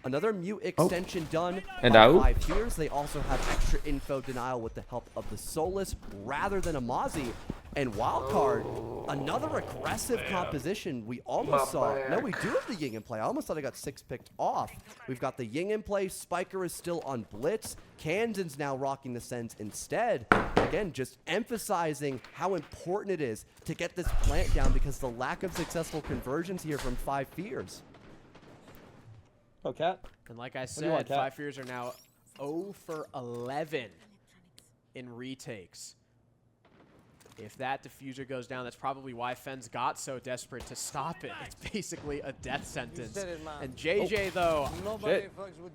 Another mute extension done and by out. 5 Fears. They also have extra info denial with the help of the Solus rather than Amazi. And Wildcard, another aggressive composition. We almost saw, no, we do have the Ying in play. I almost thought I got 6 picked off. We've got the Ying in play. Spiker is still on Blitz. Kansan's now rocking the Sens instead. Again, just emphasizing how important it is to get this plant down because the lack of successful conversions here from 5 Fears. Oh, Cat. And like I said, 5 Fears are now 0 for 11 in retakes. If that diffuser goes down, that's probably why Fens got so desperate to stop it. It's basically a death sentence. And JJ, though,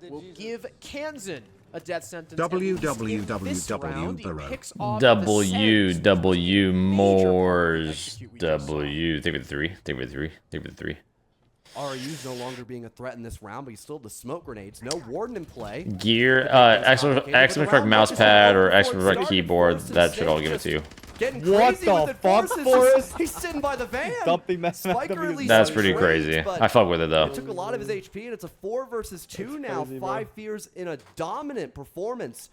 will give Kansan a death sentence. WWW Moors. W. Think with 3. Think with 3. Think with 3. RU's no longer being a threat in this round, but he's still the smoke grenades. No Warden in play. Gear, exclamation mark mouse pad or exclamation mark keyboard. That should all give it to you. What the fuck, Forrest? He's sitting by the van. That's pretty crazy. I fuck with it though. It took a lot of his HP, and it's a 4 versus 2 now. 5 Fears in a dominant performance.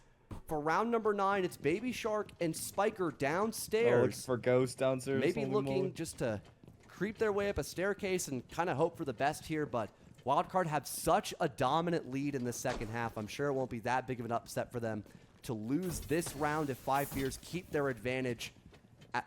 For round number 9, it's Baby Shark and Spiker downstairs. Looking for Ghost downstairs. Maybe looking just to creep their way up a staircase and kind of hope for the best here, but Wildcard have such a dominant lead in the second half. I'm sure it won't be that big of an upset for them to lose this round if 5 Fears keep their advantage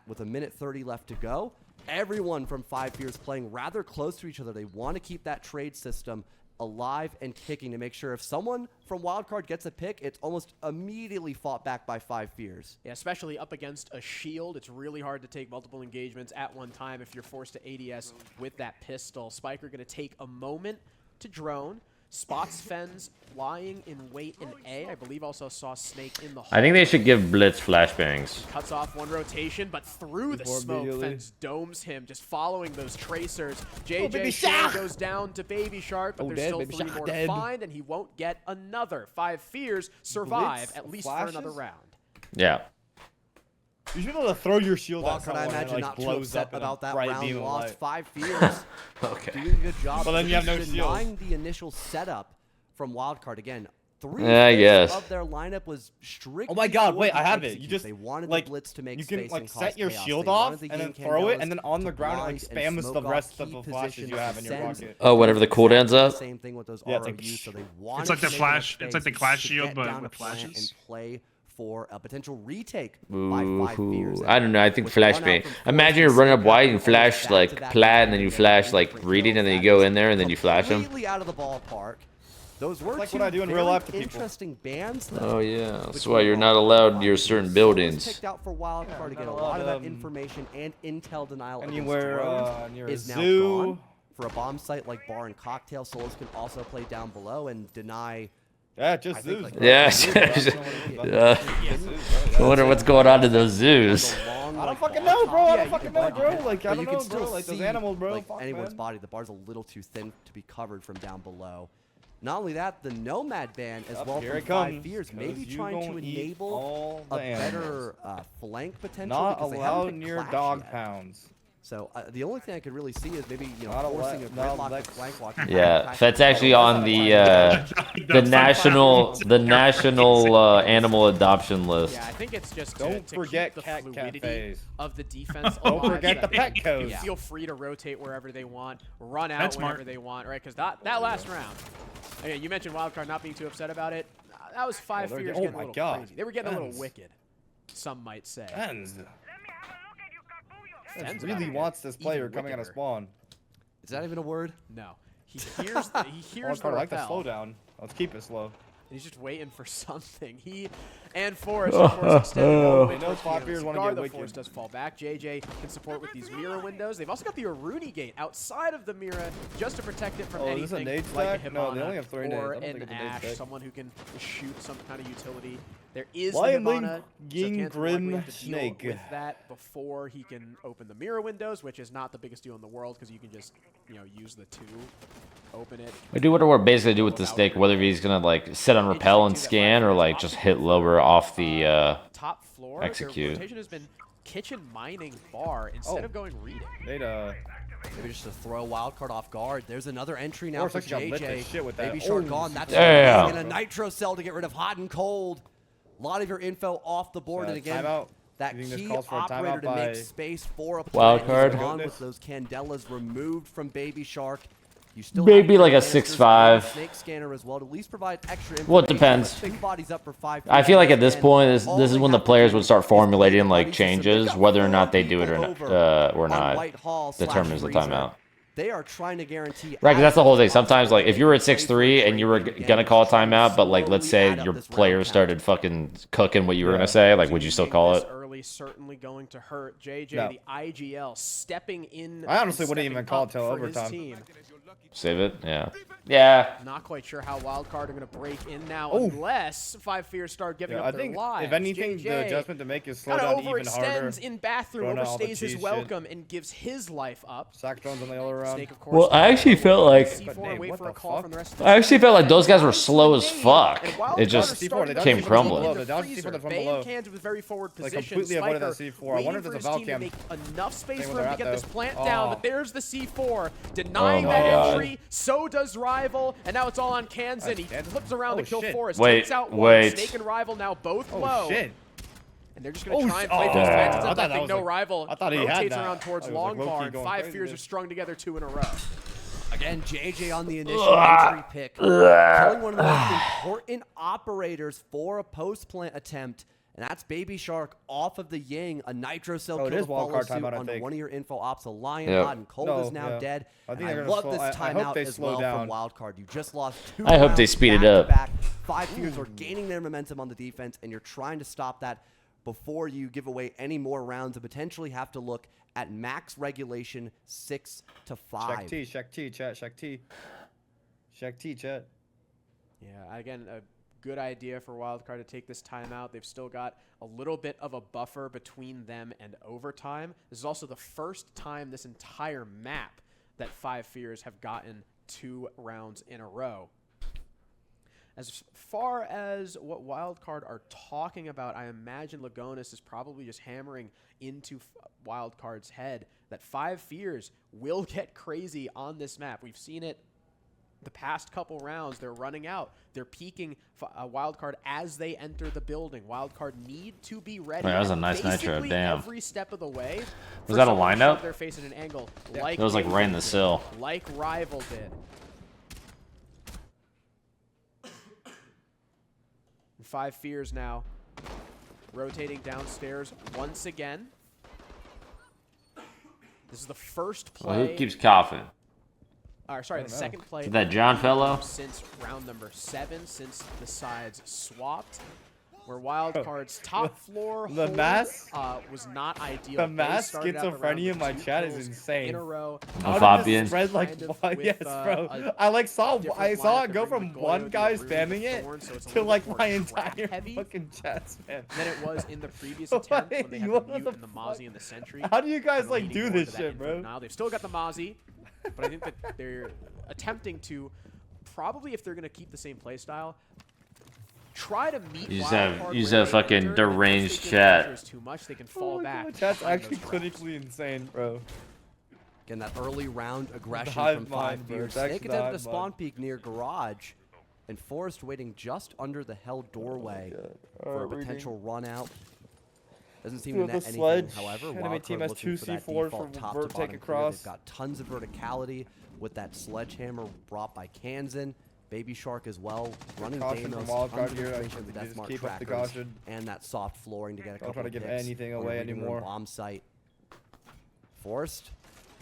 with a minute 30 left to go. Everyone from 5 Fears playing rather close to each other. They want to keep that trade system alive and kicking to make sure if someone from Wildcard gets a pick, it's almost immediately fought back by 5 Fears. Yeah, especially up against a shield. It's really hard to take multiple engagements at one time if you're forced to ADS with that pistol. Spiker going to take a moment to drone. Spots Fens lying in wait in A. I believe also saw Snake in the hole. I think they should give Blitz flashbangs. Cuts off one rotation, but through the smoke, Fens domes him, just following those tracers. JJ goes down to Baby Shark, but there's still 3 more to find, and he won't get another. 5 Fears survive, at least for another round. Yeah. You should be able to throw your shield at someone. I imagine not too upset about that round lost. 5 Fears okay. doing a good job. Well, then you have no denying the initial setup from Wildcard. Again, 3 of their lineup was strict. Oh my god, wait, I have it. You just they wanted like the Blitz to make you space can and set your chaos. shield off and then throw it, and then on the ground like spam the rest of the flashes you have in your pocket. Oh, whatever the cooldown's up. Same thing with those ROUs, so they it's like the flash. It's like the clash shield, but with flashes. And play for a potential retake by 5 Fears. I don't know. I think flashbang. Imagine you're running up wide and flash like plat, and then you flash like reading, and then you go in there and then you flash them. Completely out of the ballpark. Those were like what I do in real life to people. Interesting bands. Though, oh yeah, that's why you're not allowed near certain buildings. Picked out for Wildcard to get a lot of that information and intel denial. Anywhere near a is now zoo. Gone. For a bomb site like Bar and Cocktail, Solus can also play down below and deny. Yeah, just zoos. Like, yeah. I wonder what's going on in those zoos. I don't fucking know, bro. I don't fucking know, bro. Like, I don't know, bro. Like, those animals, bro. Like anyone's body, the bar's a little too thin to be covered from down below. Not only that, the Nomad ban as well from 5 Fears, maybe trying to enable a better flank potential. Not allowed near dog pounds. So the only thing I could really see is maybe forcing a gridlock with flank watch. Yeah, that's actually on the national animal adoption list. Yeah, I think it's just don't forget the cat fluidity of the defense. Don't forget the pet codes. Yeah. Feel free to rotate wherever they want, run out whenever they want, right? Because that last round, again, you mentioned Wildcard not being too upset about it. That was 5 Fears getting a little crazy. They were getting a little wicked, some might say. Fens really wants this player coming out of spawn. Is that even a word? No. He hears the I like the slowdown. Let's keep it slow. He's just waiting for something. And Forest, of course, extended all the way Those 5 fears want to get the wicked. Force does fall back. JJ can support with these mirror windows. They've also got the Aruni gate outside of the mirror just to protect it from anything is this a nade like a stack? No, they Hibana only have 3 nades. or I don't an think it's a nade Ash, stack. someone who can shoot some kind of utility. There is Lion the Link, Hibana, Ying, so Grim, have to deal Snake. with that before he can open the mirror windows, which is not the biggest deal in the world because you can just, use the 2, open it. I do wonder what basically do with the snake, whether he's gonna like sit on repel and scan or like just hit lower off the top floor. execute. Their rotation has been kitchen mining bar instead of going reading. Maybe just to throw Wildcard off guard. There's another entry now for lit the JJ. shit with that. Baby Shark gone. That's damn. and a Nitro Cell to get rid of hot and cold. A lot of your info off the board. And again, timeout. that key operator to make space for a Wildcard. gone with those Candelas removed from Baby Shark. You still Maybe have like a canisters 6'5". and Snake scanner as well to at least provide extra information. Well, it depends. 2 bodies up for 5. I feel like at this point, this is when the players would start formulating like changes, whether or not they do it or not determines the timeout. They are trying to guarantee. Right, because that's the whole thing. Sometimes, like, if you were at 6-3 and you were gonna call a timeout, but like, let's say your players started fucking cooking what you were gonna say, like, would you still call it? Early certainly going to hurt JJ. The IGL stepping in. I honestly wouldn't even call it till overtime. Save it, yeah. Yeah. Not quite sure how Wildcard are going to break in now unless 5 Fears start giving up their lives. If anything, JJ the adjustment to make is slow down even harder. Overextends in bathroom, overstays his welcome, and gives his life up. Sack drones on the other round. Snake, of course, Well, I actually felt like those guys were slow as fuck. It just came crumbling. Cans with very forward position. Completely avoided that C4. I wonder if there's a Valcam. Make enough space for him to get this plant down, but there's the C4 denying that entry. So does Rival, and now it's all on Kansan. He flips around to kill Forest. Takes out one. Snake and Rival now both low. And they're just going to try and play those plants. I think no Rival rotates around towards Long Bar, and 5 Fears are strung together 2 in a row. Again, JJ on the initial entry pick. Killing one of the most important operators for a post-plant attempt. And that's Baby Shark off of the Ying. A Nitro Cell kill to follow suit on one of your info ops. A Lion Hot and Cold is now dead. I love this timeout as well from Wildcard. You just lost 2 I hope they speed it up. 5 Fears are gaining their momentum on the defense, and you're trying to stop that before you give away any more rounds and potentially have to look at max regulation 6 to 5. Shack T, chat. Shack T, chat. Yeah, again, good idea for Wildcard to take this timeout. They've still got a little bit of a buffer between them and overtime. This is also the first time this entire map that 5 Fears have gotten 2 rounds in a row. As far as what Wildcard are talking about, I imagine Lagonis is probably just hammering into Wildcard's head that 5 Fears will get crazy on this map. We've seen it the past couple rounds. They're running out. They're peeking Wildcard as they enter the building. Wildcard need to be ready. That was a nice nitro. Damn. Every step of the way. Was that a lineup? Their face at an angle. Like it was like right in the sill. Like Rival did. 5 Fears now rotating downstairs once again. This is the first play. Well, who keeps coughing? Sorry, the second play. Is that John fellow? Since round number 7, since the sides swapped, where Wildcard's top floor the mass was not ideal. The mass schizophrenia in my chat is insane. In a row. How did this spread like yes, bro. I saw it go from one guy spamming it to like my entire fucking chest, man. Than it was in the previous attempt when they had the Mute and the Mozzie and the Sentry. How do you guys like do this shit, bro? Now they've still got the Mozzie, but I think that they're attempting to probably, if they're going to keep the same playstyle, try to meet you just have fucking deranged chat. Too much, they can fall back. Chat's actually clinically insane, bro. Again, that early round aggression from 5 Fears. Snake attempted a spawn peek near garage, and Forest waiting just under the held doorway for a potential run out. Doesn't seem to net anything, however. Enemy team has 2 C4 for vert take across. They've got tons of verticality with that sledgehammer brought by Kansan. Baby Shark as well, running Damos, tons of information with that smart trackers, and that soft flooring to get a couple of picks. Don't try to give anything away anymore. Bomb site. Forced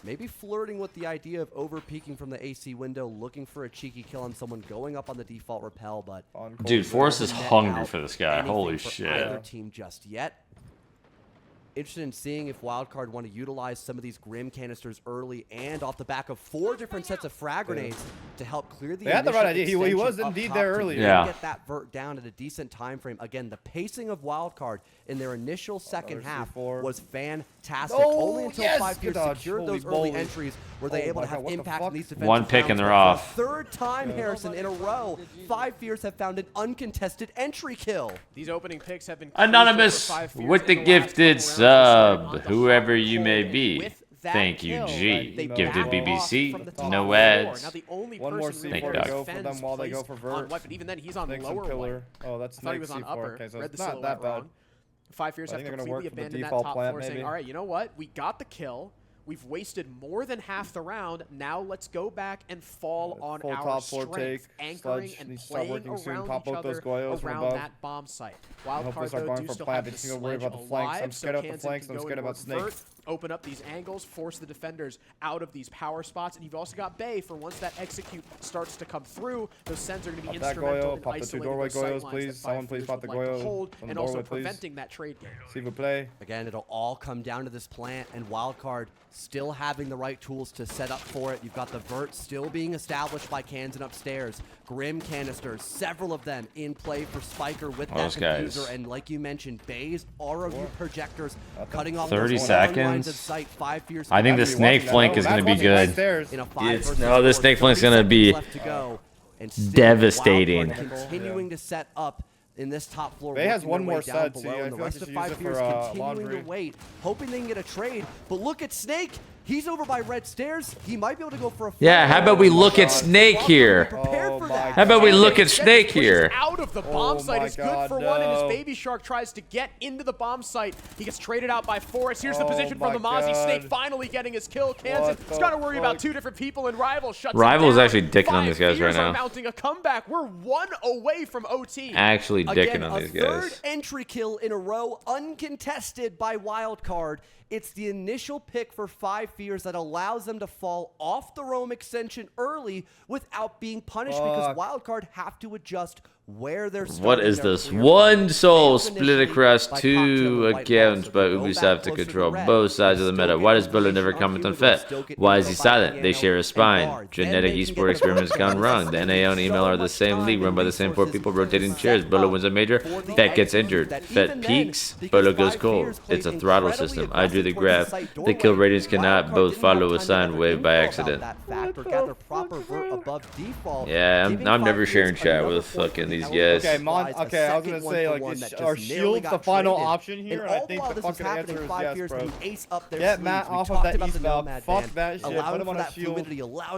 maybe flirting with the idea of over-peeking from the AC window, looking for a cheeky kill on someone going up on the default rappel, but... Dude, Forrest is hungry for this guy. Holy shit. Either team just yet. Interested in seeing if Wildcard want to utilize some of these Grim canisters early and off the back of 4 different sets of frag grenades to help clear the. They had the right idea. He was indeed there earlier. Yeah. Get that vert down at a decent time frame. Again, the pacing of Wildcard in their initial second half was fantastic. Only until 5 years secured those early entries were they able to have impact in these defensive One pick and they're rounds. off. Third time, Harrison, in a row, 5 years have found an uncontested entry kill. These opening picks have been Anonymous with the gifted sub, whoever you may be. Thank you, G. Gifted BBC, no ads. Now the only One more person C4 Doug. to go for them while they go for vert. But even then, he's on Snakes lower and killer. white. Oh, that's I thought he Snake was on C4. upper. Okay, so Read it's the not silhouette that bad. wrong. 5 years I have think they're gonna completely work with the abandoned that default top plant, floor, saying, maybe. all right, you know what? We got the kill. We've wasted more than half the round. Now let's go back and fall on Full our top floor strength, take. anchoring Sludge and needs to start playing working soon. around Pop each out those other Goyos from around above. that bomb site. I hope they Wildcard, start though, going do for still plant. have They the just gonna worry sledge about the flanks. I'm alive, scared so of the Kansan flanks. can I'm go scared in about towards Snake. vert, open up these angles, force the defenders out of these power spots, and you've also got Bay for once that execute starts to come through. Those Sens are going to be Pop that instrumental Goyo. in Pop the 2 isolating doorway those sight Goyos, lines please. that Someone please pop the would like to Goyo hold, from and the also doorway, please. preventing that trade game. S'il vous plaît. Again, it'll all come down to this plant, and Wildcard still having the right tools to set up for it. You've got the vert still being established by Kansan upstairs. Grim canisters, several of them in play for Spiker with that diffuser. And like you mentioned, Bay's aura projectors cutting off 30 those seconds. lines of sight. 5 years. I think the snake flank is going to be good. No, the snake flank is going to be devastating. Continuing to set up in this top floor. Bay has one more side too. and the rest of 5 years continuing to wait, hoping they can get a trade. But look at Snake. He's over by red stairs. He might be able to go for a. Yeah, how about we look at Snake here? How about we look at Snake here? Out of the bomb site is good for one, and his Baby Shark tries to get into the bomb site. He gets traded out by Forrest. Here's the position from the Mozzie. Snake finally getting his kill. Kansan has got to worry about 2 different people, and Rival shuts Rival's down. actually dicking on these guys right now. Mounting a comeback. We're 1 away from OT. Actually dicking on these guys. Third entry kill in a row, uncontested by Wildcard. It's the initial pick for 5 Fears that allows them to fall off the roam extension early without being punished because Wildcard have to adjust where they're starting. What is this? One soul split across 2 accounts by Ubisoft to control both sides of the meta. Why does Beaulo never comment on FET? Why is he silent? They share a spine. Genetic esport experiments gone wrong. The NAO and email are the same league run by the same 4 people rotating chairs. Beaulo wins a major. FET gets injured. FET peaks. Beaulo goes cold. It's a throttle system. I drew the graph. The kill ratings cannot both follow a sine wave by accident. Yeah, I'm never sharing chat with fucking these guys. Okay, okay, I was gonna say, like, are shields the final option here? And I think the fucking answer is yes, bro. Get Matt off of that east valve. Fuck that shit. Put him on a shield.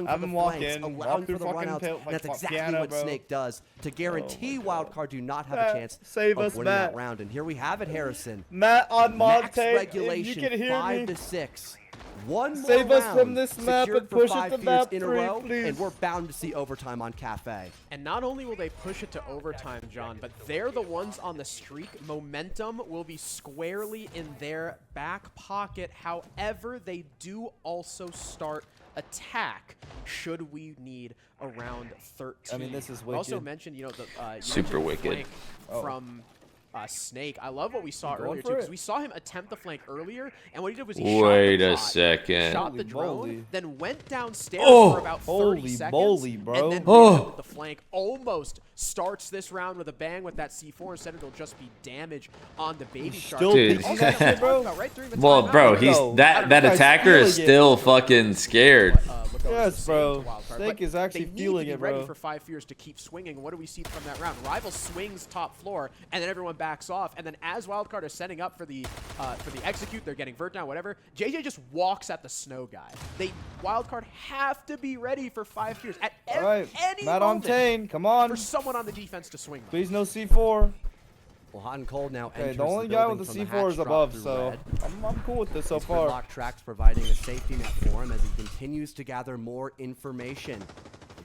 Have him walk in. Walk through fucking that's exactly what Snake does to guarantee Wildcard do not have a chance save of us, winning Matt. that round. And here we have it, Harrison. Matt on Max Monte. regulation, You can hear 5 me. to 6. One more Save us round from this map secured and for push it 5 to Fears map in a 3, row, please. and we're bound to see overtime on Cafe. And not only will they push it to overtime, John, but they're the ones on the streak. Momentum will be squarely in their back pocket. However, they do also start attack should we need around 13. I mean, this is We also wicked. mentioned, you know, the Super mentioned wicked. flank from Snake. I love what we saw earlier too, because we saw him attempt the flank earlier, and what he did was he Wait shot the a pod, second. shot the Holy drone, moly. then went downstairs Oh. for about 30 Holy seconds, moly, bro. and then Oh. with the flank almost starts this round with a bang with that C4. Instead, it'll just be damage on the Baby Shark. Still Dude. picking that shit, bro. Well, bro, he's No, that you guys attacker is feeling it. still fucking scared. Yes, bro. Snake is actually feeling they need to it, be ready bro. for 5 Fears to keep swinging. What do we see from that round? Rival swings top floor, and then everyone backs off. And then as Wildcard are setting up for the execute, they're getting vert down, whatever. JJ just walks at the snow guy. Wildcard have to be ready for 5 Fears at All right, any Matt on moment Tane, come on. for someone on the defense to swing them. Please no C4. Well, Hot and Cold now Okay, enters the only guy with the building from C4 hatch is drop above, through so red. I'm cool with this so These far. gridlock tracks providing a safety net for him as he continues to gather more information.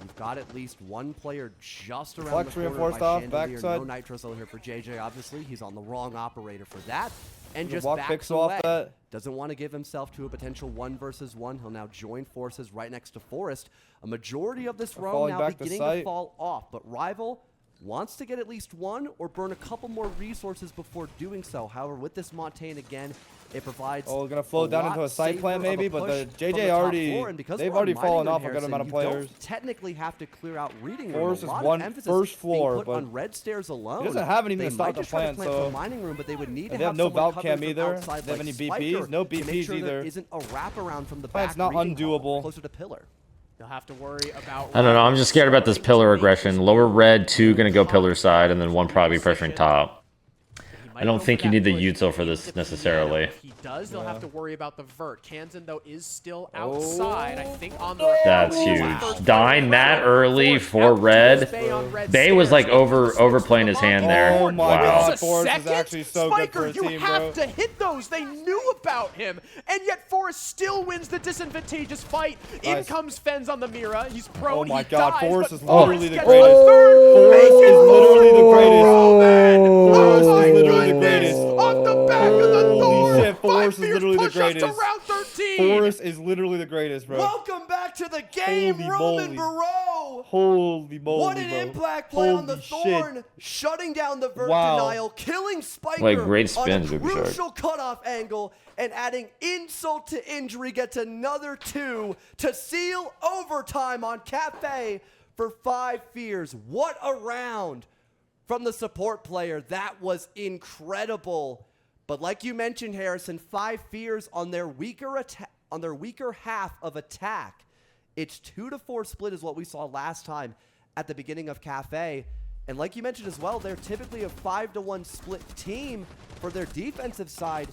You've got at least one player just around Flex the corner reinforced by off, Chandelier. backside. No Nitros over here for JJ, obviously. He's on the wrong operator for that. and just backs away. Doesn't want to give himself to a potential 1 versus 1. He'll now join forces right next to Forest. A majority of this roam now beginning to fall off, but Rival wants to get at least 1 or burn a couple more resources before doing so. However, with this Montaigne again, it provides gonna flow down into a side plant maybe, but the JJ already, they've already fallen off a good amount of players. You don't technically have to clear out reading room. Forest is one first floor, but on red stairs alone. He doesn't have anything to start the plant, so mining room, but they would need to they have no valve cam either. They have any BPs? No BPs either. There isn't a wraparound from the plant's not undoable. Closer to pillar. They'll have to worry about. I don't know. I'm just scared about this pillar aggression. Lower red, 2 gonna go pillar side, and then 1 probably pressuring top. I don't think you need the util for this necessarily. If he does, they'll have to worry about the vert. Kansan, though, is still outside. I think on the. That's huge. Dying that early for red. Bay was like overplaying his hand there. Oh my God, Forrest is actually so good for a team, bro. You have to hit those. They knew about him, and yet Forrest still wins the disadvantageous fight. In comes Fens on the Mira. He's prone. Oh my he God, dies, Forrest is but literally the greatest. Forrest is literally the greatest. Forrest is literally the greatest. On the back of the Holy shit, Forrest is literally the greatest. Round 13. Forrest is literally the greatest, bro. Welcome back to the game, Holy Roman moly. Barreau. Holy moly, What an impact play on the Thorn, shit. shutting down the vert denial, killing Spiker Like, great spins, on a Baby Shark. crucial cutoff angle, and adding insult to injury, gets another 2 to seal overtime on Cafe for 5 Fears. What a round from the support player. That was incredible. But like you mentioned, Harrison, 5 Fears on their weaker half of attack. It's 2-4 split is what we saw last time at the beginning of Cafe. And like you mentioned as well, they're typically a 5-1 split team for their defensive side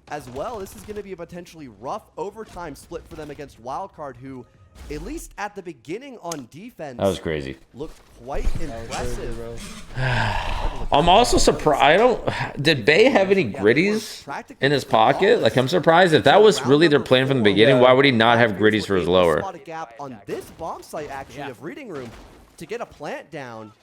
as well. This is going to be a potentially rough overtime split for them against Wildcard, who, at least at the beginning on defense, That was crazy. Looked quite impressive. I'm also surprised. Did Bay have any gritties in his pocket? Like, I'm surprised if that was really their plan from the beginning. Why would he not have gritties for his lower? Spot a gap on this bomb site actually of reading room to get a plant down.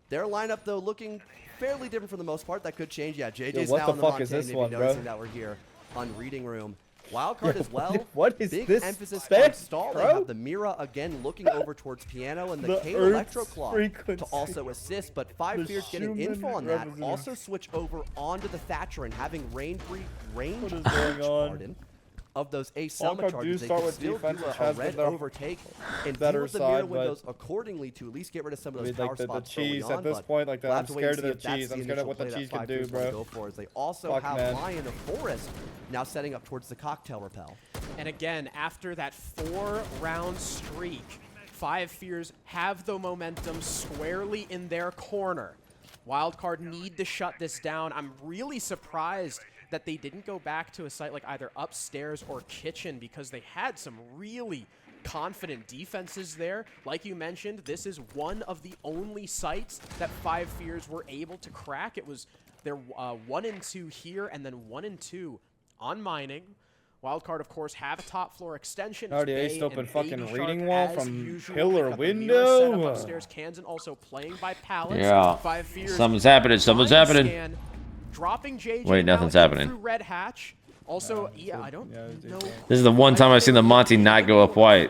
Their lineup though looking fairly different for the most part. That could change. Yeah, JJ's what now the on the fuck Montaigne, is this maybe one, bro? noticing that we're here on reading room. Wildcard as well. What is Big this emphasis spec, on stall. They bro? have the Mira again looking over towards Piano and the Kale Earth's Electroclaw frequency. to also assist. But 5 Fears getting Schumann info on that. resonance. Also switch over onto the Thatcher and having range What is going on? of those Ace Selma Wildcard charges. do They start can with still defense, do which a has red been their overtake and better deal with the mirror side, but windows accordingly to at least get rid of some of those power the spots cheese early on, at this but point, like we'll I'm have to wait and scared of see the if that's cheese. I'm scared initial of what the play that cheese can 5 do, Fears wanna bro. go for, as they also Fuck, have man. Lion of Forest now setting up towards the cocktail repel. And again, after that 4-round streak, 5 Fears have the momentum squarely in their corner. Wildcard need to shut this down. I'm really surprised that they didn't go back to a site like either upstairs or kitchen, because they had some really confident defenses there. Like you mentioned, this is one of the only sites that 5 Fears were able to crack. It was their 1 and 2 here, and then 1 and 2 on mining. Wildcard, of course, have a top floor extension. Already Bay aced open and fucking Baby reading Shark wall as from usual. pillar They've got the mirror set up window. upstairs. Kansan also playing by pallets. Yeah. 5 Fears. Something's happening. Something's happening. Scan, dropping JJ Wait, nothing's now in happening. through Red Hatch. Also, yeah, I don't know. This is the one time I've seen the Monty not go up white.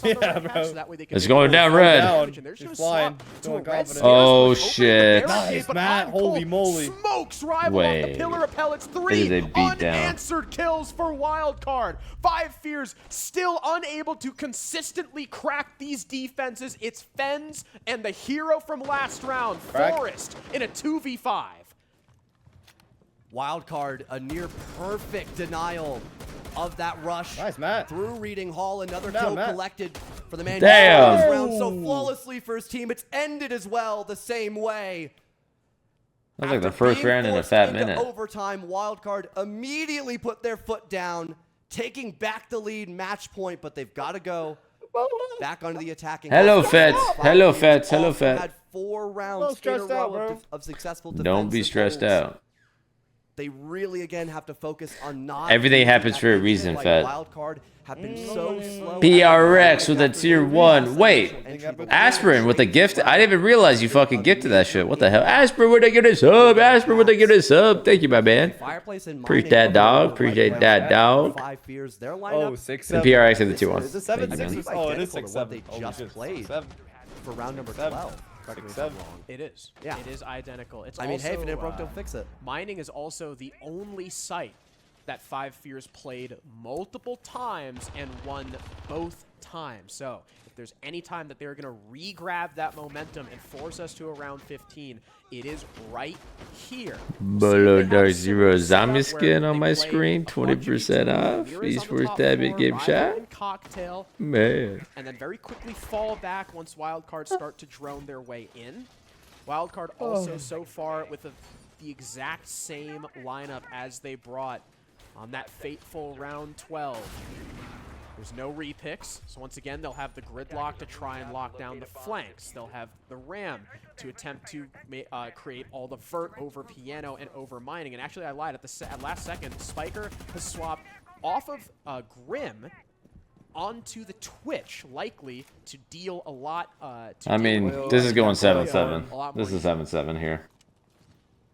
Yeah, bro. It's going down red. He's flying. Doing confident. Oh, shit. Nice, Matt. Holy moly. Smokes Rival off the pillar of pellets. 3 It is a beatdown. unanswered kills for Wildcard. 5 Fears still unable to consistently crack these defenses. It's Fens and the hero from last round, Forest, in a 2v5. Wildcard, a near perfect denial of that rush. Nice, Matt. Through Reading Hall, another Down, kill Matt. collected for the man Damn. who started this round so flawlessly for his team. It's ended as well the same way. That was like the After first being round in a forced fat into minute. Overtime, Wildcard immediately put their foot down, taking back the lead match point, but they've got to go back onto the attacking. Hello, half. Feds. Hello, Feds. Hello, Also Feds. Had 4 rounds in a stressed out, row bro. of successful defense. Don't be stressed out. They really, again, have to focus on not... Everything happens for a reason, Fed. Wildcard have been so slow. PRX with a tier 1. Wait, Aspirin with a gift? I didn't even realize you fucking gifted that shit. What the hell? Aspirin, would they give this sub? Aspirin, would they give this sub? Thank you, my man. Appreciate that, dog. Appreciate that, dog. Oh, 6-7. The PRX and the 2-1. Is it 7-6? Oh, it is 6-7. They just played for round number 12. It is. Yeah. It is identical. It's I mean, also, hey, if it ain't broke, don't fix it. Mining is also the only site that 5 Fears played multiple times and won both times. So if there's any time that they're going to re-grab that momentum and force us to a round 15, it is right here. Beaulo Doty 0 zombie skin on my screen, 20% off. Each first that big game shot. Cocktail, man. And then very quickly fall back once wildcards start to drone their way in. Wildcard also so far with the exact same lineup as they brought on that fateful round 12. There's no repicks, so once again, they'll have the gridlock to try and lock down the flanks. They'll have the ram to attempt to create all the vert over piano and over mining. And actually, I lied. At last second, Spiker has swapped off of Grim onto the Twitch, likely to deal a lot. I mean, this is going 7-7. This is 7-7 here.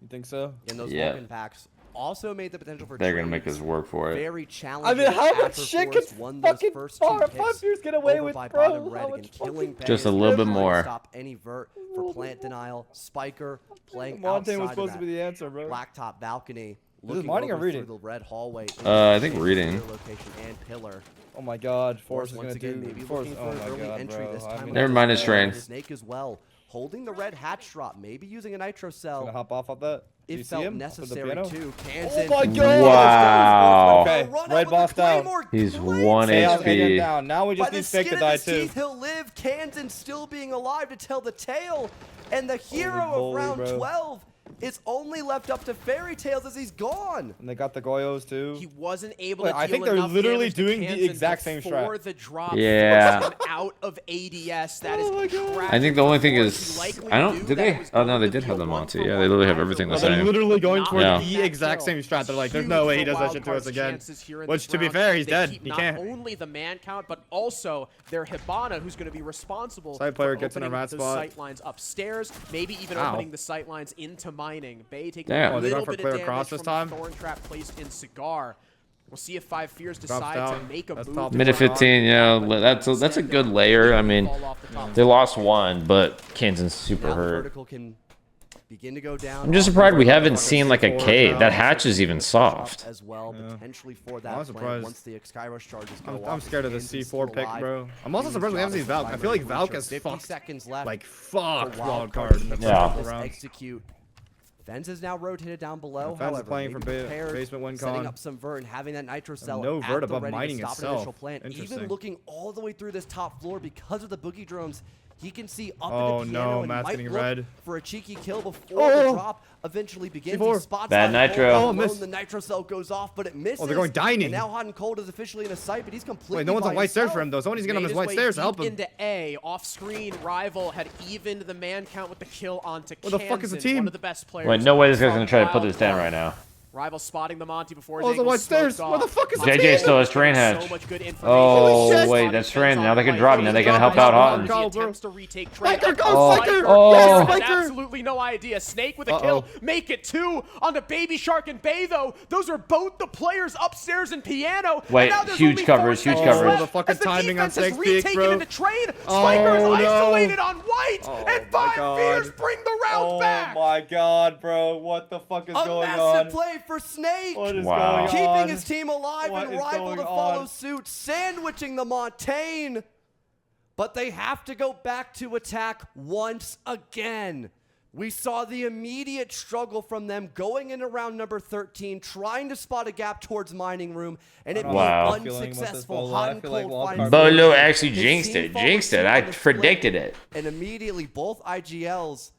You think so? And those weapon packs also made the potential for they're gonna make us work for it. Very challenging. I mean, how much shit can fucking 5 Fears get away with, bro? Just a little bit more. Stop any vert for plant denial. Spiker playing Montaigne was supposed to be the answer, bro. Blacktop balcony. This is mining or reading? Through the red hallway. I think reading. Location and pillar. Oh my God, Force is once gonna again, do. maybe Force, looking oh for my early God, entry bro. this time. Never mind his train. Snake as well, holding the red hatch drop, maybe using a nitro cell. Gonna hop off that. It felt necessary too. Oh my God! Wow. Okay, red boss down. He's 1 HP. Down. Now we just need Fake to die too. He'll live. Kansan still being alive to tell the tale, and the hero of round 12 is only left up to Fairy Tales as he's gone. And they got the Goyos too. He wasn't able to deal I think they're enough literally damage to doing the Kansan exact same before strat. the drop Yeah. forced him out of ADS. That is tragic. I think the only thing is, I don't, did they? Oh no, they did have the Monty. Yeah, they literally have everything the They're same. literally going for the exact same strat. They're like, there's no way he does that shit to us again. Which, to be fair, he's dead. He can't. Not only the man count, but also their Hibana, who's going to be responsible Side player for gets in a opening rat those spot. sight lines upstairs, maybe even opening the sight lines into mining. Bay taking Damn. a little for bit clear of across damage this from time? the thorn trap placed in Cigar. We'll see if 5 Fears decide to down. make a That's move. top Mid of 15, yeah, that's a good layer. I mean, they lost one, but Kansan's super hurt. Begin to go down. I'm just surprised we haven't seen like a cave. That hatch is even soft. As well, potentially for that. I'm surprised. Once the Skyrush charges go I'm scared of the C4 pick, bro. I'm also surprised we haven't seen Valk. I feel like Valk has 50 seconds left. like fucked wild card in the first round. Execute. Fens is now rotated down below. Fens is playing for basement win con. Setting up some vert and having that nitro cell no vert at the above ready mining to stop itself. an initial plant. Even Interesting. looking all the way through this top floor because of the boogie drones, he can see up Oh in the piano no, and Matt's might getting look red. for a cheeky kill before the drop eventually begins. He spots Bad that nitro. hole Oh, missed. alone, the nitro cell goes off, but it misses. Oh, they're going dining. And now Hot and Cold is officially in a sight, but he's completely Wait, no one's by on white stairs himself. for him though. Someone's getting on Made his his white way stairs to deep help him. into A. Off-screen, Rival had evened the man count with the kill onto What the fuck is the Kansan, team? one of the best players. Wait, no way this guy's gonna try to put Wild this down Card. right now. Rival spotting the Monty before his Oh, the ankle white stairs. smoked Where the off. fuck is the JJ team? still has train hatch. So much good information. Oh, Holy shit. wait, that's train. Now they can drop it. Now they can help out Hot. Call, He bro. attempts to retake train. Spiker, go, Oh. Spiker! Oh. Yes, Has Spiker! absolutely no idea. Snake with a kill. Make it 2 on the Baby Shark and Bay, though. Those are both the players upstairs in piano. Wait, And now there's huge only 4 coverage, huge seconds coverage. left The fucking as the timing on defense has Snake's peak, retaken bro. into train. Spiker is Oh, no. isolated on white. Oh, and my 5 God. Fears bring the round back. Oh my God, bro! What the fuck is A going massive on? play for Snake. What is Wow. going on? Keeping his team alive What and is Rival going to follow on? suit, sandwiching the Montaigne. But they have to go back to attack once again. We saw the immediate struggle from them going into round number 13, trying to spot a gap towards mining room, and it Wow. being unsuccessful. Hot and Cold finds Bolo actually His jinxed team it. follows Jinxed suit it. on I the split, predicted it. And immediately both IGLs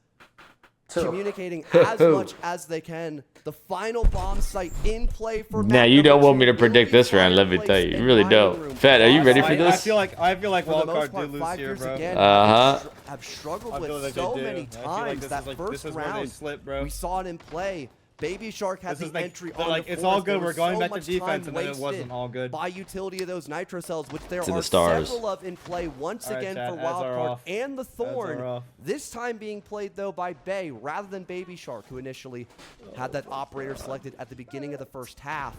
communicating as much as they can. The final bomb site in play for Now you don't want me to predict this round. Let me tell you, you really don't. Fat, are you ready for I this? feel like For the Wildcard most did part, lose 5 here, years bro. again have struggled I feel with like so they do. many I feel like times. this That is like- first this is where they round, slip, bro. we saw it in play. Baby Shark had the entry on like, the it's all fours. good. We're going so back to defense, and then it wasn't all good. By utility of those nitro cells, which there To the are stars. several of in play once All right, again chat, for ads are Wildcard off. and the Ads are Thorn. off. This time being played, though, by Bay rather than Baby Shark, who initially had that operator selected at the beginning of the first half.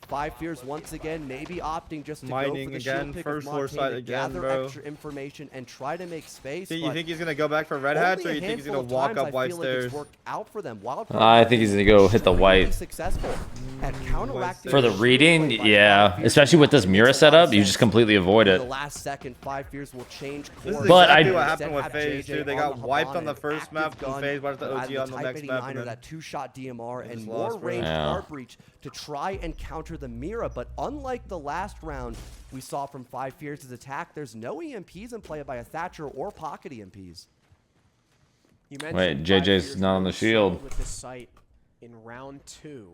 Five Fears once again, maybe opting just to go for the shield pick first of floor Montaigne side to again, gather bro. extra information and try to make space. You think he's gonna go back for red hats, or you think he's gonna walk up white stairs? Out for them. I think he's gonna go hit the white. Successful at counteracting For the reading, yeah. Especially with this mirror setup, you just completely avoid it. The last second, Five Fears will change This course. is But exactly I- what happened with FaZe too. They got wiped on the first map, and FaZe wiped the OG on the next map. And then that two-shot DMR and just more lost, bro. range Yeah. guard breach to try and counter the Mira. But unlike the last round we saw from Five Fears' attack, there's no EMPs in play by a Thatcher or pocket EMPs. Wait, JJ's not on the shield. With this site in round 2.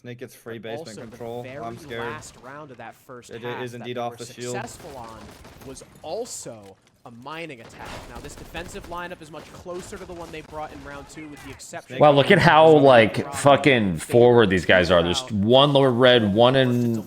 Snake gets free basement Also, control. the very I'm scared. last round of that first JJ half is that indeed they off were the shield. successful on was also a mining attack. Now this defensive lineup is much closer to the one they brought in round 2, with the exception. Wow, look at how like fucking forward these guys are. There's one lower red, one in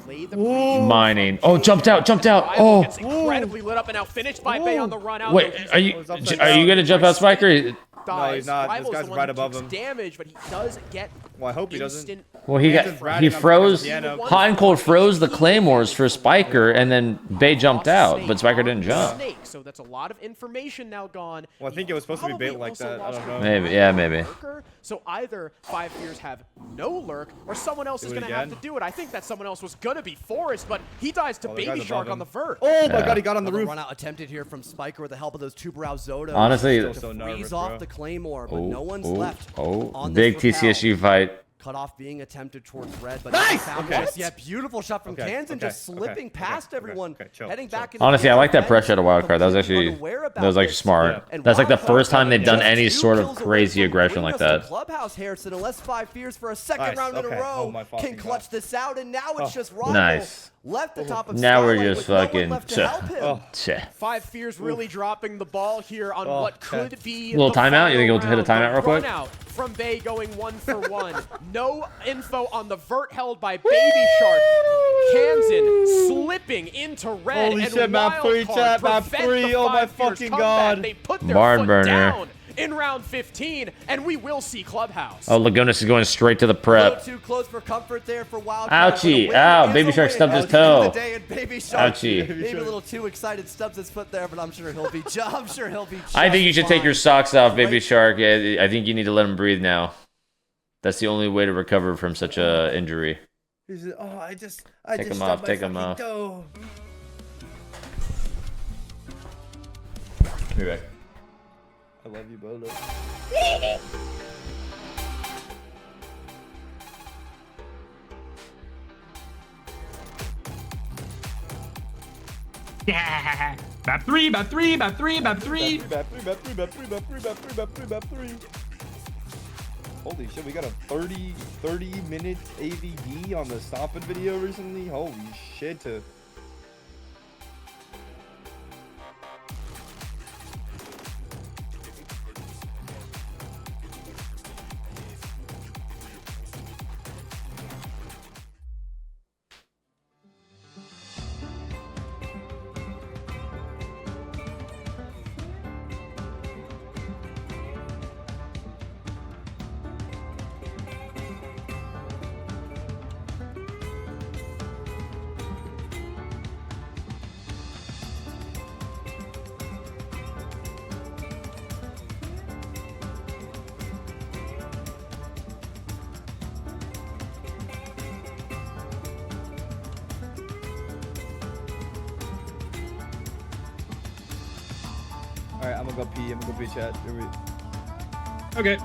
mining. Oh, jumped out. Oh, Gets incredibly lit up and now finished by Bay on the run out. wait, are you gonna jump out, Spiker? No, he's not. This Rival's guy's the one right who above takes him. damage, but he does get Well, I hope he doesn't. instant. Well, he froze. Hot and Cold froze the claymores for Spiker, and then Bay jumped out, but Spiker didn't jump. Snake, so that's a lot of information now gone. Well, I think it was supposed to be bait like that. I don't know. Maybe, yeah, maybe. So either Five Fears have no lurk, or someone else is going to have to do it. I think that someone else was going to be Forrest, but he dies to Baby Shark on the vert. Oh my god, he got on the roof. Run out attempted here from Spiker with the help of those two brow Zotos. Honestly, to freeze off the Claymore, but no one's left. On big this rappel. TCSU fight. Cut off being attempted towards red, but Nice! yeah, beautiful shot from Kansan, just slipping past everyone, heading back. Into Honestly, I like that pressure at a wild card. That was actually smart. That's like the first time they've done any sort of crazy aggression like that. Clubhouse Harrison, unless Five Fears for a second round in a row can clutch this out, and now it's just Rival. Nice. Left the top of Now we're Skylight just with no one fucking. left to help him. Five Fears really dropping the ball here on what could be Little the timeout? You think final we'll hit a timeout round. real quick? Run out from Bay going 1-for-1. No info on the vert held by Baby Shark. Kansan slipping into red. Holy and shit, map 3, chat, map 3. Oh my fucking god. They put their Barn foot burner. down in round 15, and we will see Clubhouse. Oh, Lagunas is going straight to the A little prep. too close for comfort there for Wildcard. Ouchie. Ow, Baby Shark stubbed his toe. Ouchie. Ouchie. Maybe a little too excited, stubs his foot there, but I'm sure he'll be. I'm sure he'll be. I think you should take your just socks off, Baby Shark. I think you need to let him breathe now. That's the only way to recover from such a injury. Oh, I Take just him off, stubbed my take him fucking off. toe. Be back. I love you, Beaulo. Yeah. Map 3, map 3, map 3, map 3. Map 3. Holy shit, we got a 30-minute AVD on the stomping video recently. Holy shit. Alright, I'm gonna go pee, chat. Okay.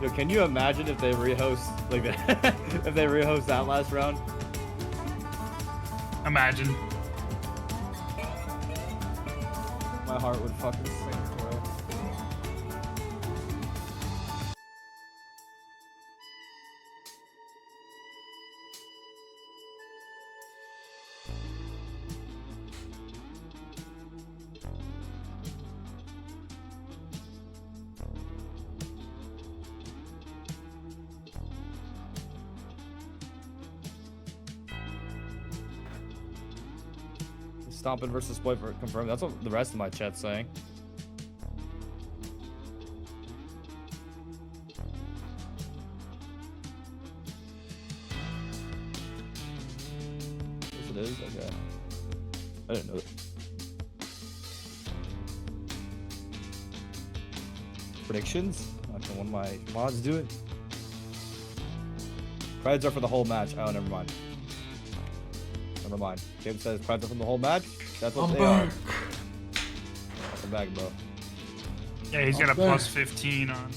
Yo, can you imagine if they rehost like that? If they rehost that last round? Imagine. My heart would fucking sink for it. Stomping versus split for confirmed. That's what the rest of my chat's saying. Yes, it is. Okay. I didn't know that. Predictions? Okay, one of my mods do it. Preds are for the whole match. Oh, never mind. Never mind. Gabe says Preds are from the whole match. That's what they are. Welcome back, bro. Yeah, he's got a plus 15 on,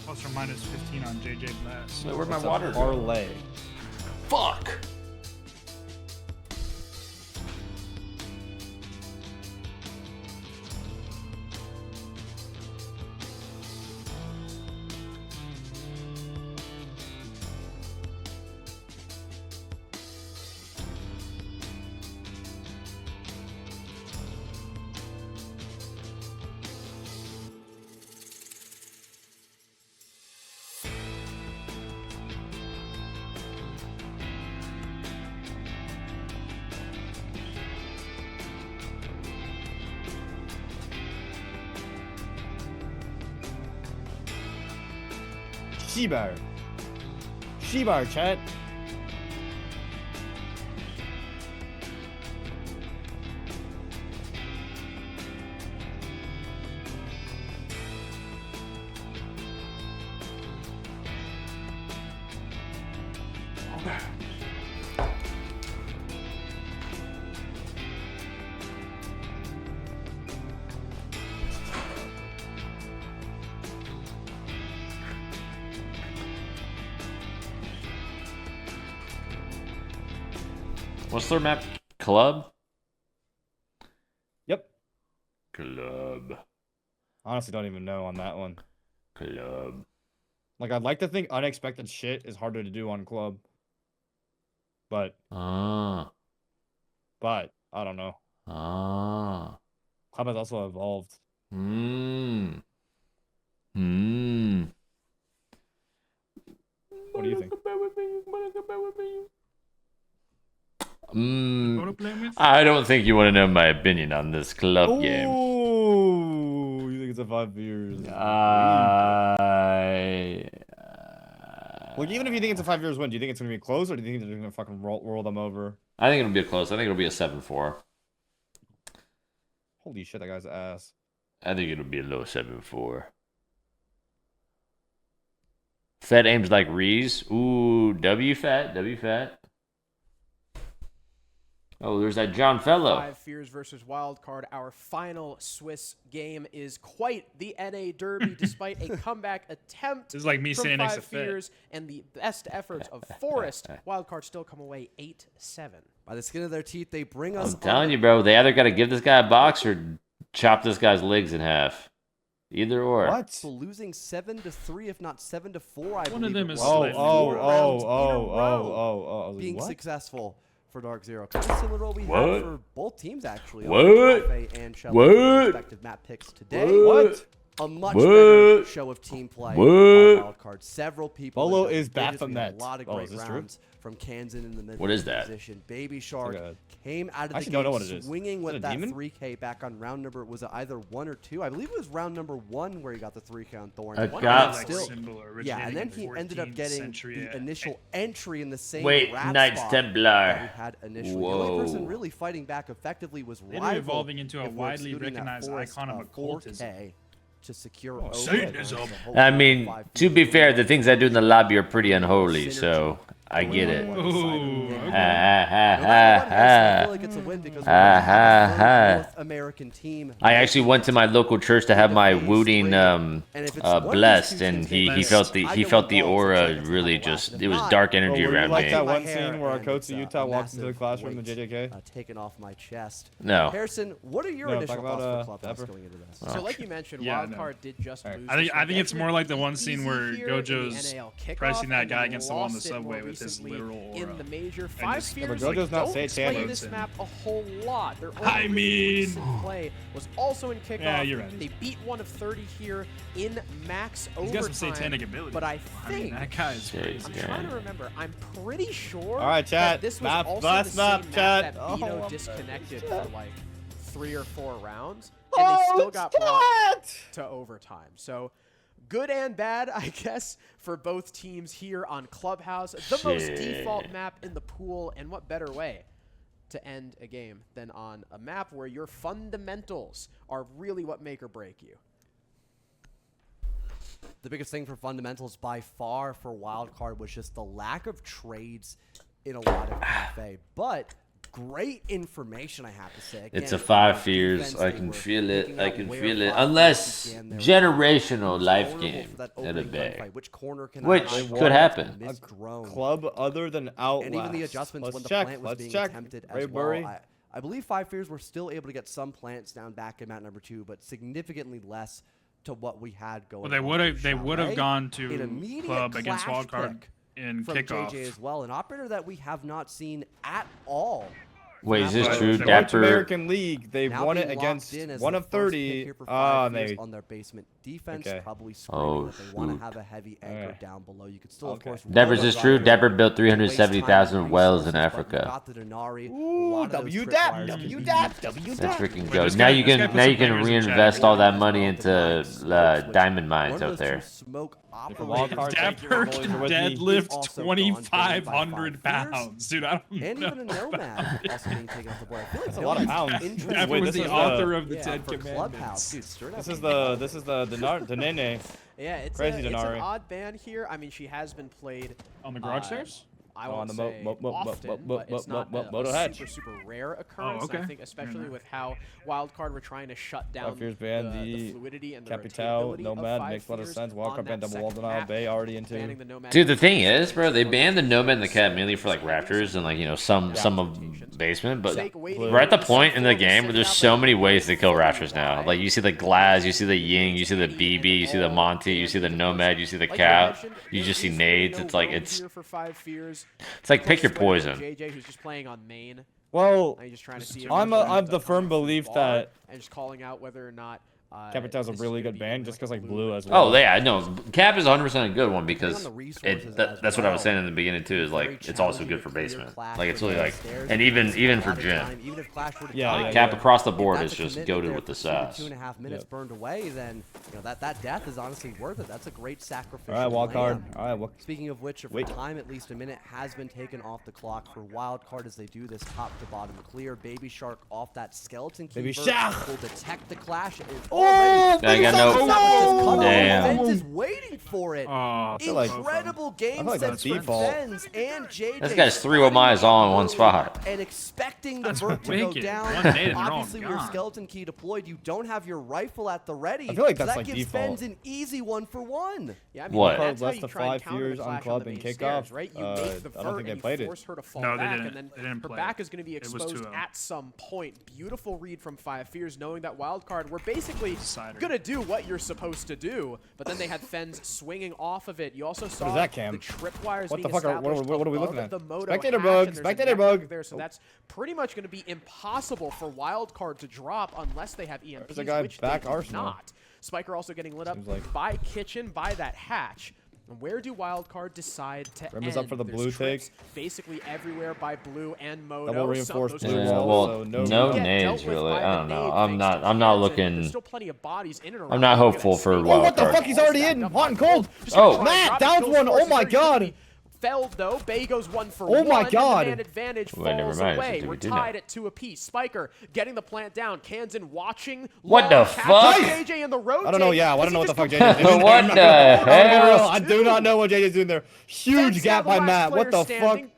plus or minus 15 on JJ Bass. Wait, where'd my water go? Parlay. Fuck. Shebar. Shebar, chat. What's their map? Club? Yep. Club. Honestly, don't even know on that one. Club. Like, I'd like to think unexpected shit is harder to do on club. But. But, I don't know. Club has also evolved. What do you think? I don't think you want to know my opinion on this club game. Ooh, you think it's a 5 years? Like, even if you think it's a 5 years win, do you think it's going to be close, or do you think they're going to fucking roll them over? I think it'll be a close. I think it'll be a 7-4. Holy shit, that guy's ass. I think it'll be a low 7-4. Fed aims like Reese. Ooh, W fat. Oh, there's that John Fellow. 5 Fears versus Wildcard. Our final Swiss game is quite the NA Derby, despite a comeback attempt. This is like me from saying 5 Fears and the best efforts of Forest. Wildcard still come away 8-7. By the skin of their teeth, they bring us. I'm telling you, bro. They either got to give this guy a box or chop this guy's legs in half. Either or. What? So losing 7-3, if not 7-4, I believe. One of them is being successful for Dark Zero. Kind of similar to what we had for both teams, actually. What? And respective map picks today. What? A much better show of team play. Wildcard. Several people. Bolo is back from that. A lot of great rounds from Kansan in the middle. What is that? Position. Baby Shark came out of the game swinging with that 3K back on round number. Was it either 1 or 2? I believe it was round number 1 where he got the 3K on Thorn. Yeah, and then he ended up getting the initial entry in the same Knights Templar. that he had initially. The only person really fighting back effectively was Rival. Evolving into a widely recognized icon of occultism. To secure Satanism. I mean, to be fair, the things I do in the lobby are pretty unholy, so I get it. Ooh, I feel like it's a win because we're a North American team. I actually went to my local church to have my wooting blessed, and he felt the aura really just. It was dark energy around like me. that one scene where our coach of Utah walks into the classroom in JJK? Taken off my chest. No. Harrison, what are your initial thoughts for Clubhouse going into this? So like you mentioned, Wildcard did just lose. I think it's more like the one scene where Gojo's pressing that guy against the wall in the subway with his literal aura. In the major 5 Fears, Gojo's not don't play this map a whole lot. Their only play was also in kickoff. Yeah, you're right. They beat 1 of 30 here in max overtime. He's got some satanic ability. But I think that guy is crazy. I'm trying to remember. I'm pretty sure. All right, chat. That this was Map, also last the same map, chat. that Bino disconnected for like 3 or 4 rounds, and they still got brought to overtime. So. Good and bad, I guess, for both teams here on Clubhouse. The most default map in the pool, and what better way to end a game than on a map where your fundamentals are really what make or break you. The biggest thing for fundamentals by far for Wildcard was just the lack of trades in a lot of cafe, but great information, I have to say. Again, it's a 5 Fears. I can feel it. I can feel it. Unless generational life game at a bag, which could happen. A club other than Outlast. And even the adjustments when the plant was being attempted as well. I believe 5 Fears were still able to get some plants down back in map number 2, but significantly less to what we had going. Well, they would have gone to club against Wildcard in kickoff. JJ as well, an operator that we have not seen at all. Wait, is this true? North American League, they won it against 1 of 30. On their basement defense, probably screaming that they want to have a heavy anchor down below. You could still, of course. Dapper, is this true? Dapper built 370,000 wells in Africa. Ooh, WDAP. That's freaking good. Now you can reinvest all that money into diamond mines out there. Dapper can deadlift 2,500 pounds, dude. I don't know. And even a Nomad also being taken off the board. I feel like it's a lot of pounds. Dapper was the author of the 10 Commandments. This is the Nene. Yeah, it's crazy it's an odd ban here. I mean, she has been played on the garage stairs. I won't say often, but it's not a super rare occurrence. I think especially with how Wildcard were trying to shut down the fluidity and the Capital, Nomad makes a lot of sense. Wildcard banned double wall denial, Bay already into. Dude, the thing is, bro, they banned the Nomad and the Cat mainly for like Raptors and like some of basement, but we're at the point in the game where there's so many ways to kill Raptors now. Like you see the Glaz, you see the Ying, you see the BB, you see the Monty, you see the Nomad, you see the Cat, you just see nades. It's like it's like pick your poison. JJ, who's just playing on main. Well, just trying to see I'm the firm belief that and just calling out whether or not Capital's a really good ban just because like blue as well. Oh yeah, no, Cap is 100% a good one because that's what I was saying in the beginning too. Is like it's also good for basement. Like it's really like, and even for gym. Yeah, Cap across the board is just goated with the sauce. 2.5 minutes burned away, then that death is honestly worth it. That's a great sacrifice. All right, wild card. All right, speaking of which, for time at least a minute has been taken off the clock for wild card as they do this top to bottom clear. Baby Shark off that skeleton keeper will detect the clash. I got no. Damn. Sens is waiting for it. Incredible game sense from Sens and JJ. This guy's 3 Omais all in one spot. And expecting the vert to go down. Obviously, with your skeleton key deployed, you don't have your rifle at the ready. I feel like that's that gives default. Sens an easy 1-for-1. Yeah, I mean, what? That's less than 5 years on club and kickoff. Right? You make the I don't think they played it. Force her to fall No, back, they and then didn't her play back is going to be exposed at some point. Beautiful read from 5 Fears, knowing that Wildcard were basically going to do what you're supposed to do, but then they had Fens swinging off of it. You also saw the tripwires being established. What are we looking at? Spectator bug, spectator bug. There, so that's pretty much going to be impossible for Wildcard to drop unless they have EMPs, which they do not. Spiker also getting lit up by Kitchen, by that hatch. And where do Wildcard decide to end? Up for the blue take. Basically everywhere by Blue and Moto. Double reinforced blue wall. Well, no nades really. I don't know. I'm not looking. Still plenty of bodies in and around. I'm not hopeful for Wildcard. What the fuck? He's already in. Hot and cold. Oh, Matt, down one. Oh my god. felled though. Bay goes 1 for Oh 1. my God. And the man advantage Wait, never falls mind. away. So We're we do tied now. at 2 apiece. Spiker getting the plant down. Kansan watching. What the Long fuck? catch JJ in the road. I don't know. Yeah, I Does don't know he what the just fuck JJ's doing. What the hell? I do not know what JJ's doing there. Huge Sens gap now the by last Matt. What player the fuck? standing.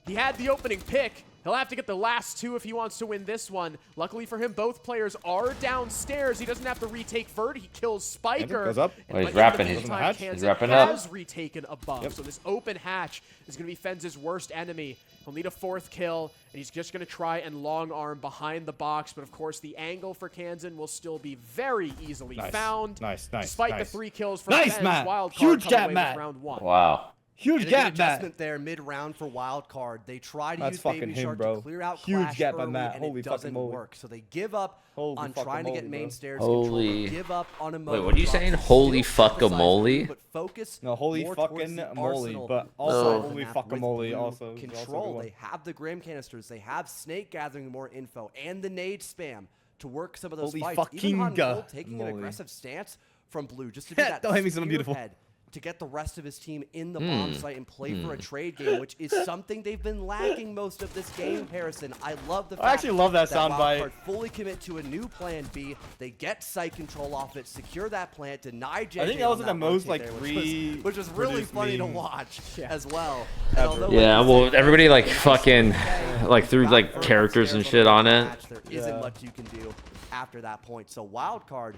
He had the opening pick. He'll have to get the last 2 if he wants to win this one. Luckily for him, both players are downstairs. He doesn't have to retake Vert. He kills Spiker. Goes up. Oh, he's wrapping. He's wrapping up. has retaken a buff. So this open hatch is going to be Fens' worst enemy. He'll need a 4th kill, and he's just going to try and long arm behind the box. But of course, the angle for Kansan will still be very easily found. Nice. Despite the 3 kills for Nice, Fens, Matt. Wildcard Huge coming gap, away with Matt. round 1. Wow. Huge And a gap, good Matt. adjustment there mid-round for Wildcard. They try to That's use fucking Baby him, Shark bro. to clear out Huge Clash gap by early, Matt. and Holy it fucking doesn't moly. work. So they give up Holy on fucking trying to moly, get main bro. stairs Holy. control. Give up on a Wait, what are you drop. saying? They Holy still fuck a emphasize moly? but focus No, holy more fucking towards the moly, arsenal but side also of the holy map fuck a with moly Blue also. is also a good control. one. They have the Graham canisters. They have Snake gathering more info and the nade spam to work some of those Holy fights. fucking Even Han ga- Gold taking an moly. aggressive stance from Blue just to be that Don't hit me something beautiful. spearhead to get the rest of his team in the bomb site and play for a trade game, which is something they've been lacking most of this game, Harrison. I love the fact I actually love that soundbite. Wildcard fully commit to a new plan B. They get site control off it, secure that plant, deny JJ I think that was on the most rotate like there, which was really produced funny to meme. watch as well. Ever. Yeah, well, everybody like fucking like threw like characters and shit on it. There isn't much you can do after that point. So Wildcard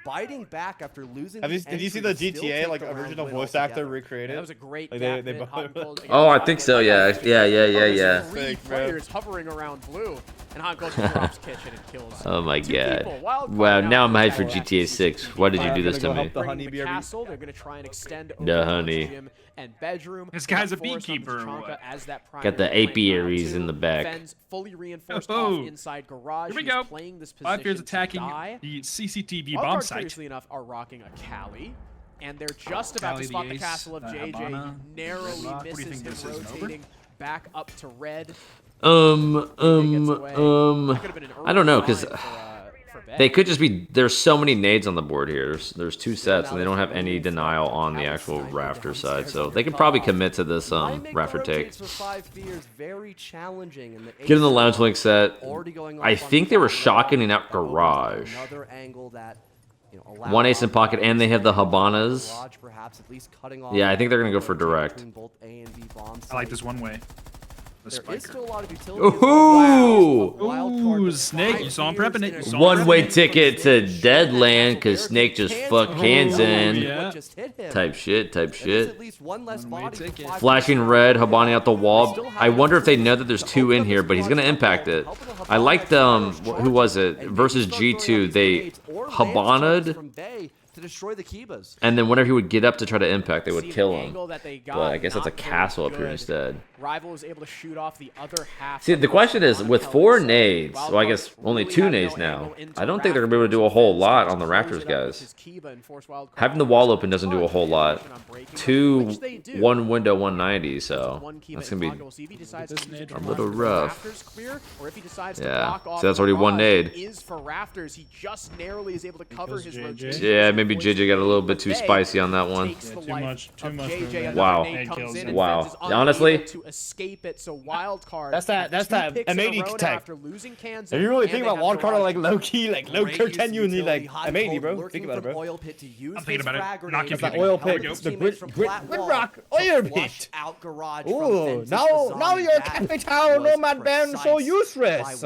biting back after losing. Did you see the GTA like original voice actor recreated? That was a great Like, gap they hit. Hot Gold against Oh, I Hot think Gold. so. Yeah. Three Sick, bro. players hovering around Blue, and Hot Gold just drops kitchen and kills. Oh my 2 god. people. Wildcard Wow. Now I'm in hyped for the GTA 6. Why did you do this to me? The Bring honey the beer. castle. They're going to try and extend over The towards honey. gym and bedroom. This guy's a Force on beekeeper or Tachanka what? as that Got the primary apiaries flank in the round back. Fens fully reinforced Oh. off inside garage. Here we He's go. playing this position 5 years to attacking die. the CCTV Wildcard, bomb site. curiously enough, are rocking a Cali, and they're just about Cali to spot the the ace, castle of JJ. Habana, He narrowly Red Rock. What do you misses think him this is, over? rotating back up to red. I don't know, because they could just be. There's so many nades on the board here. There's 2 sets, and they don't have any denial on the actual rafter side, so they could probably commit to this rafter take. Get in the lounge link set. I think they were shotgunning out garage. One ace in pocket, and they have the Habanas. Yeah, I think they're gonna go for direct. I like this one way. There is still a lot of utility. Ooh! Ooh, Snake, you saw him prepping it. You saw him One-way prepping it. ticket to Deadland, because Snake just fucked Kansan. Yeah. Type shit. At least one less body. Flashing red, Habani out the wall. I wonder if they know that there's 2 in here, but he's gonna impact it. I liked who was it? Versus G2, they Habana'd, to destroy the Kibas. and then whenever he would get up to try to impact, they would kill him. But I guess that's a castle up here instead. Rival was able to shoot off the other half. See, the question is, with 4 nades, well, I guess only 2 nades now, I don't think they're going to be able to do a whole lot on the Raptors, guys. Having the wall open doesn't do a whole lot. 2 1 window 190, so that's going to be a little rough. Yeah, so that's already 1 nade. Yeah, maybe JJ got a little bit too spicy on that one. Too much. Wow. Wow. Honestly, That's that M80 tech. If you really think about Wildcard, like low key, like low genuinely like M80, bro. Think about it, bro. I'm thinking about it. Not That's that computing. oil There we pit. go. The grit rock oil pit. Ooh, now you're capital nomad band so useless.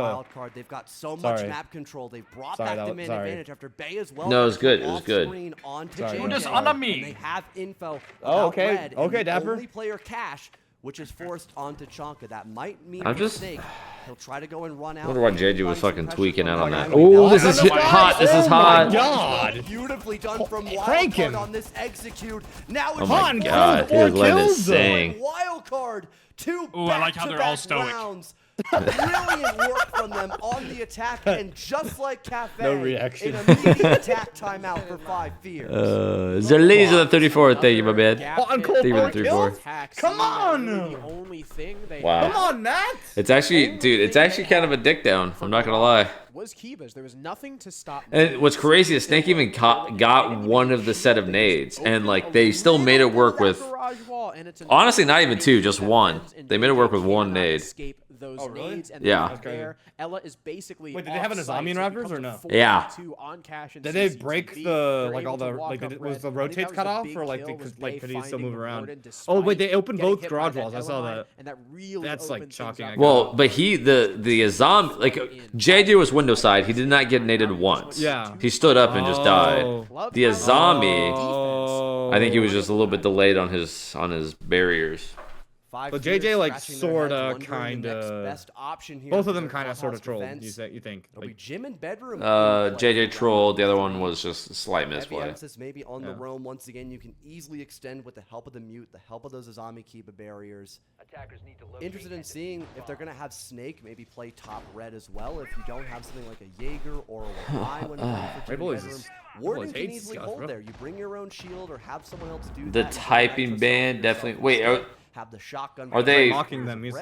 They've got so much map control. They've brought back the man advantage after Bay as well. No, it was good. It was good. You're just on me. They have info. Oh, okay. Red, Okay, and the Dapper. only player Cash, which is forced onto Tachanka. That might mean I'm just- mistake. He'll try to go and run out. I wonder why JJ was fucking tweaking out on that. Oh, Oh, this is hot. This is Oh my hot. God. Beautifully done from Crank him. Wildcard on this execute. Now it's Oh my on, god, he four was letting kills, this sing. Wildcard. 2 Ooh, I like how they're all back-to-back stoic. rounds Brilliant work from them on the attack, and just like Cafe, No reaction. an immediate attack timeout for 5 Fears. Zerlees of the 34. Thank you, my man. On Thank you for the 34. Come on! The only thing they Wow. Come on, Nat! It's actually, dude, it's actually kind of a dick down. I'm not gonna lie. was Kiba's. There was nothing to stop. And what's crazy is Snake even got one of the set of nades, and like they still made it work with. Honestly, not even 2, just 1. They made it work with 1 nade. Those really? nades and Yeah. there. Ella is basically. Wait, did they have an Azami in Raptors or no? Yeah. Did they break the like all the like was the rotates cut off or like could he still move around? Oh wait, they opened both garage walls. I saw that. That's like shocking. Well, but the Azami, like JJ was window side. He did not get naded once. Yeah. He stood up and just died. The Azami, I think he was just a little bit delayed on his barriers. But JJ like sorta kinda. Both of them kinda sorta trolled. You think? Like, Gym and bedroom. JJ trolled. The other one was just a slight misplay. Maybe on the roam. Once again, you can easily extend with the help of the mute, the help of those Azami Kiba barriers. Interested in seeing if they're gonna have Snake maybe play top red as well. If you don't have something like a Jaeger or a Wai when playing for bedroom. Warden can easily hold there. You bring your own shield or have someone else do The that. typing band definitely. Wait. Have the shotgun. Are they mocking them? He's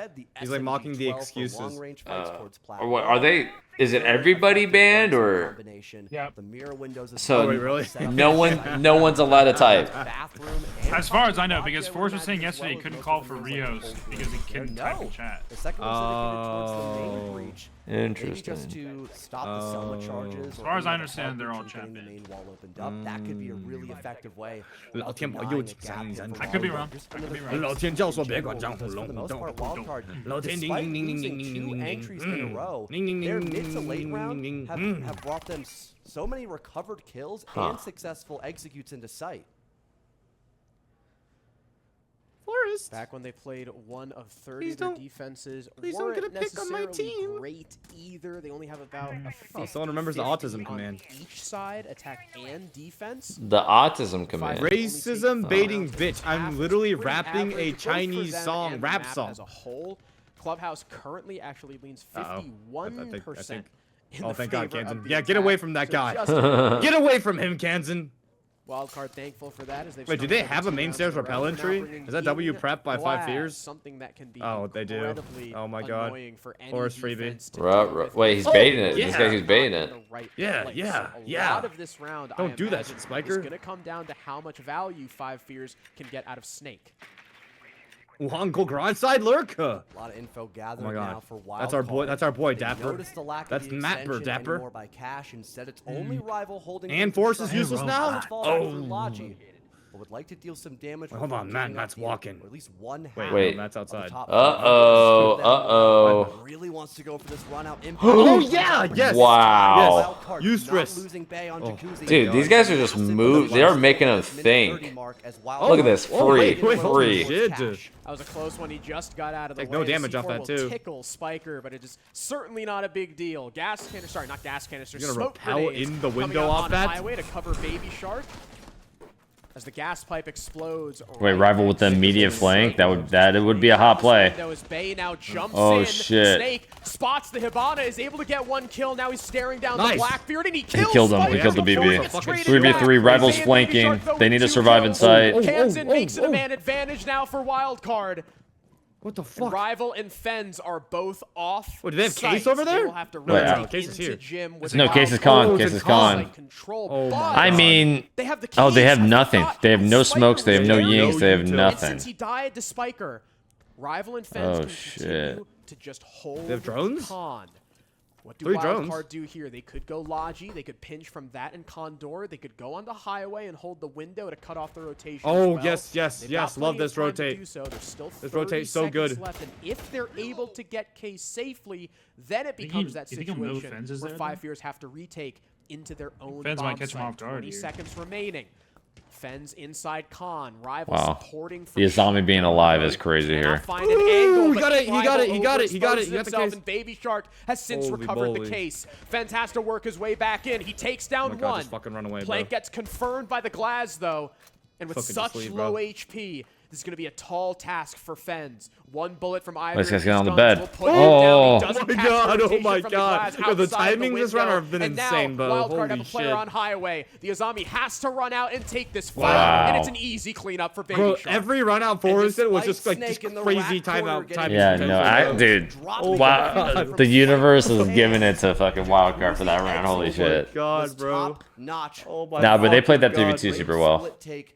like mocking the excuses. Or what are they? Is it everybody banned or? Yeah. The mirror windows. So really? no one's allowed to type. As far as I know, because Forrest was saying yesterday he couldn't call for Rios because he couldn't type in chat. The second one Interesting. just to stop the Selma charges. As far as I understand, they're all chat. The main wall opened up. That could be a really effective way. I could be wrong. For the most part, wildcard, despite losing 2 entries in a row, their mid to late round have brought them so many recovered kills and successful executes into sight. Forrest. Back when they played 1 of 30, their defenses weren't get a pick on my team. great either. They only have about a 50, someone remembers the autism command. Each side, attack and defense. The autism command. Racism baiting bitch. I'm literally rapping a Chinese song, rap song. As a whole, Clubhouse currently actually leans 51%. Oh, thank God, Kansan. Yeah, get away from that guy. Get away from him, Kansan. Wildcard thankful for that. As wait, do they have a main stairs repellent tree? Is that W prep by 5 Fears? Something that can be they do. Oh my God. Forest freebie. Wait, he's baiting it. This guy who's baiting it. Yeah. A lot of this round, don't do that shit, Spiker. It's gonna come down to how much value 5 Fears can get out of Snake. Wuhan garage side lurker. A lot of info gathered now for Wild. That's our boy Dapper. Notice the lack That's of Mapper Dapper. More by Cash. Instead, it's only rival holding. And Force is useless now. But would like to deal some damage. Hold on, Matt's walking. Or at least one. Wait. Matt's outside. Really wants to go for this run out. Oh yeah, yes. Wow. Useless. Dude, these guys are just moved. They are making them think. Look at this, free. That was a close one. He just got out of the way. No damage off that too. Tickle Spiker, but it is certainly not a big deal. Gas canister, sorry, not gas canister. You're gonna smoke repel in the window off that. Highway to cover Baby Shark. As the gas pipe explodes. Wait, rival with the immediate flank? That would be a hot play. Bay now jumps in. Shit. Snake spots the Hibana, is able to get 1 kill. Now he's staring down the Blackbeard, and he killed him. He killed the BB. 3v3, rivals flanking. They need to survive in sight. Kansan makes it a man advantage now for Wildcard. What the fuck? Rival and Fens are both off. Wait, do they have Case over there? They will have to rotate Case is here. No, Case is con. Case is con. I mean, they have nothing. They have no smokes. They have no yings. They have nothing. Since he died to Spiker, Rival and Fens can continue to just hold. They have drones? Con. What do 3 drones. Wildcard do here? They could go Logi, they could pinch from that and Condor, they could go on the highway and hold the window to cut off the rotation. Oh, yes. Love this rotate. There's still this rotate's so good. Left, and if they're able to get Case safely, then it becomes that situation where 5 Fears have to retake into their own Fens bomb might catch him off guard 20 here. seconds remaining. Fens inside Con. Rival supporting. The Azami being alive is crazy here. Find an angle, he got it. He got the case. And Baby Shark has since recovered the case. Fens has to work his way back in. He takes down 1. Just fucking run away, Plank gets confirmed by the Glass, though. And with such low HP, This is going to be a tall task for Fens. One bullet from either. This guy's of getting on the guns bed. will put him down. He doesn't my catch God, the oh my rotation from the God. glass Yo, the outside timings this window. round have been And insane, now, bro. Wildcard have a Holy player shit. on highway. The Azami has to run out and take this flag. Wow. And it's an easy cleanup for Baby Bro, Shark. every run out Forrest did was just like just crazy timeout. Yeah, no, dude. Wow, the universe is giving it to fucking Wildcard for that round. Holy shit. God, bro. Notch. Oh my Nah, but they played that God. 3v2 super well.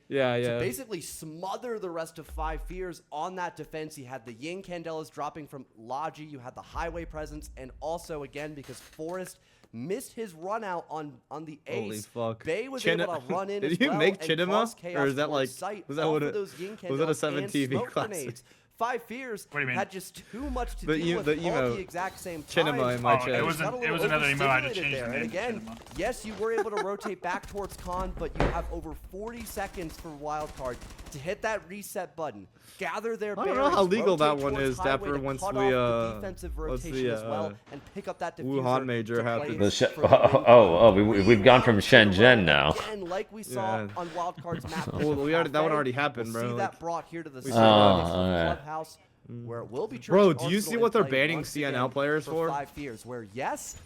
Yeah, To yeah. basically smother the rest of Five Fears on that defense. You had the Yin Candelas dropping from Logi. You had the highway presence. And also, again, because Forrest missed his run out on the ace. Holy fuck. Bay was able to run in Did as you well make and Chinema? cause chaos Or is that towards like, sight was that off what of it, those Yin was it a Candelas 7 and TV smoke classic? grenades. Five Fears What do you mean? had just too much to The deal with all emote. the exact same time. Chinema in my chat. It was another emote. I just changed there. the And name to again, Chinema. yes, you were able to rotate back towards Khan, but you have over 40 seconds for Wildcard to hit that reset button, gather their I don't know bearings, how legal that rotate one towards is, highway Dapper, to once cut we, off the defensive once the, rotation as well, and pick up that diffuser Wuhan major to happened. play The for the win. oh, we've gone from Shenzhen now. Again, like we saw Yeah. on Wildcard's map. Well, that one already happened, we'll bro. see Like, that brought here to the alright. clubhouse, where it will be bro, Church do you see Arsenal what in they're play banning once CNL again players for? Five Fears, where yes,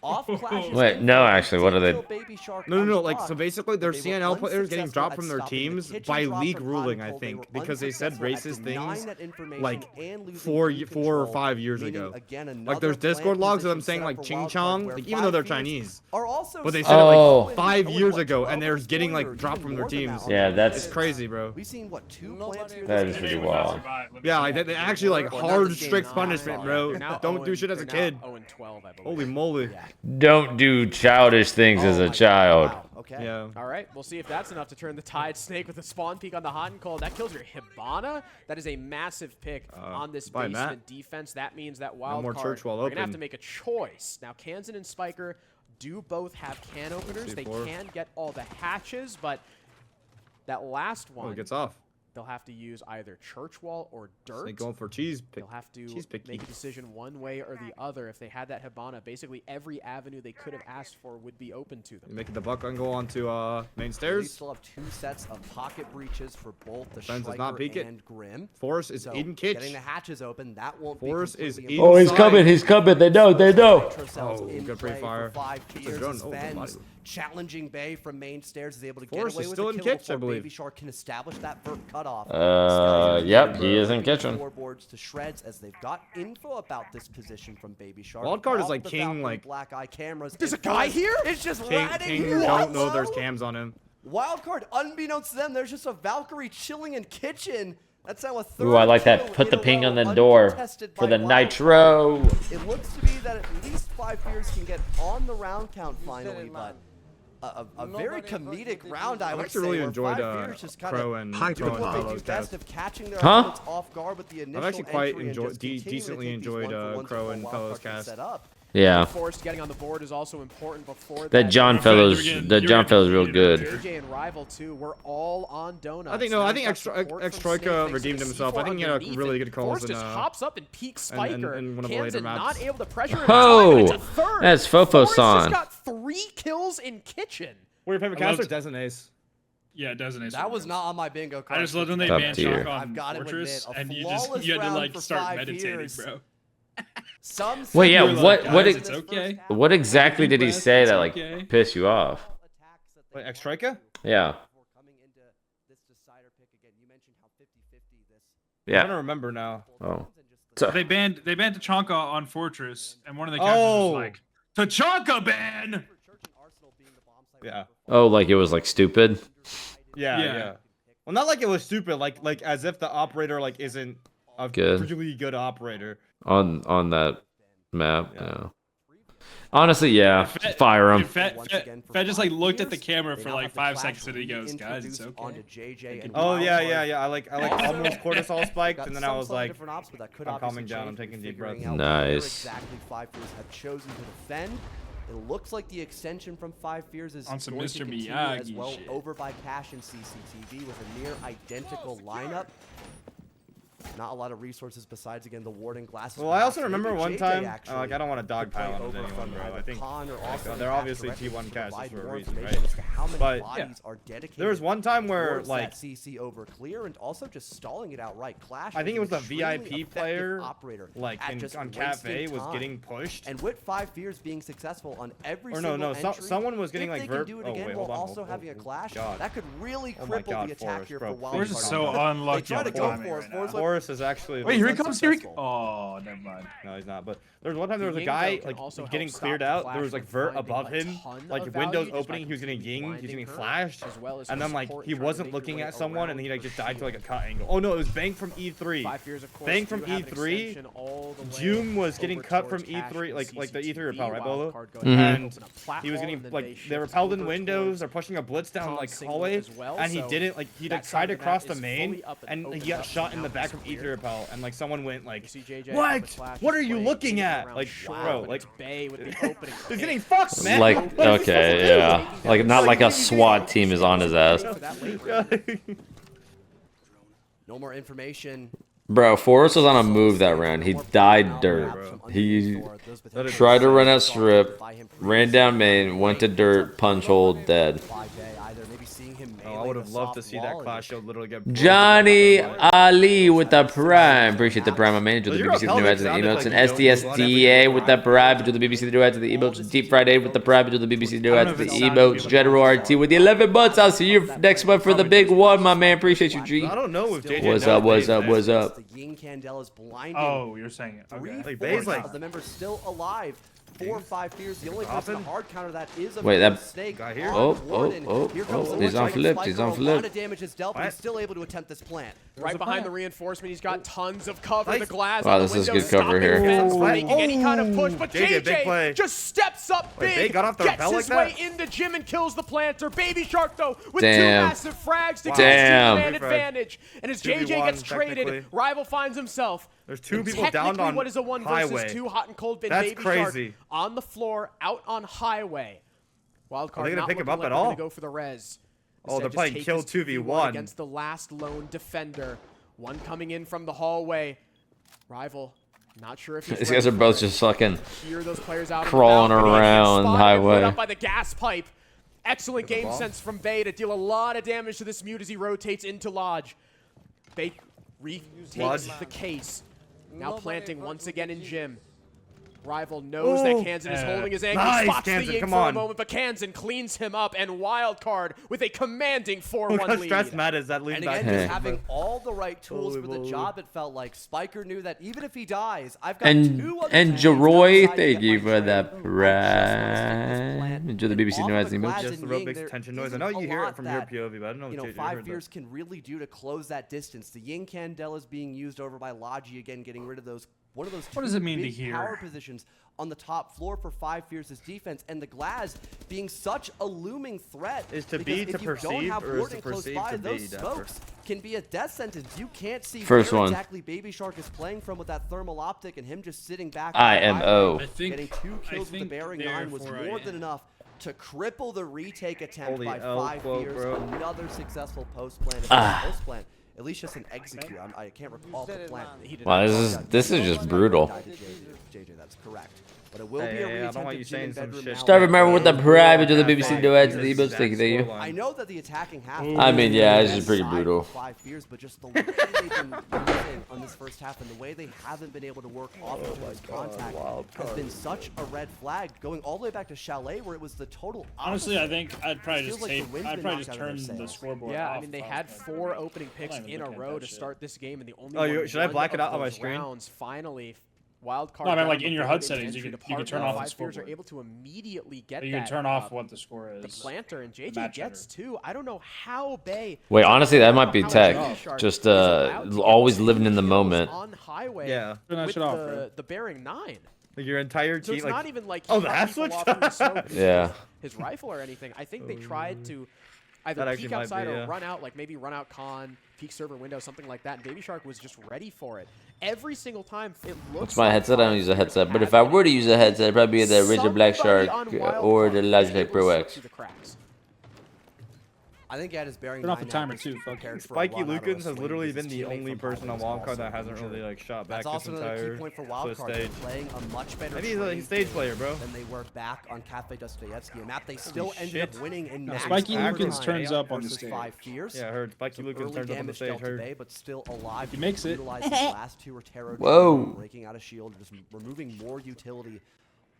off clashes. Wait, no, actually, what are they? No, like, so basically their CNL players getting dropped from their teams by league ruling, I think, because they said racist things like 4 or 5 years ago. Like, there's Discord logs of them saying like Ching Chong, like, even though they're Chinese. But they said it like 5 years ago, and they're getting like dropped from their teams. Yeah, It's that's crazy, bro. We've seen what, 2 plants here. that is pretty wild. Yeah, like they actually like hard, strict punishment, bro. Don't do shit as a kid. 0-12, I believe. Holy moly. Don't do childish things as a child. Wow, okay. Yeah. All right, we'll see if that's enough to turn the tide. Snake with a spawn peek on the hot and cold. That kills your Hibana. That is a massive pick on this bye, basement Matt. defense. That means that wild more card, church wall we're going to have open. to make a choice. Now, Kansan and Spiker do both have can openers. They C4. can get all the hatches, but that last Oh, one, it gets off. they'll have to use either church wall or dirt. Snake going for cheese. They'll have to cheese picky. make a decision one way or the other. If they had that Hibana, basically every avenue they could have asked for would be open to them. Making the buck go onto main We stairs. still have 2 sets of pocket breaches for both the Fens does not peek Schleicher it. and Grim. Forrest is So in getting kitch. the hatches open, that won't Forrest be is completely in- Oh, he's Inside. coming. He's coming. They know. They know. Oh, good pre-fire. drone. Oh, Fens body. challenging Bay from main stairs is able to Forrest get away is with still a in kill kitch, I before believe. Baby Shark can establish that vert cutoff. Yep, he is in kitchen. Floorboards to shreds as they've got info about this position from Baby Shark. Wildcard is Off like the king, Valkyrie like- black eye cameras. There's a and guy Forrest here? It's just King ratting don't know there's cams on him. Wildcard, unbeknownst to them, there's just a Valkyrie chilling in kitchen. That's now a third Ooh, I like that. kill Put the in a ping row, on the door uncontested for by the Wildcard. nitro. It looks to be that at least 5 Fears can get on the round count finally, but a very comedic round, I would actually say. really where enjoyed 5 Fears just kinda Crow and do Crow what and they do Paolo's best cast. of catching their Huh? opponents off guard with the initial actually quite entry and enjoyed- just continuing to decently take these enjoyed, one-for-ones Crow before and Wildcard Paolo's can cast. set up. Yeah. Forrest getting on the board is also important before That John Fellows, real good. JJ and Rival too. We're all on donuts. I think Now I think he's got support from Extroika Snake, redeemed thanks to himself. I think he had C4 a really underneath good calls Forrest in just hops up and peeks Spiker. and one of the later Kansan maps. not able to pressure him. Oh, It's a third. that's Forrest just Fofo-san. got 3 kills in kitchen. Were your favorite I loved- caster? Desn't Ace. Yeah, it doesn't. That was not on my bingo card. I just loved when they Top banned tier. Chalk I've on gotta Fortress, admit, a and you flawless had to round like for start 5 meditating, years. bro. Some Wait, yeah, You were what- like, what guys, ex- it's okay. What exactly did he say It's that like okay. pissed you off? Wait, Extroika? Yeah. I don't Yeah. remember now. Oh. They banned Tachanka on Fortress, and one of the captains was like, "Tachanka ban!" Yeah. Oh, like it was like stupid. Yeah. Well, not like it was stupid. Like as if the operator like isn't a Good. particularly good operator. On that map. Yeah. Honestly, yeah. Fire him. Fed just like looked at the camera for like 5 seconds, and he goes, "Guys, it's okay." Oh yeah. I like almost cortisol spiked, and then I was like, I'm calming down, I'm taking deep breaths. Nice. Exactly 5 Fears have chosen to defend. It looks like the extension from 5 Fears is On some going Mr. to continue Miyagi as well shit. over by Cash and CCTV with a near identical lineup. Not a lot of resources besides, again, the ward and glasses. Well, I also remember one time, like, I don't want to dogpile on anyone, bro. I think they're obviously T1 casters for a reason, right? But there was one time where, like, CC over clear and also just stalling it outright. Clash. I think it was the VIP player, like, on Cafe was getting pushed. And with 5 fears being successful on every or single no, someone was getting, like, do it again while also having a clash. That could really cripple the attack here for Wildcard. Force is so unlucky. They try to go for it. Force is actually. Wait, here he comes. Here he comes. Oh, never mind. No, he's not. But there was one time there was a guy like getting cleared out. There was like vert above him, like windows opening. He was getting yinged. He was getting flashed, and then like he wasn't looking at someone, and he like just died to like a cut angle. Oh no, it was Bang from E3. Bang from E3. Zoom was getting cut from E3, like the E3 repel, right, Beaulo? And he was getting like they repelled in windows. They're pushing a blitz down like hallway, and he didn't like he like tried to cross the main, and he got shot in the back of E3 repel, and like someone went like, what are you looking at? Like, bro, like he's getting fucked, man. Like, okay, yeah, like not like a SWAT team is on his ass. No more information. Bro, Forrest was on a move that round. He died dirt. He tried to run out strip, ran down main, went to dirt, punch hold, dead. Oh, I would have loved to see that clash show literally get. Johnny Ali with the prime. Appreciate the prime. I'm manager of the BBC the new ads and emotes. And SDSDA with the prime. To the BBC the new ads and the emotes. Deep Friday with the prime. To the BBC the new ads and the emotes. General RT with the 11 months. I'll see you next month for the big one, my man. Appreciate you, G. I don't know if JJ. What's up? What's up? What's up? Oh, you're saying it. Okay. Like the members still alive. 4 or 5 fears. The only person to hard counter that is a snake. Here he's on flip. He's on flip. A lot of damage is dealt, but he's still able to attempt this plant. Right behind the reinforcement, he's got tons of cover. The glass. Wow, this is good cover here. Making any kind of push, but JJ just steps up big, gets his way into Jim and kills the planter. Baby Shark though with 2 massive frags to get his man advantage, and as JJ gets traded, Rival finds himself. There's 2 people down on what is a 1 versus 2 hot and cold bin. That's Baby crazy. Shark on the floor, out on highway. Wildcard Are they gonna pick him up like at all? Go for the res. Oh, they're playing kill 2v1 against the last lone defender. One coming in from the hallway. Rival, not sure if these guys are both just fucking hear those players out crawling around the highway. Up by the gas pipe. Excellent game sense from Bay to deal a lot of damage to this mute as he rotates into Lodge. Bay retakes the case. Now planting once again in Jim. Rival knows that Kansan is holding his ankle. Nice, spots Kansan, the Ying for a moment, but Kansan cleans him up, and Wildcard with a commanding 4-1 lead. Stress matters that lead and again, just having all the right tools for the job, it felt like Spiker knew that even if he dies, I've got 2 other and Jeroy, thank you for that prime. Enjoy the BBC New Ads emotes. Just the real big tension noise. I know you hear it from your POV, but I don't know what 5 fears can really do to close that distance. The Ying Candela is being used over by Logi again, getting rid of those. One of those what does it mean to hear? Power positions on the top floor for 5 fears' defense, and the Glass being such a looming threat. Is to be to perceive, or is to perceive to be? Those smokes can be a death sentence. You can't see where exactly Baby Shark is playing from with that thermal optic, and him just sitting back. IMO. Getting 2 kills with the Bearing 9 was more than enough to cripple the retake attempt by 5 fears. Another successful post plant. At least just an execute. I can't recall the plan. Wow, this is just brutal. JJ, that's correct. But it will be a retake. I don't want you saying some shit. Start remember with the private to the BBC duet to the emotes. Thank you. I know that the attacking half. I mean, yeah, it's just pretty brutal. 5 fears, but just the way they've been moving on this first half and the way they haven't been able to work off each other's contact has been such a red flag. Going all the way back to Chalet, where it was the total. Honestly, I think I'd probably just turn the scoreboard off. Yeah, I mean they had 4 opening picks in a row to start this game, and the only one should I black it out on my screen? Rounds finally. Wildcard. No, I mean like in your HUD settings, you can turn off the 5 fears scoreboard. are able to immediately get you can turn off what the score is. The planter and JJ gets 2. I don't know how Bay. Wait, honestly, that might be tech. Just always living in the moment. On highway. Yeah. Turn that shit off, the Bearing 9. Like your entire team. So it's not even like the half switch. Yeah. His rifle or anything. I think they tried to either peek outside or run out, like maybe run out con, peek server window, something like that. And Baby Shark was just ready for it. Every single time it looks. It's my headset. I don't use a headset, but if I were to use a headset, it'd probably be the Razor Black Shark or the Logitech Pro X. I think Ed is bearing Turn off the timer too. Spiky Lukens has literally been the only person on wildcard that hasn't really like shot back this entire key point for wildcard. Playing a much better maybe he's a stage player, bro. Than they were back on Cafe Dostoyevsky, a map they still ended up winning in max. Spiky Lukens turns up on the stage. 5 fears. Yeah, I heard Spiky Lukens turns up on the stage. Today, but still alive. He makes it. Last 2 Rotero. Whoa. Breaking out a shield, just removing more utility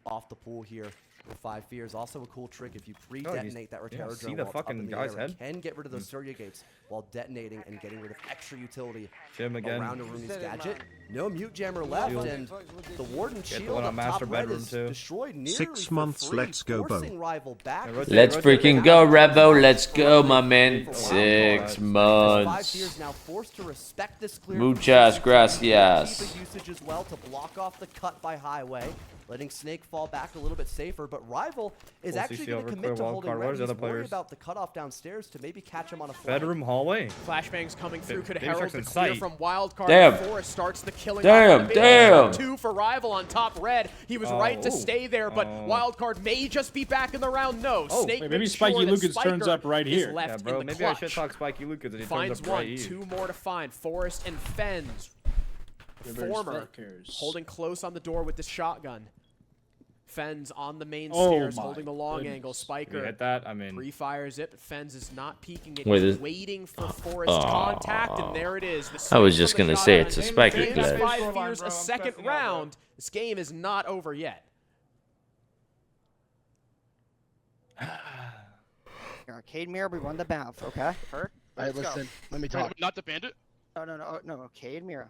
off the pool here. With 5 fears, also a cool trick if you pre-detonate that Rotero drone the fucking guy's head. Can get rid of those Surya gates while detonating and getting rid of extra utility around a Rooney's gadget. No mute jammer left, and the Warden shield on master bedroom too. Destroyed 6 months, let's go, Bo. Let's freaking go, Revo. Let's go, my man. 6 months. 5 fears now forced to respect this clear. Muchas gracias. Usage as well to block off the cut by Highway. Letting Snake fall back a little bit safer, but Rival is actually going to commit to holding ready. He's worried about the cutoff downstairs to maybe catch him on a flank. Bedroom hallway. Flashbangs coming through could herald the clear from Wildcard. Damn. Forest starts the killing. Damn. 2 for Rival on top red. He was right to stay there, but Wildcard may just be back in the round. No, Snake. Wait, maybe Spiky Lukens turns up right here. Yeah, bro. Maybe I should talk Spiky Lukens and he turns up right here. Finds 1, 2 more to find. Forest and Fens. Former holding close on the door with this shotgun. Fens on the main stairs, holding the long angle. Spiker hit that. I mean, pre-fires it, but Fens is not peeking it. He's waiting for Forest contact, and there it is. I was just gonna say it's a Spiker glitch. 5 fears a second round. This game is not over yet. Arcade mirror, we run the bath, okay? All right, listen. Let me talk. Not the bandit. No, arcade mirror.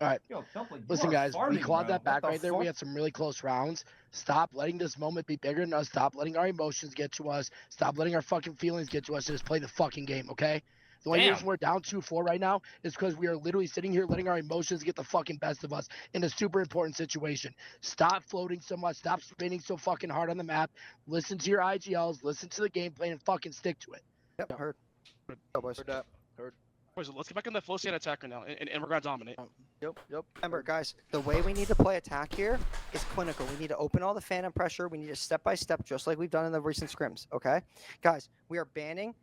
All right, listen guys, we clawed that back right there. We had some really close rounds. Stop letting this moment be bigger than us. Stop letting our emotions get to us. Stop letting our fucking feelings get to us. Just play the fucking game, okay? The only reason we're down 2-4 right now is because we are literally sitting here letting our emotions get the fucking best of us in a super important situation. Stop floating so much. Stop spinning so fucking hard on the map. Listen to your IGLs. Listen to the gameplay and fucking stick to it. Yep, heard. Heard. Boys, let's get back on that flow state attacker now, and we're gonna dominate. Yep. Remember, guys, the way we need to play attack here is clinical. We need to open all the phantom pressure. We need to step by step, just like we've done in the recent scrims. Okay, guys, we are banning.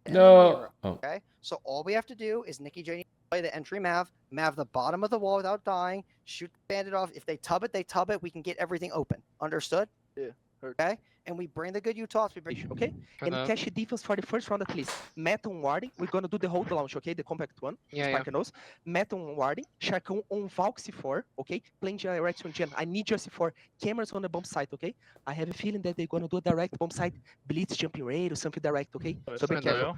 No. Okay, so all we have to do is Nikki J play the entry mav the bottom of the wall without dying, shoot the bandit off. If they tub it, they tub it. We can get everything open. Understood? Yeah. Okay, and we bring the good U-toss. Okay, and cash defense for the first round at least. Metal warding, we're gonna do the hold launch, okay? The compact one. Spiker knows. Metal warding, Sharkon on Valk C4, okay? Playing direction gen. I need your C4. Cameras on the bomb site, okay? I have a feeling that they're gonna do a direct bomb site, blitz jumping raid or something direct, okay? So be careful.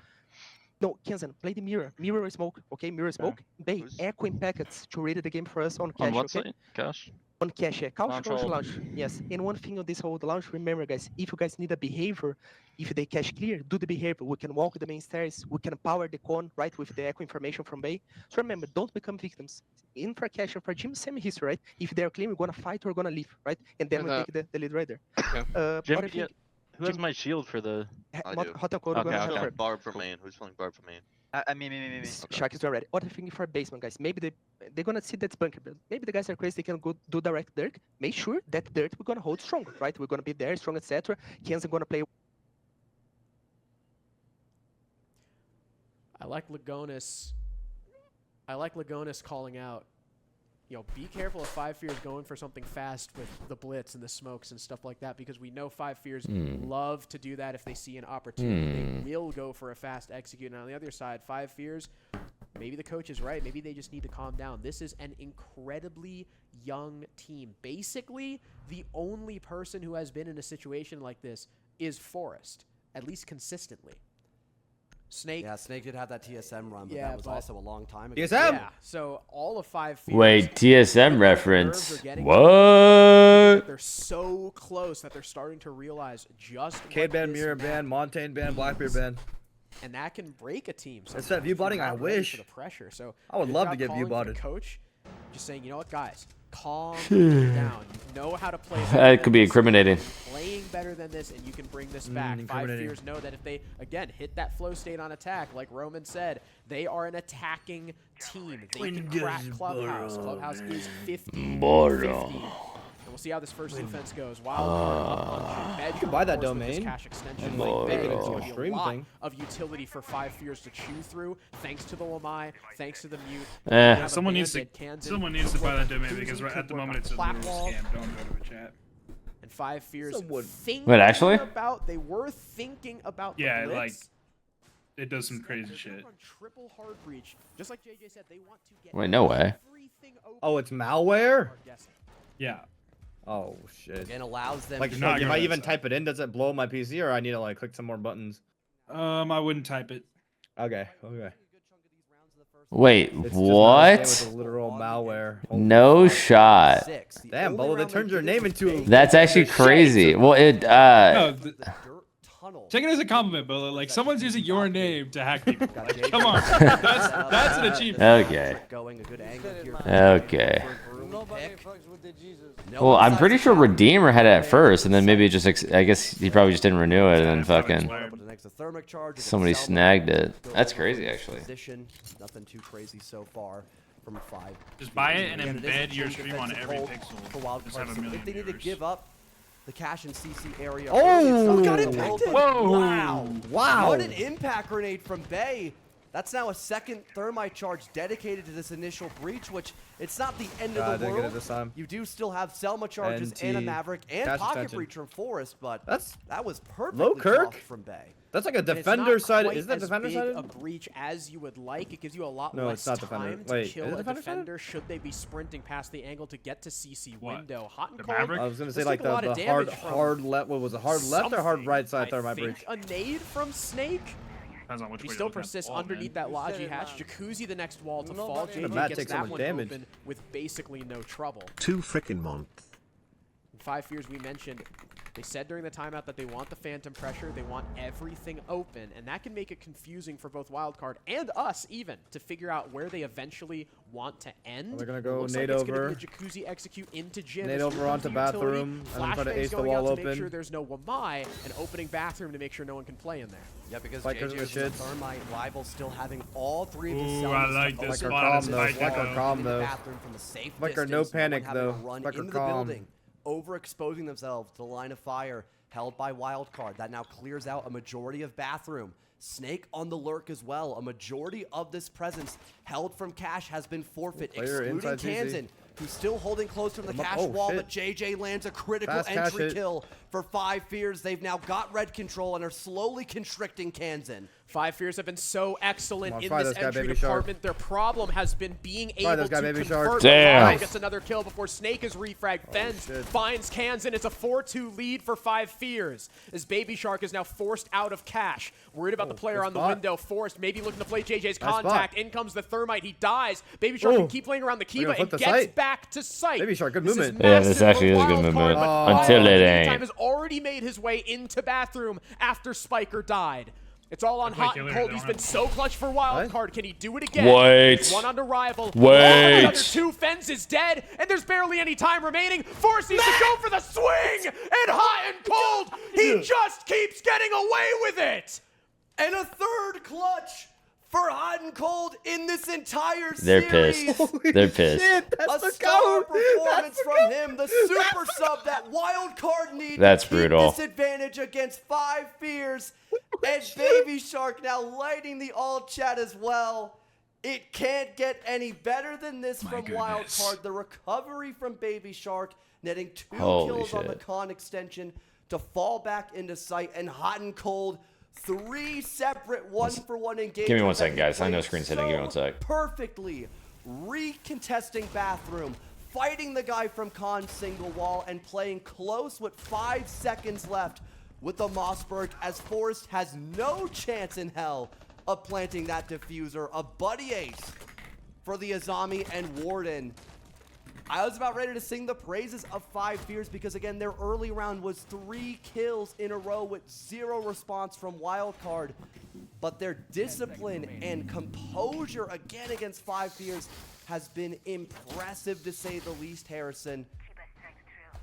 No, Kenzen, play the mirror. Mirror smoke, okay? Mirror smoke. Bay, echoing packets to read the game for us on cash, on what okay? side? Cash? On cash, yeah. Couch launch. Yes. And one thing on this hold launch, remember guys, if you guys need a behavior, if they cache clear, do the behavior. We can walk the main stairs, we can power the con, right, with the echo information from Bay. So remember, don't become victims. In for cash and for Jim, same history, right? If they're clean, we're gonna fight or gonna leave, right? And then we take the lead right there. Jim, who has my shield for the... I do. Barb for main. Who's playing Barb for main? Me. Shark is already. What I think for basement, guys? Maybe they're gonna see that's bunker build. Maybe the guys are crazy. They can go do direct dirt. Make sure that dirt we're gonna hold strong, right? We're gonna be there, strong, etc. Ken's gonna play. I like Lagonis calling out. You know, be careful if 5 fears going for something fast with the blitz and the smokes and stuff like that, because we know 5 fears love to do that if they see an opportunity. They will go for a fast execute. And on the other side, 5 fears, maybe the coach is right. Maybe they just need to calm down. This is an incredibly young team. Basically, the only person who has been in a situation like this is Forest, at least consistently. Snake. Yeah, Snake did have that TSM run, but that was also a long time ago. TSM? Yeah, so all of 5 fears. Wait, TSM reference. What? They're so close that they're starting to realize just Cade ban, Mirror ban, Montaigne ban, Blackbeard ban. And that can break a team. That's that view botting, I wish. For the pressure. So I would love to get view botted. Coach, just saying, you know what, guys? Calm down. You know how to play. That could be incriminating. Playing better than this, and you can bring this back. 5 fears know that if they, again, hit that flow state on attack, like Roman said, they are an attacking team. They can crack Clubhouse. Clubhouse is 50-50. we'll see how this first defense goes. Wildcard you can buy that domain. Cache extension and like make it into a a stream lot thing. of utility for 5 Fears to chew through, thanks to the Lamai, thanks to the mute. Yeah, someone needs to buy that domain because at the moment it's a literal scam. Don't go to a chat. And 5 Fears Wait, actually? they were thinking about yeah, the blitz. like it does some crazy shit. Triple hard breach, just like JJ said, they want to get Wait, no way. Oh, it's malware? Yeah. Oh shit. Again, allows them. Like, to if I even type it in, does it blow my PC, or I need to like click some more buttons? I wouldn't type it. Okay. Okay. Wait, It's what? Just with the literal malware. No shot. Damn, Bolo, they turned your name into a... That's actually crazy. Well, it No, take it as a compliment, Bolo. Like someone's using your name to hack people. Like, come on, that's an achievement. Okay. Okay. Well, I'm pretty sure Redeemer had it at first, and then maybe it just, I guess he probably just didn't renew it, and then fucking somebody snagged it. That's crazy, actually. Nothing too crazy so far from 5. Just buy it and embed your stream on every pixel. Just have a million if they need to give up the cache and CC area. Oh! Got impacted! Whoa! Wow! What an impact grenade from Bay. That's now a second thermite charge dedicated to this initial breach, which it's not the end of the world. This time. You do still have Selma charges and a Maverick and pocket breach from Forest, but that was perfect from Bay. That's like a defender side. Is that defender side? A breach as you would like. It gives you a lot no, less it's not time to kill a defender should they be sprinting past the angle to get to CC window. Hot and cold. I was gonna say like the hard left. What was it? Hard left or hard right side thermite breach? A nade from Snake. He still persists underneath that Logi hatch. Jacuzzi the next wall to fall. JJ gets that one open with basically no trouble. 2 frickin' month. 5 Fears we mentioned. They said during the timeout that they want the phantom pressure, they want everything open, and that can make it confusing for both Wildcard and us even to figure out where they eventually want to end. They're gonna go like nade it's over. Gonna be Jacuzzi execute into gym. Nade over onto bathroom, and then try to ace the wall open. Make sure there's no Wamai, and opening bathroom to make sure no one can play in there. Yeah, because JJ's the thermite rival still having all 3 of his cells. Ooh, I like this spot. Flecker calm though. Flecker no panic though. Flecker calm. Overexposing themselves to the line of fire held by Wildcard. That now clears out a majority of bathroom. Snake on the lurk as well. A majority of this presence held from Cash has been forfeit, excluding Kansan, who's still holding close from the Cash wall, but JJ lands a critical entry kill for 5 Fears. They've now got red control and are slowly constricting Kansan. 5 Fears have been so excellent in this entry department. Their problem has been being able to convert. Damn. Gets another kill before Snake is refragged. Fens finds Kansan. It's a 4-2 lead for 5 Fears as Baby Shark is now forced out of Cash. Worried about the player on the window. Forced, maybe looking to play JJ's contact. In comes the thermite. He dies. Baby Shark can keep playing around the Kiva and gets back to sight. Baby Shark, good movement. Yeah, this actually is good movement. Until it ain't. Time has already made his way into bathroom after Spiker died. It's all on Hot and Cold. He's been so clutch for Wildcard. Can he do it again? Wait. One under rival. Wait. Another 2. Fens is dead, and there's barely any time remaining. Force needs to go for the swing, and Hot and Cold, he just keeps getting away with it. And a third clutch for Hot and Cold in this entire series. They're pissed. They're pissed. A stellar performance from him, the super sub that Wildcard needs. That's to keep brutal. This advantage against 5 Fears. And Baby Shark now lighting the all chat as well. It can't get any better than this from Wildcard. The recovery from Baby Shark, netting 2 kills on the con extension to fall back into sight. And Hot and Cold, 3 separate 1-for-1 engagements. Give me 1 second, guys. I know screen's hitting. Give me 1 sec. Perfectly recontesting bathroom, fighting the guy from con single wall, and playing close with 5 seconds left with the Mossberg, as Forrest has no chance in hell of planting that diffuser. A buddy ace for the Azami and Warden. I was about ready to sing the praises of 5 Fears because, again, their early round was 3 kills in a row with 0 response from Wildcard. But their discipline and composure again against 5 Fears has been impressive, to say the least, Harrison.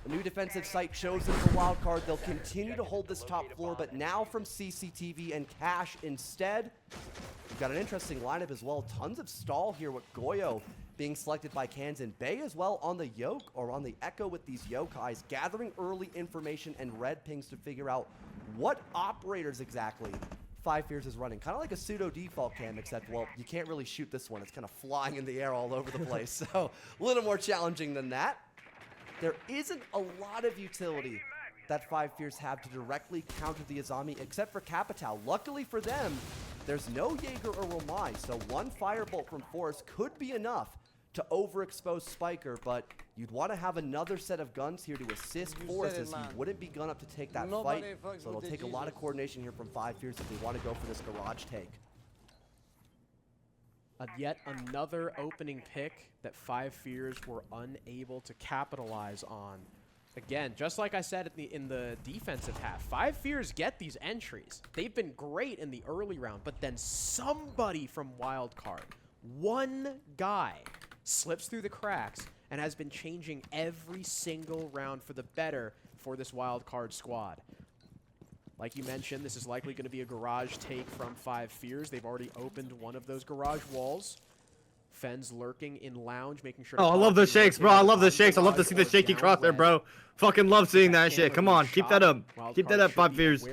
A new defensive site chosen for Wildcard. They'll continue to hold this top floor, but now from CCTV and Cash instead. We've got an interesting lineup as well. Tons of stall here with Goyo being selected by Kansan. Bay as well on the yoke or on the echo with these yokais, gathering early information and red pings to figure out what operators exactly 5 Fears is running. Kind of like a pseudo default cam, except, well, you can't really shoot this one. It's kind of flying in the air all over the place. So a little more challenging than that. There isn't a lot of utility that 5 Fears have to directly counter the Azami, except for Capital. Luckily for them, there's no Jaeger or Romai, so one firebolt from Forest could be enough to overexpose Spiker, but you'd want to have another set of guns here to assist Forest, as he wouldn't be gun up to take that fight, so it'll take a lot of coordination here from 5 Fears if they want to go for this garage take. Yet another opening pick that 5 Fears were unable to capitalize on. Again, just like I said in the defensive half, 5 Fears get these entries. They've been great in the early round, but then somebody from Wildcard, one guy, slips through the cracks and has been changing every single round for the better for this Wildcard squad. Like you mentioned, this is likely going to be a garage take from 5 Fears. They've already opened one of those garage walls. Fens lurking in lounge, making sure. Oh, I love the shakes, bro. I love the shakes. I love to see the shaky cross there, bro. Fucking love seeing that shit. Come on, keep that up. Keep that up, 5 Fears.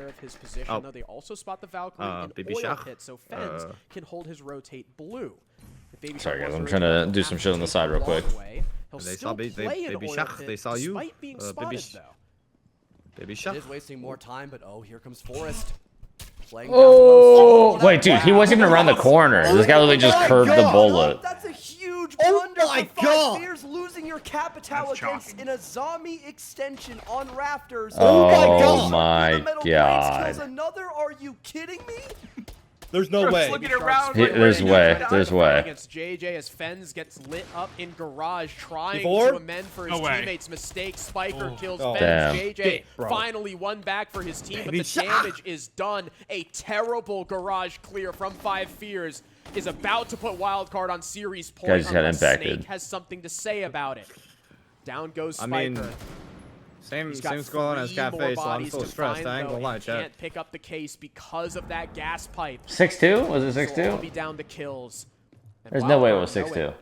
Oh. They also spot the Valkyrie in oil pit, so Fens can hold his rotate blue. Sorry, guys. I'm trying to do some shit on the side real quick. They saw Baby Shark. They saw you. Baby Shark. It is wasting more time, but oh, here comes Forest. Oh, wait, dude, he wasn't even around the corner. This guy literally just curved the bullet. That's a huge blunder. Oh my God! 5 Fears losing your Capital against an Azami extension on rafters. Oh my God! Another? Are you kidding me? There's no way. There's way. There's way. Against JJ as Fens gets lit up in garage, trying to amend for his teammates' mistake. Spiker kills Fens. Damn. JJ finally one back for his team, but the damage is done. A terrible garage clear from 5 Fears is about to put Wildcard on series point. Guys got impacted. Snake has something to say about it. Down goes Spiker. Same squad as Cafe, so I'm so stressed. I ain't gonna lie, chat. Can't pick up the case because of that gas pipe. 6-2? Was it 6-2? So be down to kills. There's no way it was 6-2.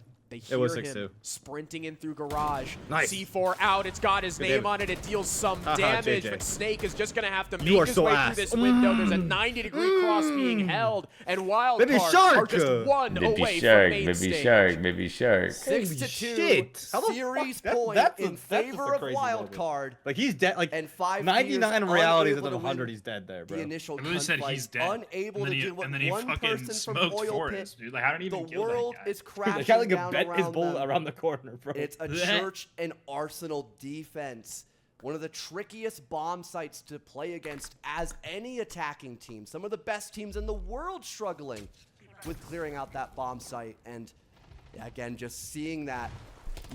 It was 6-2. Sprinting in through garage. Nice. C4 out. It's got his name on it. It deals some damage, but Snake is just going to have to make his way through this window. There's a 90-degree cross being held, and Wildcard are just one away from main stage. Baby Shark. 6-2. Series point in favor of Wildcard. Like, he's dead. Like, and 5 99 realities of 100, he's dead there, bro. The initial said he's dead. Unable to deal with one person from oil pit. Dude, like, how did he even the kill world that guy? is crashing down his bullet around the corner, bro. It's a church and arsenal defense. One of the trickiest bomb sites to play against as any attacking team. Some of the best teams in the world struggling with clearing out that bomb site. And again, just seeing that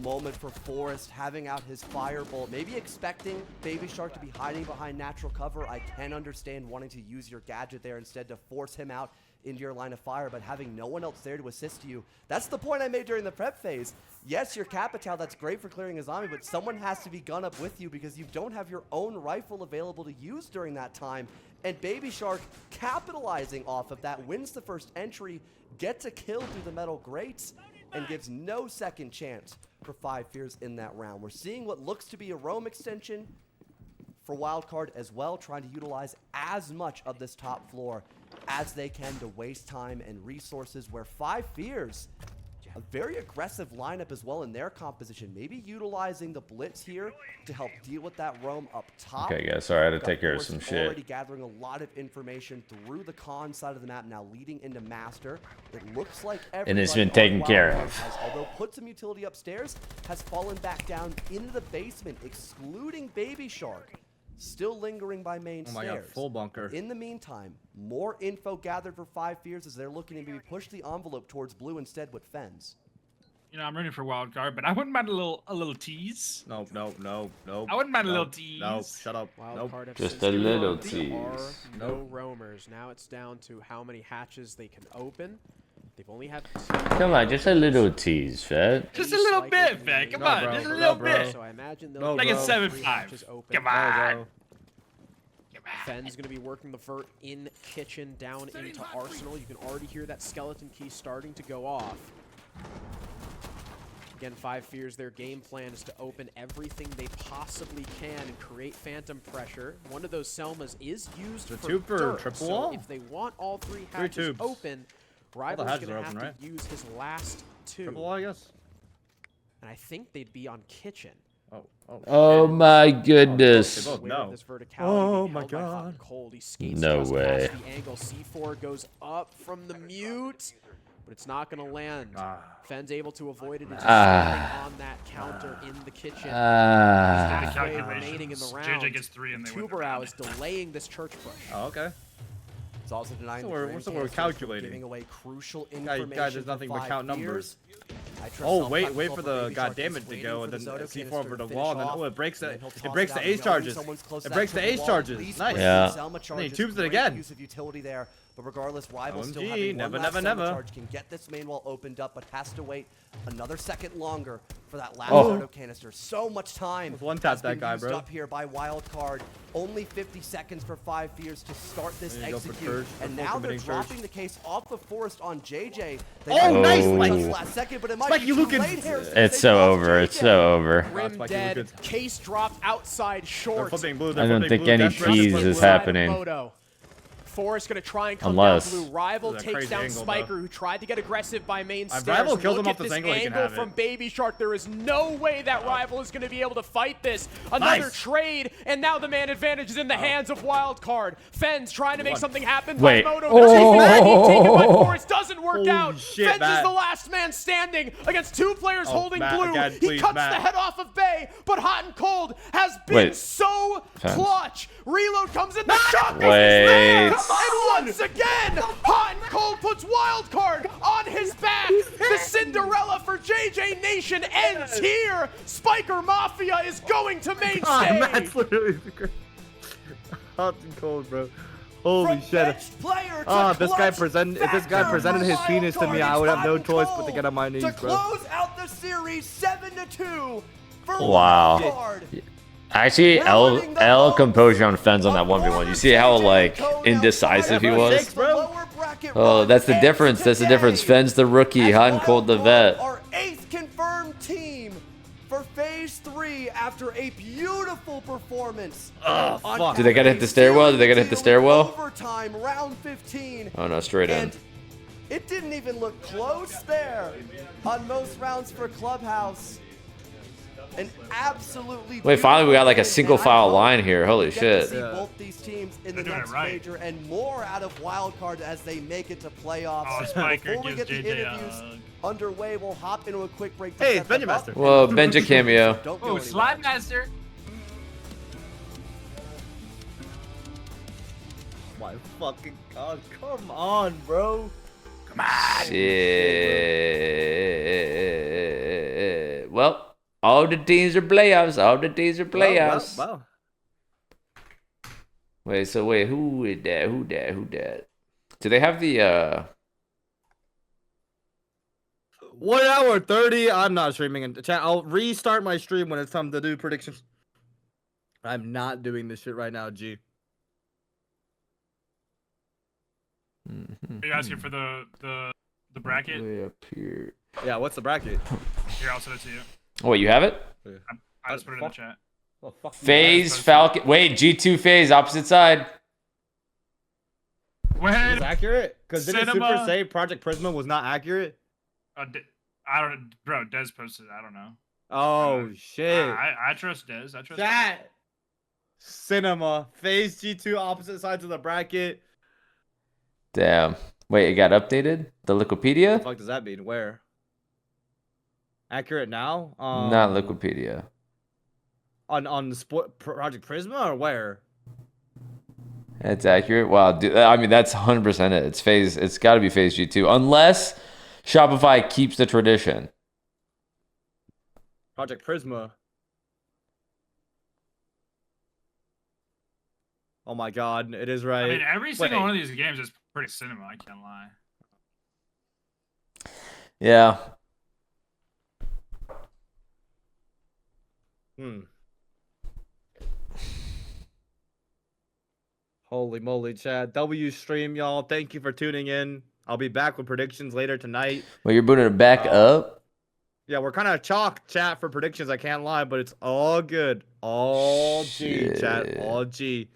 moment for Forest, having out his firebolt, maybe expecting Baby Shark to be hiding behind natural cover. I can understand wanting to use your gadget there instead to force him out into your line of fire, but having no one else there to assist you, that's the point I made during the prep phase. Yes, your Capital, that's great for clearing a zombie, but someone has to be gun up with you because you don't have your own rifle available to use during that time. And Baby Shark, capitalizing off of that, wins the first entry, gets a kill through the metal grates, and gives no second chance for 5 Fears in that round. We're seeing what looks to be a roam extension for Wildcard as well, trying to utilize as much of this top floor as they can to waste time and resources, where 5 Fears, a very aggressive lineup as well in their composition, maybe utilizing the blitz here to help deal with that roam up top. Okay, guys, sorry, I had to take care of some shit. Already gathering a lot of information through the con side of the map, now leading into Master. It looks like and it's been taken care of. Although put some utility upstairs, has fallen back down into the basement, excluding Baby Shark. Still lingering by main stairs. Oh my God, full bunker. In the meantime, more info gathered for 5 Fears as they're looking to maybe push the envelope towards blue instead with Fens. You know, I'm rooting for Wildcard, but I wouldn't mind a little tease. No. I wouldn't mind a little tease. No, shut up. Wildcard just a little tease. tease. No roamers. Now it's down to how many hatches they can open. They've only had 2. Come on, just a little tease, Fed. Just a little bit, Fed. Come on, just a little bit. So I imagine they'll like a 7-5. Come on. Fen's going to be working the vert in kitchen down into Arsenal. You can already hear that skeleton key starting to go off. Again, Five Fears, their game plan is to open everything they possibly can and create phantom pressure. One of those Selmas is used for dirt, triple so wall? if they want all three hatches open, Rival's going to have to use his last 2. Triple wall, I guess. And I think they'd be on kitchen. Oh my goodness. Oh my god. No way. The angle. C4 goes up from the mute, but it's not going to land. Fenn's able to avoid it. It's on that counter in the kitchen. Halfway remaining in the round. JJ gets 3 and they win. Tuberau is delaying this church push. Oh, okay. It's also denying So we're calculating. giving away crucial information. Guys, there's nothing but count numbers. Oh, wait for the goddamn to go, and then C4 over the wall, and then it breaks the ace charges. It breaks the ace charges. Nice. Yeah. And he tubes it again. Use of utility there, but regardless, Rival still OMG, having one last never. charge, can get this main wall opened up, but has to wait another second longer for that last auto canister. So much time. One tap that guy, bro. Up here by Wildcard. Only 50 seconds for 5 Fears to start this execute, and now they're dropping the case off the Forest on JJ. Nice! Last second, but it might be too late here. It's so over. It's so over. Rim dead. Case dropped outside short. I don't think any tease is happening. Forest gonna try and come Unless down blue. Rival takes down Spiker, who tried to get aggressive by main stairs. Rival killed him Look off at this this angle, he can have from it. Baby Shark. There is no way that Rival is gonna be able to fight this. Another trade, and now the man advantage is in the hands of Wildcard. Fens trying to make something happen. Wait. By Moto. Taken by Forest doesn't work out. Shit, Fens Matt. is the last man standing against 2 players holding Matt, blue. again, He please, cuts Matt. the head off of Bay, but Hot and Cold has been so clutch. Reload comes in, the shot is there, and once again, Hot and Cold puts Wildcard on his back. The Cinderella for JJ Nation ends here. Spiker Mafia is going to main stage. Matt's literally the great. Hot and cold, bro. Holy shit. If this guy presented his penis to me, I would have no choice but to get on my knees, to bro. close out the series 7-2 for Wow. Wildcard. Actually, L composure on Fens on that 1v1. You see how like indecisive he was? Oh, that's the difference. That's the difference. Fens the rookie, Hot and Cold the vet. Our 8th confirmed team for phase 3 after a beautiful performance. Oh, fuck. Did they gotta hit the stairwell? Did they gotta hit the stairwell? Overtime, round 15. Oh no, straight in. And it didn't even look close there on most rounds for Clubhouse. An absolutely Wait, finally we got like a single file line here. Holy shit. See both these teams in the next major and more out of Wildcard as they make it to playoffs. Before we get the interviews underway, we'll hop into a quick break. Hey, it's Benja Master. Whoa, Benja cameo. Oh, Slide Master. My fucking god, come on, bro. Come on. Shit. Well. All the teams are playoffs. All the teams are playoffs. Wow. Wait, so wait, who is that? Who that? Do they have the 1 hour 30. I'm not streaming in chat. I'll restart my stream when it's time to do predictions. I'm not doing this shit right now, G. Are you asking for the bracket? Way up here. Yeah, what's the bracket? Here, I'll send it to you. Oh, wait, you have it? I just put it in the chat. Oh, fuck Phase, Falcon. Wait, G2 phase, opposite side. When was accurate? Because didn't Super say Project Prisma was not accurate? I don't, bro. Dez posted it. I don't know. Oh shit! I trust Dez. I trust that. Cinema phase G2 opposite sides of the bracket. Damn. Wait, it got updated? The Liquipedia? What the fuck does that mean? Where? Accurate now? Not Liquipedia. On the Project Prisma or where? It's accurate. Wow, dude, I mean that's 100% it. It's phase. It's got to be phase G2, unless Shopify keeps the tradition. Project Prisma. Oh my god, it is right. I mean, every single one of these games is pretty cinema. I can't lie. Yeah. Holy moly, Chad. W stream, y'all. Thank you for tuning in. I'll be back with predictions later tonight. Well, you're booting it back up? Yeah, we're kind of chalk chat for predictions. I can't lie, but it's all good. All G, chat. All G.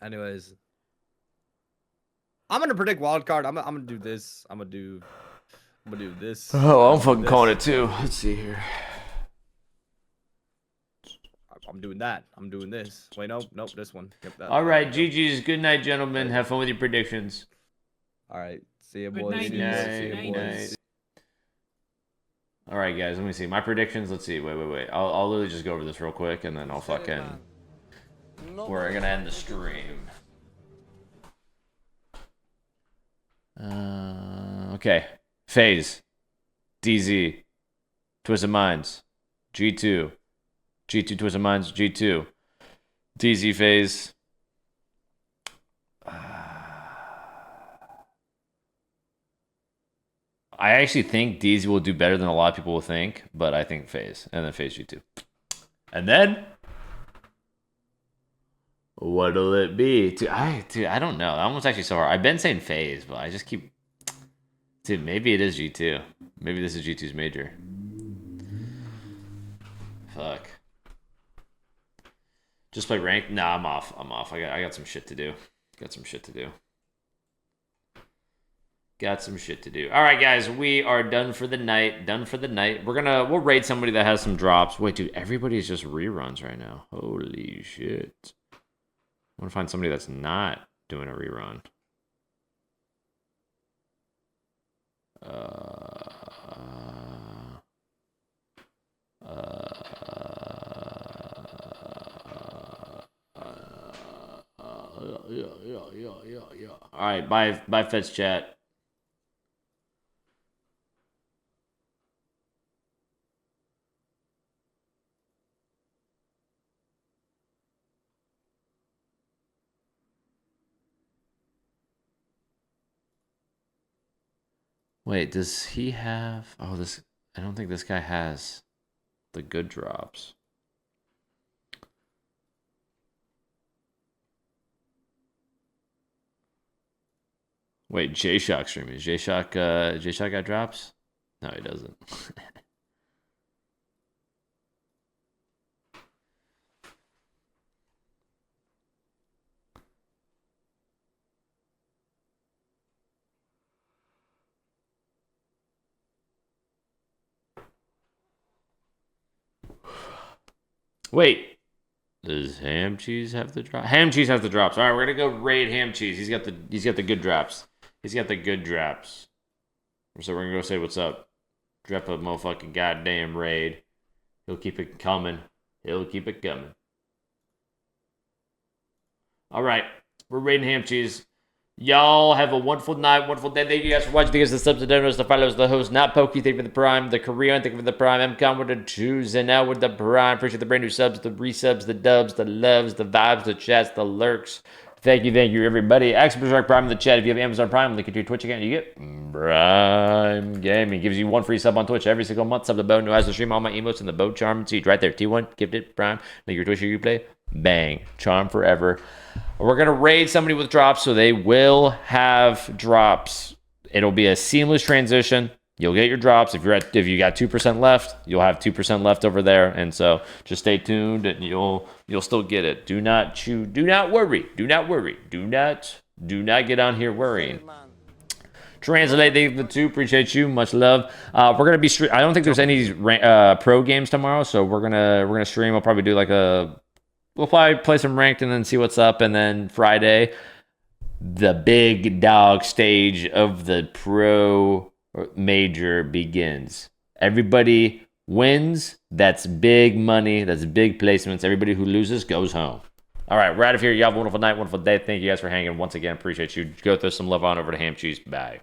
Anyways, I'm gonna predict wild card. I'm gonna do this. I'm gonna do this. Oh, I'm fucking calling it too. Let's see here. I'm doing that. I'm doing this. Wait, nope, this one. Yep, all right, GG's. Good night, gentlemen. Have fun with your predictions. All right, see you, boys. See you, boys. All right, guys. Let me see my predictions. Let's see. Wait. I'll literally just go over this real quick, and then I'll fucking. We're gonna end the stream. Okay. FaZe, DZ, Twisted Minds, G2, Twisted Minds, G2, DZ FaZe. I actually think DZ will do better than a lot of people will think, but I think FaZe, and then FaZe G2. And then, what'll it be? Dude, I don't know. That one was actually so hard. I've been saying FaZe, but I just keep... Dude, maybe it is G2. Maybe this is G2's major. Fuck. Just play ranked? Nah, I'm off. I got some shit to do. Got some shit to do. All right, guys, we are done for the night. We'll raid somebody that has some drops. Wait, dude, everybody's just reruns right now. Holy shit. I want to find somebody that's not doing a rerun. Yeah. All right, bye, Feds chat. Wait, does he have... Oh, this... I don't think this guy has the good drops. Wait, J-Shock streaming. Is J-Shock got drops? No, he doesn't. Wait, does Ham Cheese have the drop? Ham Cheese has the drops. All right, we're gonna go raid Ham Cheese. He's got the good drops. So we're gonna go say what's up. Drop a motherfucking goddamn raid. He'll keep it coming. All right, we're raiding Ham Cheese. Y'all have a wonderful night, wonderful day. Thank you guys for watching. Thank you guys for the subs, the donos, the follows, the host, not Pokey. Thank you for the prime, the Korean. Thank you for the prime. MCOM with the twos, and now with the prime. Appreciate the brand new subs, the resubs, the dubs, the loves, the vibes, the chats, the lurks. Thank you, everybody. Xbox Prime in the chat. If you have Amazon Prime, link it to your Twitch account. You get Prime Gaming. Gives you one free sub on Twitch every single month. Sub to Bo, who has to stream all my emotes in the Bo Charm seat right there. T1, gifted, Prime. Link your Twitch, you play. Bang. Charm forever. We're going to raid somebody with drops, so they will have drops. It'll be a seamless transition. You'll get your drops. If you got 2% left, you'll have 2% left over there. And so just stay tuned and you'll still get it. Do not worry. Do not get on here worrying. Translate the two. Appreciate you. Much love. We're gonna be I don't think there's any pro games tomorrow, so we're gonna stream. We'll probably do we'll probably play some ranked and then see what's up. And then Friday, the big dog stage of the pro major begins. Everybody wins. That's big money. That's big placements. Everybody who loses goes home. All right, we're out of here. You have a wonderful night, wonderful day. Thank you guys for hanging. Once again, appreciate you. Go throw some love on over to Ham Cheese. Bye.